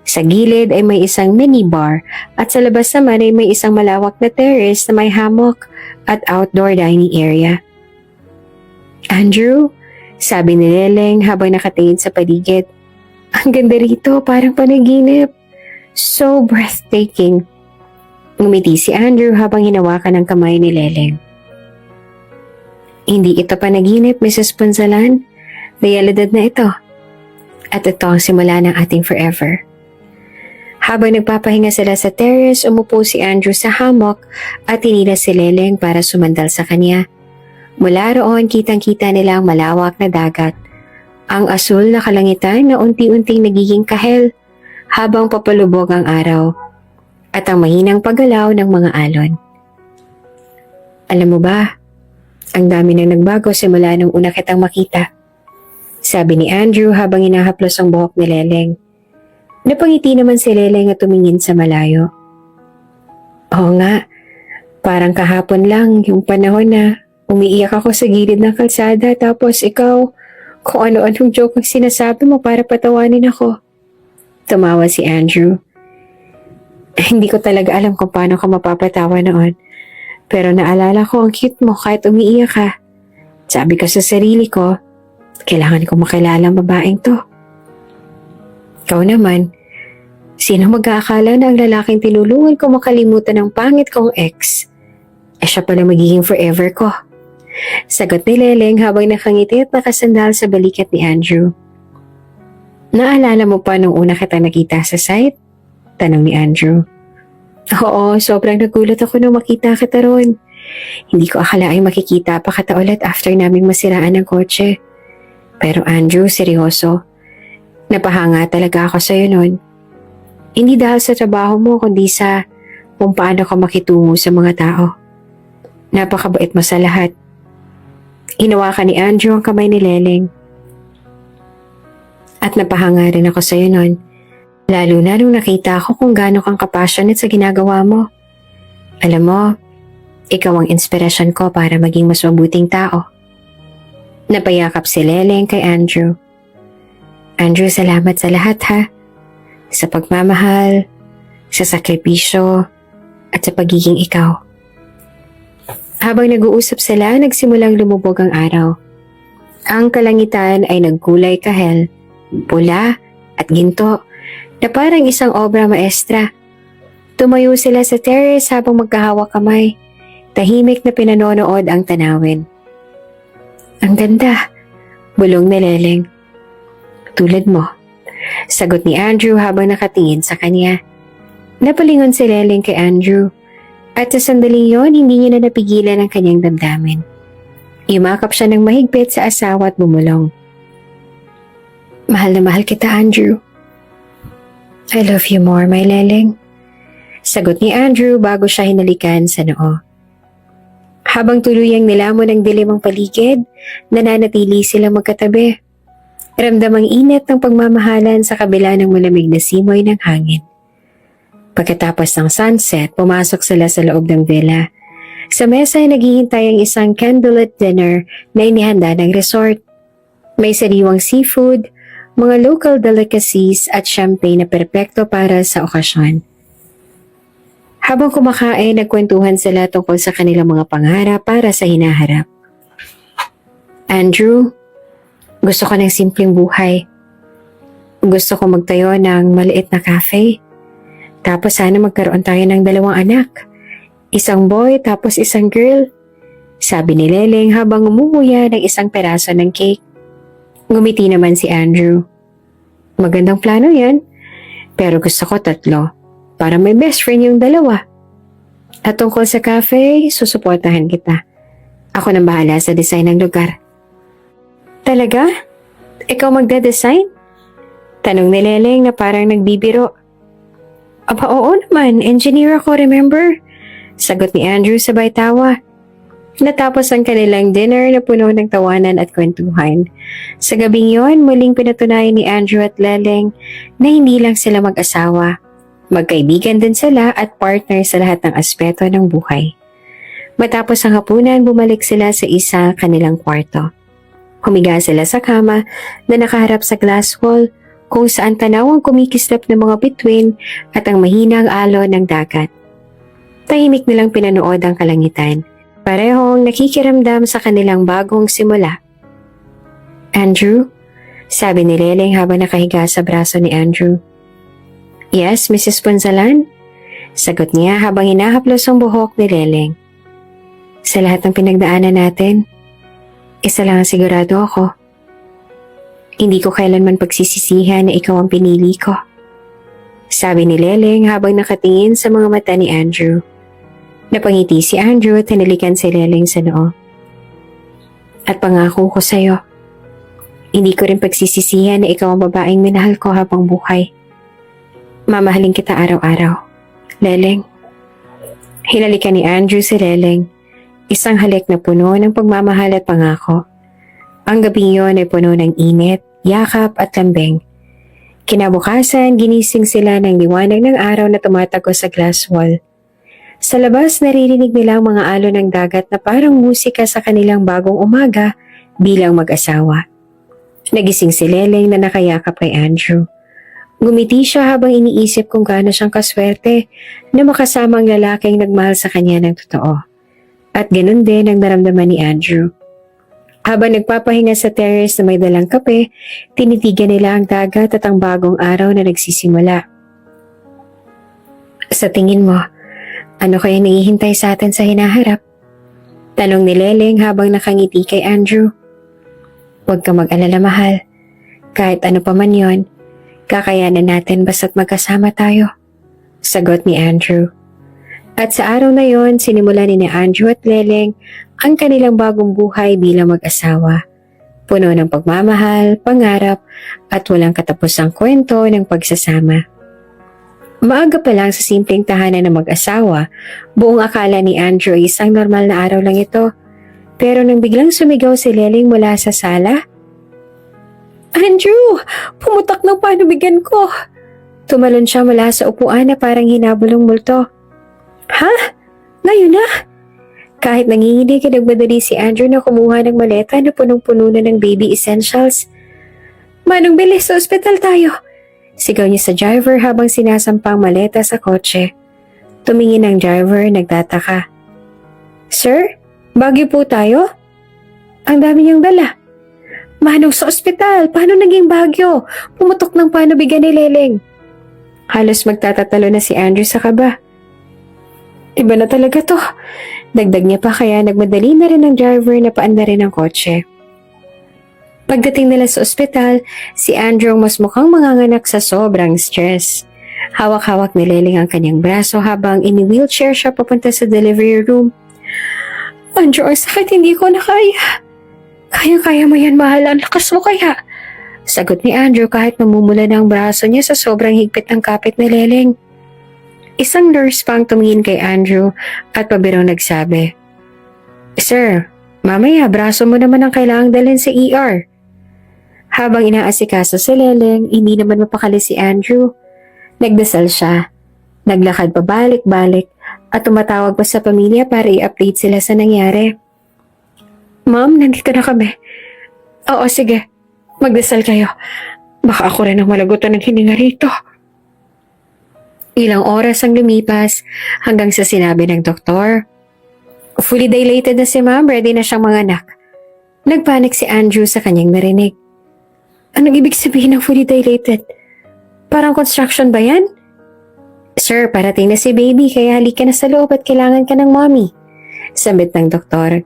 Sa gilid ay may isang minibar at sa labas naman ay may isang malawak na terrace na may hammock at outdoor dining area. Andrew, sabi ni Leleng habang nakatingin sa paligid. Ang ganda rito, parang panaginip. So breathtaking. Ngumiti si Andrew habang hinawakan ang kamay ni Leleng. Hindi ito panaginip, Mrs. Punzalan. Realidad na ito. At ito ang simula ng ating forever. Habang nagpapahinga sila sa terrace, umupo si Andrew sa hammock at tinila si Leleng para sumandal sa kanya. Mula roon, kitang-kita nila ang malawak na dagat. Ang asul na kalangitan na unti-unting nagiging kahel habang papalubog ang araw. At ang mahinang paggalaw ng mga alon. Alam mo ba, ang dami nang nagbago simula nung una kitang makita. Sabi ni Andrew habang inahaplos ang buhok ni Leleng. Napangiti naman si Leleng at tumingin sa malayo. Oo nga, parang kahapon lang yung panahon na umiiyak ako sa gilid ng kalsada tapos ikaw, kung ano-anong joke ang sinasabi mo para patawanin ako. Tumawa si Andrew. Hindi ko talaga alam kung paano ka mapapatawa noon. Pero naalala ko ang cute mo kahit umiiyak ka. Sabi ko sa sarili ko, kailangan ko makilala ang babaeng to. Ikaw naman, sino mag-aakala na ang lalaking tinulungan ko makalimutan ng pangit kong ex? Siya pala magiging forever ko. Sagot ni Leleng habang nakangiti at nakasandal sa balikat ni Andrew. Naalala mo pa nung una kita nakita sa site? Tanong ni Andrew. Oo, sobrang nagulat ako nung makita kita ron. Hindi ko akalaing makikita pa kita ulit after naming masiraan ng kotse. Pero Andrew, seryoso. Napahanga talaga ako sa'yo nun. Hindi dahil sa trabaho mo kundi sa kung paano ka makitungo sa mga tao. Napakabait mo sa lahat. Hinawakan ni Andrew ang kamay ni Leleng. At napahanga rin ako sa'yo nun. Lalo na nung nakita ko kung gaano kang kapassionate sa ginagawa mo. Alam mo, ikaw ang inspirasyon ko para maging mas mabuting tao. Napayakap si Leleng kay Andrew. Andrew, salamat sa lahat ha. Sa pagmamahal, sa sakripisyo, at sa pagiging ikaw. Habang nag-uusap sila, nagsimulang lumubog ang araw. Ang kalangitan ay nagkulay kahel, pula at ginto na parang isang obra maestra. Tumayo sila sa terrace habang magkahawak kamay. Tahimik na pinanonood ang tanawin. Ang ganda, bulong ni Leleng. Tulad mo, sagot ni Andrew habang nakatingin sa kanya. Napalingon si Leleng kay Andrew at sa sandaling yon hindi niya na napigilan ang kanyang damdamin. Yumakap siya ng mahigpit sa asawa at bumulong. Mahal na mahal kita, Andrew. I love you more, my Leleng. Sagot ni Andrew bago siya hinalikan sa noo. Habang tuluyang nilamon ng dilim ang paligid, nananatili silang magkatabi. Ramdam ang init ng pagmamahalan sa kabila ng malamig na simoy ng hangin. Pagkatapos ng sunset, pumasok sila sa loob ng villa. Sa mesa ay naghihintay ang isang candlelit dinner na inihanda ng resort. May sariwang seafood, mga local delicacies at champagne na perpekto para sa okasyon. Habang kumakain, nagkwentuhan sila tungkol sa kanilang mga pangarap para sa hinaharap. Andrew, gusto ko ng simpleng buhay. Gusto ko magtayo ng maliit na cafe. Tapos sana magkaroon tayo ng 2 anak. Isang boy tapos isang girl. Sabi ni Leleng habang umuuya ng isang peraso ng cake. Ngumiti naman si Andrew. Magandang plano yan. Pero gusto ko 3. Para may best friend yung 2. At tungkol sa cafe, susuportahan kita. Ako nang bahala sa design ng lugar. Talaga? Ikaw magde-design? Tanong ni Leleng na parang nagbibiro. Aba oo naman, engineer ako, remember? Sagot ni Andrew sabay tawa. Natapos ang kanilang dinner na puno ng tawanan at kwentuhan. Sa gabing yon, muling pinatunayan ni Andrew at Leleng na hindi lang sila mag-asawa. Magkaibigan din sila at partner sa lahat ng aspeto ng buhay. Matapos ang hapunan, bumalik sila sa isa kanilang kwarto. Humiga sila sa kama na nakaharap sa glass wall kung saan tanaw ang kumikislap ng mga bituin at ang mahinang alon ng dagat. Tahimik nilang pinanood ang kalangitan. Parehong nakikiramdam sa kanilang bagong simula. Andrew? Sabi ni Leleng habang nakahiga sa braso ni Andrew. Yes, Mrs. Ponzalan? Sagot niya habang hinahaplos ang buhok ni Leleng. Sa lahat ng pinagdaanan natin, isa lang ang sigurado ako. Hindi ko kailanman pagsisisihan na ikaw ang pinili ko. Sabi ni Leleng habang nakatingin sa mga mata ni Andrew. Napangiti si Andrew at hinalikan si Leleng sa noo. At pangako ko sa'yo, hindi ko rin pagsisisihan na ikaw ang babaeng minahal ko habang buhay. Mamahalin kita araw-araw. Leleng. Hinalikan ni Andrew si Leleng. Isang halik na puno ng pagmamahal at pangako. Ang gabing yon ay puno ng init, yakap at lambing. Kinabukasan, ginising sila ng liwanag ng araw na tumatagos sa glass wall. Sa labas, naririnig nila ang mga alon ng dagat na parang musika sa kanilang bagong umaga bilang mag-asawa. Nagising si Leleng na nakayakap kay Andrew. Gumiti siya habang iniisip kung gaano siyang kaswerte na makasama ang lalaking nagmahal sa kanya ng totoo. At ganun din ang naramdaman ni Andrew. Habang nagpapahinga sa terrace na may dalang kape, tinitigan nila ang dagat at ang bagong araw na nagsisimula. Sa tingin mo, ano kaya naghihintay sa atin sa hinaharap? Tanong ni Leleng habang nakangiti kay Andrew. Huwag ka mag-alala, mahal. Kahit ano pa man yon, kakayanan natin basta't magkasama tayo. Sagot ni Andrew. At sa araw na yon, sinimulan ni Andrew at Leleng ang kanilang bagong buhay bilang mag-asawa. Puno ng pagmamahal, pangarap, at walang katapusang kwento ng pagsasama. Maaga pa lang sa simpleng tahanan ng mag-asawa, buong akala ni Andrew ay isang normal na araw lang ito. Pero nang biglang sumigaw si Leleng mula sa sala, Andrew! Pumutak ng panubigan ko! Tumalon siya mula sa upuan na parang hinabulong multo. Ha? Ngayon na? Kahit nanginginig ay nagmadali si Andrew na kumuha ng maleta na punong-puno na ng baby essentials. Manong bilis, sa ospital tayo! Sigaw niya sa driver habang sinasampang maleta sa kotse. Tumingin ang driver, nagtataka. Sir, Baguio po tayo? Ang dami niyang dala. Manong, sa ospital, paano naging Baguio? Pumutok ng panubigan ni Leleng. Halos magtatatalo na si Andrew sa kaba. Iba na talaga to. Dagdag niya pa kaya nagmadali na rin ang driver na paanda rin ang kotse. Pagdating nila sa ospital, si Andrew mas mukhang manganganak sa sobrang stress. Hawak-hawak ni Leleng ang kanyang braso habang ini-wheelchair siya papunta sa delivery room. Andrew, ang sakit, hindi ko na kaya. Kaya-kaya mo yan, mahal. Ang lakas mo kaya. Sagot ni Andrew kahit namumula na ang braso niya sa sobrang higpit ng kapit ni Leleng. Isang nurse pang tumingin kay Andrew at pabirong nagsabi, Sir, mamaya braso mo naman ang kailangang dalhin sa ER. Habang inaasikaso si Leleng, hindi naman mapakali si Andrew. Nagdasal siya. Naglakad pabalik-balik at tumatawag pa sa pamilya para i-update sila sa nangyari. Ma'am, nandito na kami. Oo, sige. Magdasal kayo. Baka ako rin ang malagutan ng hininga rito. Ilang oras ang lumipas hanggang sa sinabi ng doktor. Fully dilated na si ma'am, ready na siyang manganak. Nagpanik si Andrew sa kanyang narinig. Anong ibig sabihin ng fully dilated? Parang construction ba yan? Sir, parating na si baby kaya halika na sa loob at kailangan ka ng mommy. Sambit ng doktor.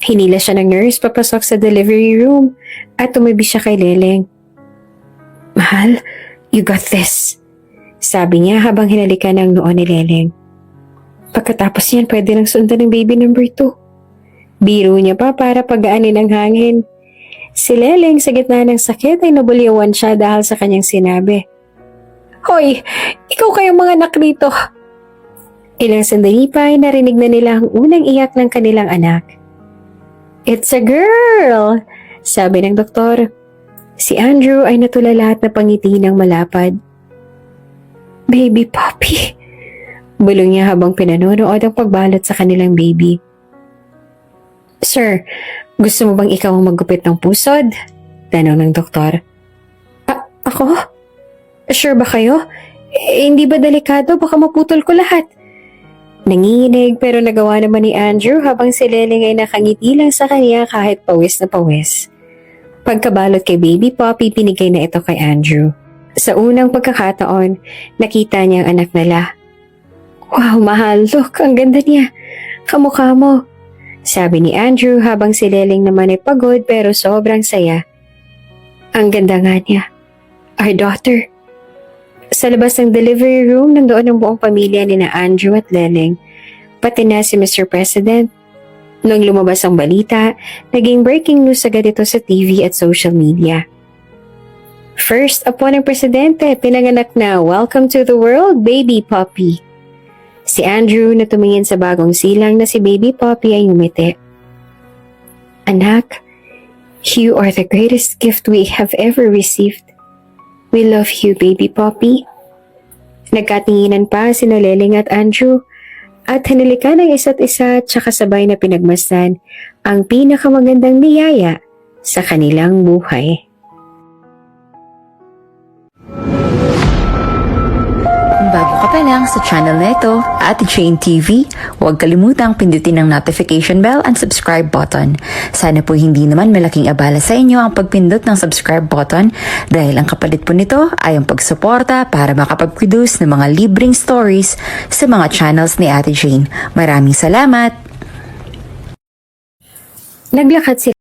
Hinila siya ng nurse papasok sa delivery room at tumabi siya kay Leleng. Mahal, you got this. Sabi niya habang hinalikan ng noo ni Leleng. Pagkatapos yan, pwede nang sundan ng baby number 2. Biro niya pa para pagaanin ang hangin. Si Leleng sa gitna ng sakit ay nabulyawan siya dahil sa kanyang sinabi. Hoy, ikaw kayong mga anak dito. Ilang sandali pa ay narinig na nila ang unang iyak ng kanilang anak. It's a girl, sabi ng doktor. Si Andrew ay natulala at napangiti ng malapad. Baby Poppy, bulong niya habang pinanonood ang pagbalot sa kanilang baby. Sir, gusto mo bang ikaw ang maggupit ng pusod? Tanong ng doktor. Ako? Sure ba kayo? Hindi ba delikado? Baka maputol ko lahat. Nanginginig pero nagawa naman ni Andrew habang si Leleng ay nakangiti lang sa kanya kahit pawis na pawis. Pagkabalot kay Baby Poppy, pinigay na ito kay Andrew. Sa unang pagkakataon, nakita niya ang anak nila. Wow, mahal. Look, ang ganda niya. Kamukha mo. Sabi ni Andrew habang si Leleng naman ay pagod pero sobrang saya. Ang ganda nga niya. Our daughter. Sa labas ng delivery room, nandoon ang buong pamilya ni na Andrew at Leleng, pati na si Mr. President. Nung lumabas ang balita, naging breaking news agad ito sa TV at social media. First, apo ng presidente, pinanganak na welcome to the world, Baby Poppy. Si Andrew na tumingin sa bagong silang na si Baby Poppy ay umiti. Anak, you are the greatest gift we have ever received. We love you, Baby Poppy. Nagkatinginan pa sina Leleng at Andrew at hinalikan ng isa't isa at saka sabay na pinagmasdan ang pinakamagandang niyaya sa kanilang buhay. Kung bago ka pa lang sa channel na ito, Ate Jane TV, huwag kalimutang pindutin ang notification bell and subscribe button. Sana po hindi naman malaking abala sa inyo ang pagpindot ng subscribe button dahil ang kapalit po nito ay ang pagsuporta para makapag-produce ng mga libreng stories sa mga channels ni Ate Jane. Maraming salamat! Naglakad sila